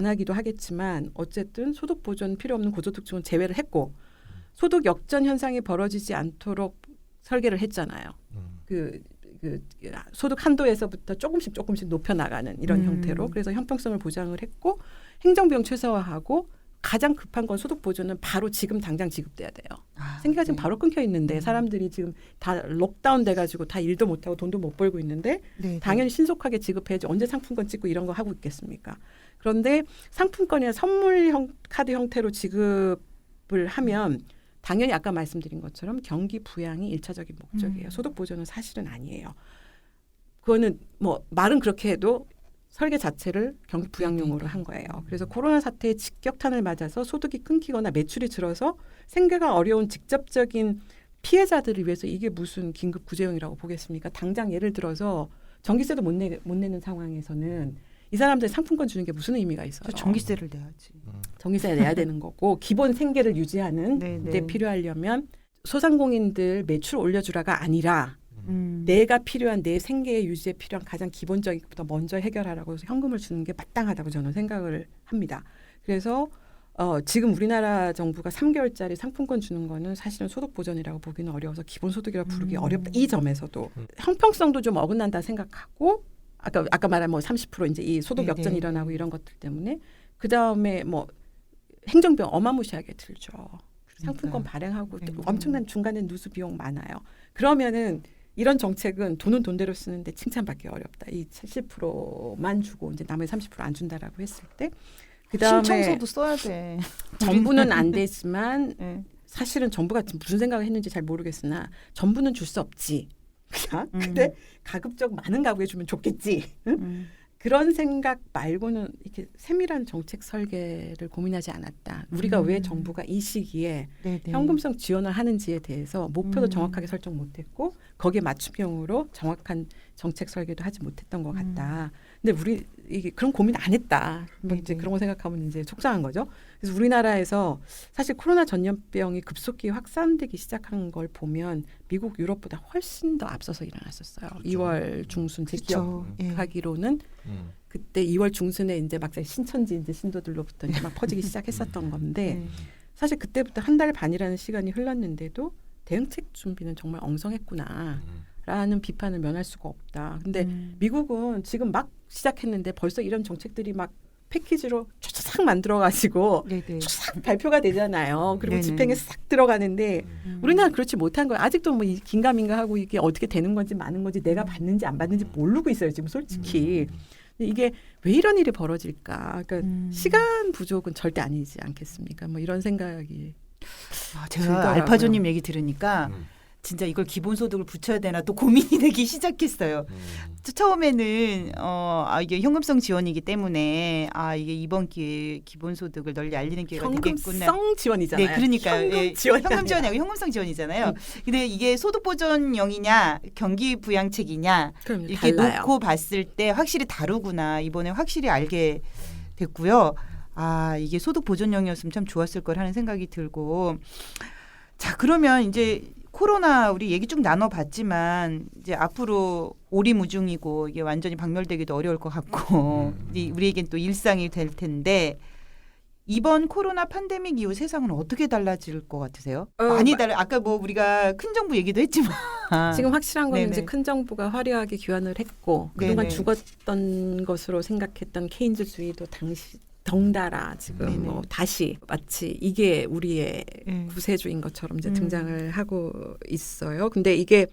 하기도 하겠지만 어쨌든 소득 보전 필요 없는 고소득층은 제외를 했고 소득 역전 현상이 벌어지지 않도록 설계를 했잖아요. 그 소득 한도에서부터 조금씩 높여 나가는 이런 형태로 그래서 형평성을 보장을 했고 행정비용 최소화하고 가장 급한 건 소득 보전은 바로 지금 당장 지급돼야 돼요. 생계가 지금 바로 끊겨 있는데 사람들이 지금 다 록다운 돼가지고 다 일도 못 하고 돈도 못 벌고 있는데 당연히 신속하게 지급해야지 언제 상품권 찍고 이런 거 하고 있겠습니까? 그런데 상품권이나 선물 카드 형태로 지급을 하면 당연히 아까 말씀드린 것처럼 경기 부양이 1차적인 목적이에요. 소득 보전은 사실은 아니에요. 그거는 뭐 말은 그렇게 해도 설계 자체를 경기 부양용으로 한 거예요. 그래서 코로나 사태의 직격탄을 맞아서 소득이 끊기거나 매출이 줄어서 생계가 어려운 직접적인 피해자들을 위해서 이게 무슨 긴급 구제용이라고 보겠습니까? 당장 예를 들어서 전기세도 못 내는 상황에서는 이 사람들 상품권 주는 게 무슨 의미가 있어요? 전기세를 내야지. 전기세 내야 되는 거고 기본 생계를 유지하는 데 필요하려면 소상공인들 매출 올려주라가 아니라 내가 필요한 내 생계의 유지에 필요한 가장 기본적인 것부터 먼저 해결하라고 해서 현금을 주는 게 마땅하다고 저는 생각을 합니다. 그래서 지금 우리나라 정부가 3개월짜리 상품권 주는 거는 사실은 소득 보전이라고 보기는 어려워서 기본소득이라고 부르기 어렵다. 이 점에서도 형평성도 좀 어긋난다 생각하고 아까 말한 뭐 30% 이제 이 소득 역전이 일어나고 이런 것들 때문에 그 다음에 뭐 행정비용 어마무시하게 들죠. 상품권 발행하고 엄청난 중간에 누수 비용 많아요. 그러면은 이런 정책은 돈은 돈대로 쓰는데 칭찬받기 어렵다. 이 70%만 주고 이제 나머지 30% 안 준다라고 했을 때 그다음에 신청서도 써야 돼. 전부는 안 되지만 사실은 정부가 무슨 생각을 했는지 잘 모르겠으나 전부는 줄 수 없지. 근데 가급적 많은 가구에 주면 좋겠지. 그런 생각 말고는 이렇게 세밀한 정책 설계를 고민하지 않았다. 우리가 왜 정부가 이 시기에 현금성 지원을 하는지에 대해서 목표도 정확하게 설정 못했고 거기에 맞춤형으로 정확한 정책 설계도 하지 못했던 것 같다. 근데 우리 이게 그런 고민 안 했다. 이제 그런 거 생각하면 이제 속상한 거죠. 그래서 우리나라에서 사실 코로나 전염병이 급속히 확산되기 시작한 걸 보면 미국, 유럽보다 훨씬 더 앞서서 일어났었어요. 그렇죠. 2월 중순 제 기억하기로는 그때 2월 중순에 이제 막 신천지 이제 신도들로부터 이제 막 퍼지기 시작했었던 건데 사실 그때부터 한 달 반이라는 시간이 흘렀는데도 대응책 준비는 정말 엉성했구나. 라는 비판을 면할 수가 없다. 근데 미국은 지금 막 시작했는데 벌써 이런 정책들이 막 패키지로 쫙 만들어가지고 쫙 발표가 되잖아요. 그리고 집행에 싹 들어가는데 우리나라는 그렇지 못한 거예요. 아직도 뭐 긴가민가하고 이게 어떻게 되는 건지 마는 건지 내가 받는지 안 받는지 모르고 있어요. 지금 솔직히. 이게 왜 이런 일이 벌어질까? 그러니까 시간 부족은 절대 아니지 않겠습니까? 뭐 이런 생각이 제가 들더라고요. 알파조님 얘기 들으니까 진짜 이걸 기본소득을 붙여야 되나 또 고민이 되기 시작했어요. 처음에는 이게 현금성 지원이기 때문에 이게 이번 기회에 기본소득을 널리 알리는 기회가 되겠구나. 현금성 지원이잖아요. 네, 그러니까요. 현금 지원이 현금 지원이 아니고 현금성 지원이잖아요. 근데 이게 소득 보존형이냐 경기 부양책이냐 이렇게 달라요. 놓고 봤을 때 확실히 다르구나. 이번에 확실히 알게 됐고요. 이게 소득 보존형이었으면 참 좋았을 걸 하는 생각이 들고. 자, 그러면 이제 코로나 우리 얘기 쭉 나눠봤지만 이제 앞으로 오리무중이고 이게 완전히 박멸되기도 어려울 것 같고 우리에겐 또 일상이 될 텐데 이번 코로나 팬데믹 이후 세상은 어떻게 달라질 것 같으세요? 많이 달라. 아까 뭐 우리가 큰 정부 얘기도 했지만 지금 확실한 건 네네. 이제 큰 정부가 화려하게 귀환을 했고 그동안 네네. 죽었던 것으로 생각했던 케인즈주의도 덩달아 지금 네네. 뭐 다시 마치 이게 우리의 네. 구세주인 것처럼 이제 등장을 하고 있어요. 근데 이게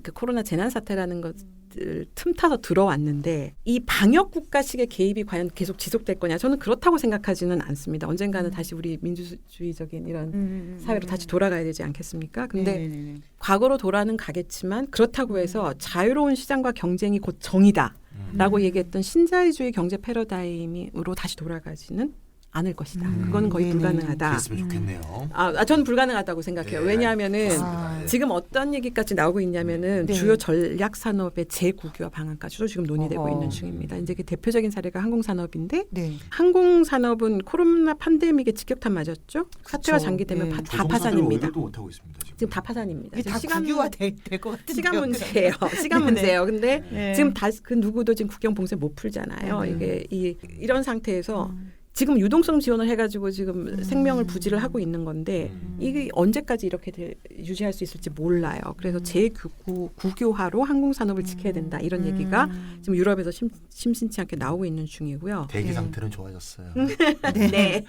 그 코로나 재난 사태라는 것들 틈타서 들어왔는데 이 방역 국가식의 개입이 과연 계속 지속될 거냐? 저는 그렇다고 생각하지는 않습니다. 언젠가는 다시 우리 민주주의적인 이런 사회로 다시 돌아가야 되지 않겠습니까? 근데 네네네. 과거로 돌아는 가겠지만 그렇다고 해서 자유로운 시장과 경쟁이 곧 정의다. 라고 얘기했던 신자유주의 경제 패러다임으로 다시 돌아가지는 않을 것이다. 그거는 거의 네네. 불가능하다. 그랬으면 좋겠네요. 저는 불가능하다고 생각해요. 네, 왜냐하면은 알겠습니다. 지금 어떤 얘기까지 나오고 있냐면은 네. 주요 전략 산업의 재국유화 방안까지도 지금 논의되고 있는 중입니다. 이제 그 대표적인 사례가 항공산업인데 네. 항공산업은 코로나 팬데믹에 직격탄 맞았죠. 사태가 장기되면 네. 다 파산입니다. 의료도 못 하고 있습니다. 지금 다 파산입니다. 이게 다 국유화 될것 같은데요. 시간 문제예요. 시간 네네. 문제예요. 근데 네. 지금 그 누구도 지금 국경 봉쇄 못 풀잖아요. 네네. 이게 이런 상태에서 지금 유동성 지원을 해가지고 지금 생명을 부지를 하고 있는 건데 이게 언제까지 이렇게 유지할 수 있을지 몰라요. 그래서 재국유화로 항공산업을 지켜야 된다. 이런 얘기가 지금 유럽에서 심심치 않게 나오고 있는 중이고요. 대기 네. 상태는 좋아졌어요. 네.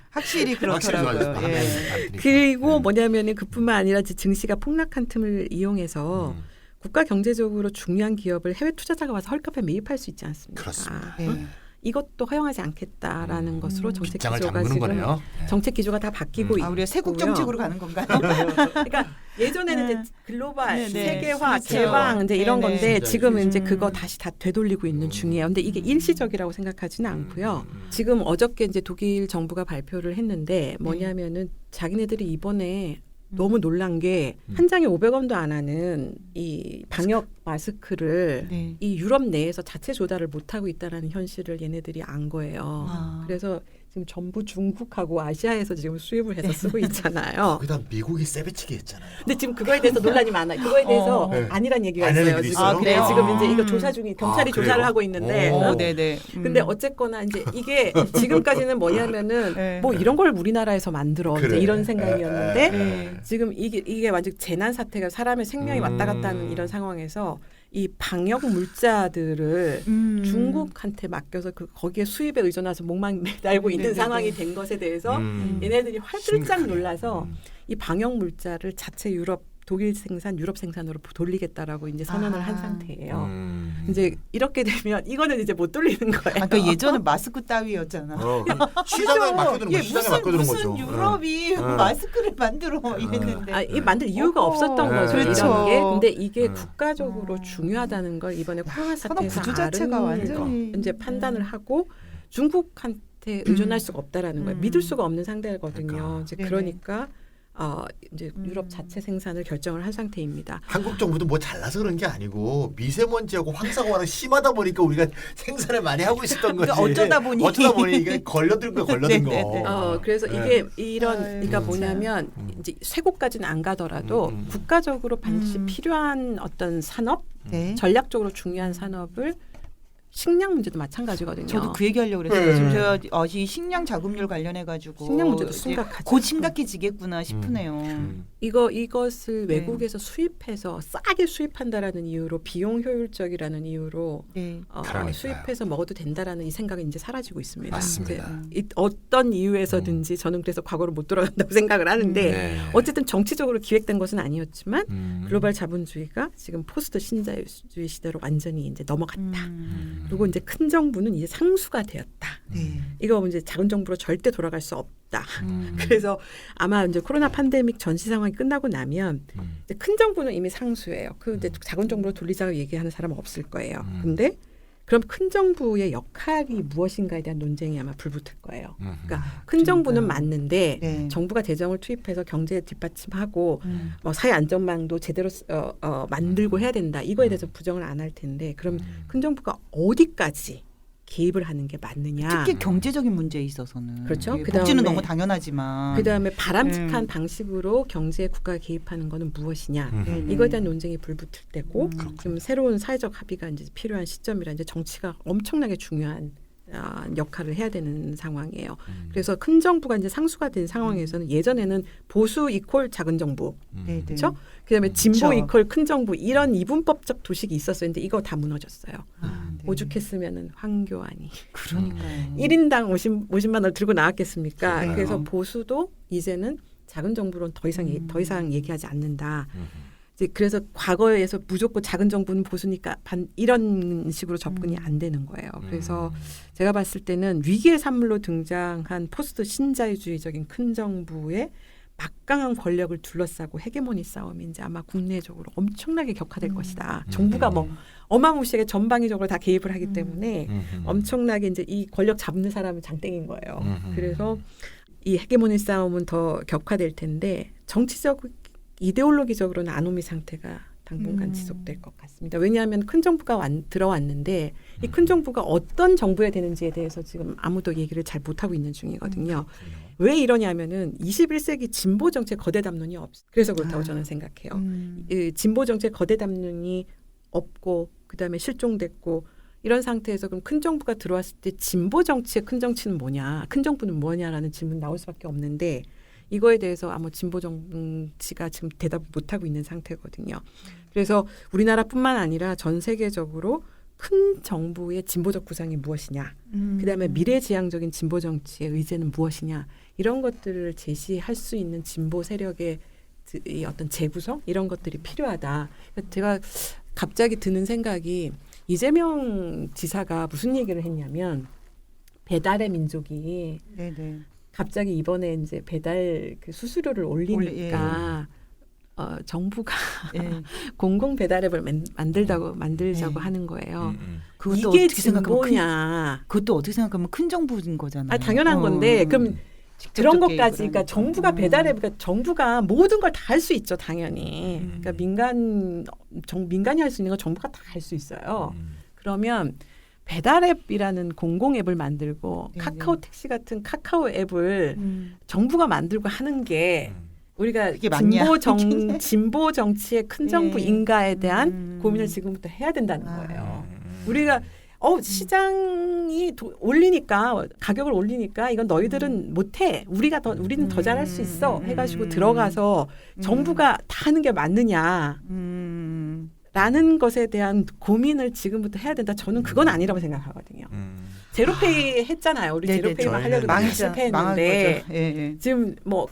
확실히 그렇더라고요. 좋아졌어요. 예. 그리고 뭐냐면은 그뿐만 아니라 증시가 폭락한 틈을 이용해서 국가 경제적으로 중요한 기업을 해외 투자자가 와서 헐값에 매입할 수 있지 않습니까? 그렇습니다. 네. 이것도 허용하지 않겠다라는 것으로 정책 빗장을 기조가 잠그는 지금 거네요. 정책 기조가 다 바뀌고 있고요. 우리가 세국 정책으로 가는 건가요? 그러니까 예전에는 이제 글로벌 네, 네. 세계화 그렇죠. 개방 이제 이런 네, 네. 건데 지금은 이제 음. 그거 다시 다 되돌리고 있는 중이에요. 근데 이게 일시적이라고 생각하지는 않고요. 지금 어저께 이제 독일 정부가 발표를 했는데 뭐냐면은 자기네들이 이번에 너무 놀란 게 한 장에 500원도 안 하는 이 방역 마스크를 네. 이 유럽 내에서 자체 조달을 못 하고 있다라는 현실을 얘네들이 안 거예요. 그래서 지금 전부 중국하고 아시아에서 지금 수입을 해서 쓰고 있잖아요. 거기다 미국이 세배치기 했잖아요. 근데 지금 그거에 대해서 논란이 많아요. 그거에 대해서 네. 아니란 얘기가 아니란 있어요. 얘기도 지금. 있어요? 네, 그래요? 지금 이제 이거 조사 중이 경찰이 그래요? 조사를 하고 있는데. 오, 네네. 근데 어쨌거나 이제 이게 지금까지는 뭐냐면은 네. 뭐 이런 걸 우리나라에서 만들어 이제 그래. 이런 생각이었는데 네. 지금 이게 완전 재난 사태가 사람의 생명이 왔다 갔다 하는 이런 상황에서 이 방역 물자들을 중국한테 맡겨서 거기에 수입에 의존해서 목만 매달고 있는 네네네. 상황이 된 것에 대해서 얘네들이 활들짝 놀라서 이 방역 물자를 자체 독일 생산, 유럽 생산으로 돌리겠다라고 이제 선언을 한 상태예요. 이제 이렇게 되면 이거는 이제 못 돌리는 거예요. 아까 예전에 마스크 따위였잖아. 시장에 맡겨두는 거, 시장에 맡겨두는 무슨 거죠. 유럽이 마스크를 만들어 이랬는데. 이 만들 이유가 없었던 거죠. 그렇죠. 이런 게. 근데 이게 국가적으로 중요하다는 걸 이번에 코로나 산업 사태에서 구조 자체가 완전히 이제 판단을 하고 중국한테 의존할 수가 없다라는 거예요. 믿을 수가 없는 상대거든요. 이제 네네. 그러니까 이제 유럽 자체 생산을 결정을 한 상태입니다. 한국 정부도 뭐 잘나서 그런 게 아니고 미세먼지하고 황사가 워낙 심하다 보니까 우리가 생산을 많이 하고 있었던 거지. 그러니까 어쩌다 보니 이게 걸려든 거. 네네네. 그래서 네. 이게 그러니까 진짜. 뭐냐면 이제 쇄국까지는 안 가더라도 국가적으로 반드시 필요한 어떤 산업, 네. 전략적으로 중요한 산업을 식량 문제도 마찬가지거든요. 저도 그 얘기하려고 그랬어요. 지금 제가 이 식량 자급률 관련해 가지고 식량 문제도 심각하죠. 곧 심각해지겠구나 싶으네요. 이것을 네. 외국에서 수입해서 싸게 수입한다라는 이유로 비용 효율적이라는 이유로 네. 그러니까요. 수입해서 먹어도 된다라는 이 생각은 이제 사라지고 있습니다. 맞습니다. 이제 어떤 이유에서든지 저는 그래서 과거로 못 돌아간다고 생각을 하는데 네. 어쨌든 정치적으로 기획된 것은 아니었지만 글로벌 자본주의가 지금 포스트 신자유주의 시대로 완전히 이제 넘어갔다. 그리고 이제 큰 정부는 이제 상수가 되었다. 네. 이거 이제 작은 정부로 절대 돌아갈 수 없다. 그래서 아마 이제 코로나 팬데믹 전시 상황이 끝나고 나면 이제 큰 정부는 이미 상수예요. 그 이제 작은 정부로 돌리자고 얘기하는 사람은 없을 거예요. 근데 그럼 큰 정부의 역할이 무엇인가에 대한 논쟁이 아마 불붙을 거예요. 그러니까 큰 정부는 맞는데 네. 정부가 재정을 투입해서 경제 뒷받침하고 뭐 사회 안전망도 제대로 만들고 해야 된다. 이거에 대해서 부정을 안 할 텐데 그럼 큰 정부가 어디까지 개입을 하는 게 맞느냐. 특히 경제적인 문제에 있어서는 그렇죠. 예, 그다음에- 복지는 너무 당연하지만 그다음에 바람직한 방식으로 경제에 국가가 개입하는 거는 무엇이냐. 이거에 대한 논쟁이 불붙을 때고 좀 새로운 사회적 합의가 이제 필요한 시점이라 이제 정치가 엄청나게 중요한 역할을 해야 되는 상황이에요. 그래서 큰 정부가 이제 상수가 된 상황에서는 예전에는 보수 이퀄 작은 정부, 네, 네. 그렇죠? 그다음에 진보 그렇죠. 이퀄 큰 정부 이런 이분법적 도식이 있었어요. 근데 이거 다 무너졌어요. 네. 오죽했으면은 황교안이 그러니까요. 1인당 50만 원을 들고 나왔겠습니까? 그러니까요. 그래서 보수도 이제는 작은 정부로는 더 이상 얘기하지 않는다. 이제 그래서 과거에서 무조건 작은 정부는 보수니까 이런 식으로 접근이 안 되는 거예요. 그래서 제가 봤을 때는 위기의 산물로 등장한 포스트 신자유주의적인 큰 정부의 막강한 권력을 둘러싸고 헤게모니 싸움이 이제 아마 국내적으로 엄청나게 격화될 것이다. 정부가 뭐 어마무시하게 전방위적으로 다 개입을 하기 때문에 엄청나게 이제 이 권력 잡는 사람은 장땡인 거예요. 그래서 이 헤게모니 싸움은 더 격화될 텐데 정치적 이데올로기적으로는 아노미 상태가 당분간 지속될 것 같습니다. 왜냐하면 큰 정부가 들어왔는데 이 큰 정부가 어떤 정부가 되는지에 대해서 지금 아무도 얘기를 잘 못하고 있는 중이거든요. 왜 이러냐면은 21세기 진보 정책 거대 담론이 없어. 그래서 그렇다고 저는 생각해요. 이 진보 정책 거대 담론이 없고 그다음에 실종됐고 이런 상태에서 그럼 큰 정부가 들어왔을 때 진보 정치의 큰 정치는 뭐냐, 큰 정부는 뭐냐라는 질문 나올 수밖에 없는데 이거에 대해서 아마 진보 정치가 지금 대답을 못하고 있는 상태거든요. 그래서 우리나라뿐만 아니라 전 세계적으로 큰 정부의 진보적 구상이 무엇이냐, 그다음에 미래지향적인 진보 정치의 의제는 무엇이냐 이런 것들을 제시할 수 있는 진보 세력의 이 어떤 재구성 이런 것들이 필요하다. 제가 갑자기 드는 생각이 이재명 지사가 무슨 얘기를 했냐면 배달의 민족이 네네. 갑자기 이번에 이제 배달 그 수수료를 올리니까 정부가 공공 배달앱을 만들자고 하는 거예요. 그것도 이게 어떻게 생각하면 진보냐? 그것도 어떻게 생각하면 큰 정부인 거잖아요. 당연한 건데 그럼 그런 직접적 것까지 개입을 그러니까 하니까. 정부가 배달앱 그러니까 정부가 모든 걸 다 할 수 있죠 당연히. 그러니까 민간이 할 수 있는 건 정부가 다 할 수 있어요. 그러면 배달앱이라는 공공 앱을 만들고 네네. 카카오 택시 같은 카카오 앱을 정부가 만들고 하는 게 우리가 그게 맞냐? 진보 정치의 큰 정부인가에 대한 고민을 지금부터 해야 된다는 거예요. 우리가 시장이 올리니까 가격을 올리니까 이건 너희들은 못해. 우리는 더 잘할 수 있어. 해가지고 들어가서 정부가 다 하는 게 맞느냐. 라는 것에 대한 고민을 지금부터 해야 된다. 저는 그건 아니라고 생각하거든요. 제로페이 했잖아요. 우리 네네. 제로페이만 하려고 실패했는데 지금 뭐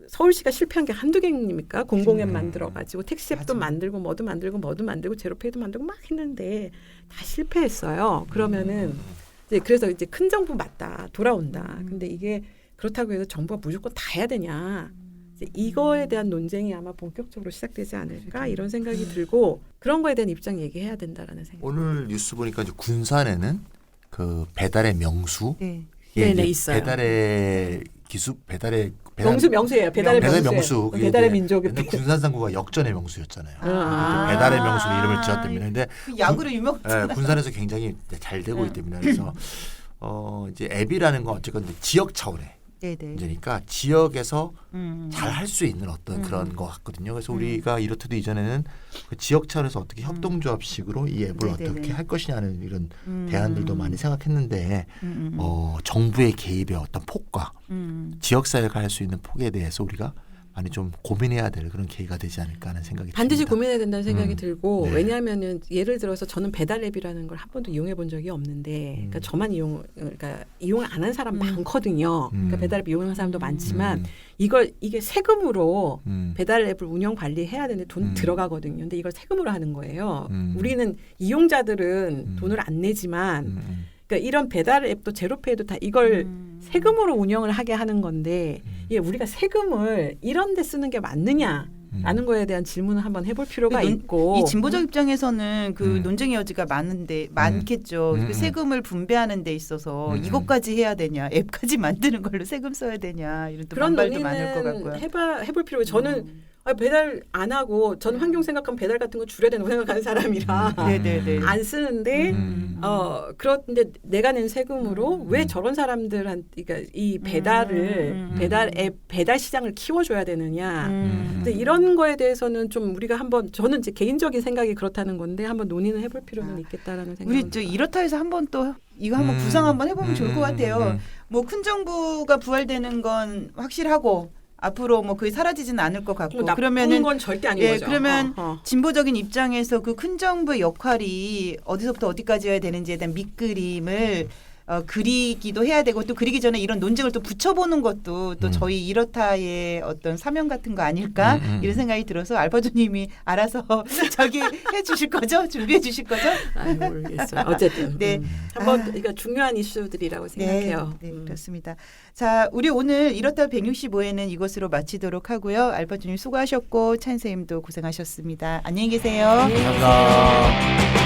서울시가 실패한 게 한두 개입니까? 공공앱 만들어가지고 택시앱도 만들고 뭐도 만들고 제로페이도 만들고 막 했는데 다 실패했어요. 그러면은 그래서 이제 큰 정부 맞다. 돌아온다. 근데 이게 그렇다고 해서 정부가 무조건 다 해야 되냐. 이거에 대한 논쟁이 아마 본격적으로 시작되지 않을까 이런 생각이 들고 그런 거에 대한 입장 얘기해야 된다라는 생각. 오늘 뉴스 보니까 이제 군산에는 그 배달의 명수, 네네 있어요. 배달의 기수, 명수예요. 배달의 명수. 배달의 민족. 군산 상구가 역전의 명수였잖아요. 배달의 명수로 이름을 지었답니다. 근데 야구로 유명했잖아요. 군산에서 굉장히 잘 되고 있기 때문에 그래서 이제 앱이라는 건 어쨌건 지역 차원의 문제니까 지역에서 잘 할 수 있는 어떤 그런 것 같거든요. 그래서 우리가 이렇듯 이전에는 그 지역 차원에서 어떻게 협동조합식으로 이 앱을 어떻게 할 것이냐는 이런 대안들도 많이 생각했는데 정부의 개입의 어떤 폭과 지역사회가 할 수 있는 폭에 대해서 우리가 많이 좀 고민해야 될 그런 계기가 되지 않을까 하는 생각이 반드시 듭니다. 고민해야 된다는 생각이 들고 네. 왜냐하면은 예를 들어서 저는 배달 앱이라는 걸 한 번도 이용해 본 적이 없는데 그러니까 저만 그러니까 이용을 안 한 사람 많거든요. 그러니까 배달 앱 이용하는 사람도 많지만 이게 세금으로 배달 앱을 운영 관리해야 되는데 돈 들어가거든요. 근데 이걸 세금으로 하는 거예요. 우리는 이용자들은 돈을 안 내지만 그러니까 이런 배달 앱도 제로페이도 다 이걸 세금으로 운영을 하게 하는 건데 이게 우리가 세금을 이런 데 쓰는 게 맞느냐라는 거에 대한 질문을 한번 해볼 필요가 있고 이 진보적 입장에서는 그 논쟁의 여지가 많겠죠. 그 세금을 분배하는 데 있어서 이것까지 해야 되냐, 앱까지 만드는 걸로 세금 써야 되냐 이런 또 그런 반발도 많을 것 같고요. 논의는 해볼 필요가 저는 배달 안 하고 전 환경 생각하면 배달 같은 거 줄여야 된다고 생각하는 사람이라 네네네. 안 쓰는데 그런데 내가 낸 세금으로 왜 저런 사람들한테 그러니까 이 배달을 배달 앱 배달 시장을 키워줘야 되느냐 근데 이런 거에 대해서는 좀 우리가 한번 저는 이제 개인적인 생각이 그렇다는 건데 한번 논의는 해볼 필요는 있겠다라는 생각이 우리 저 이렇다 해서 한번 또 이거 한번 구상 한번 해보면 좋을 것 같아요. 뭐 큰 정부가 부활되는 건 확실하고 앞으로 뭐 그게 사라지지는 않을 것 같고 그러면은 건 절대 아닌 거죠. 그러면 진보적인 입장에서 그 큰 정부의 역할이 어디서부터 어디까지여야 되는지에 대한 밑그림을 그리기도 해야 되고 또 그리기 전에 이런 논쟁을 또 붙여보는 것도 또 저희 이렇다의 어떤 사명 같은 거 아닐까 이런 생각이 들어서 알파조님이 알아서 저기 해주실 거죠? 준비해 주실 거죠? 모르겠어요. 어쨌든 네. 한번 그러니까 중요한 이슈들이라고 생각해요. 네, 그렇습니다. 자, 우리 오늘 이렇다 165회는 이것으로 마치도록 하고요. 알파조님 수고하셨고 찬 선생님도 고생하셨습니다. 안녕히 계세요. 감사합니다.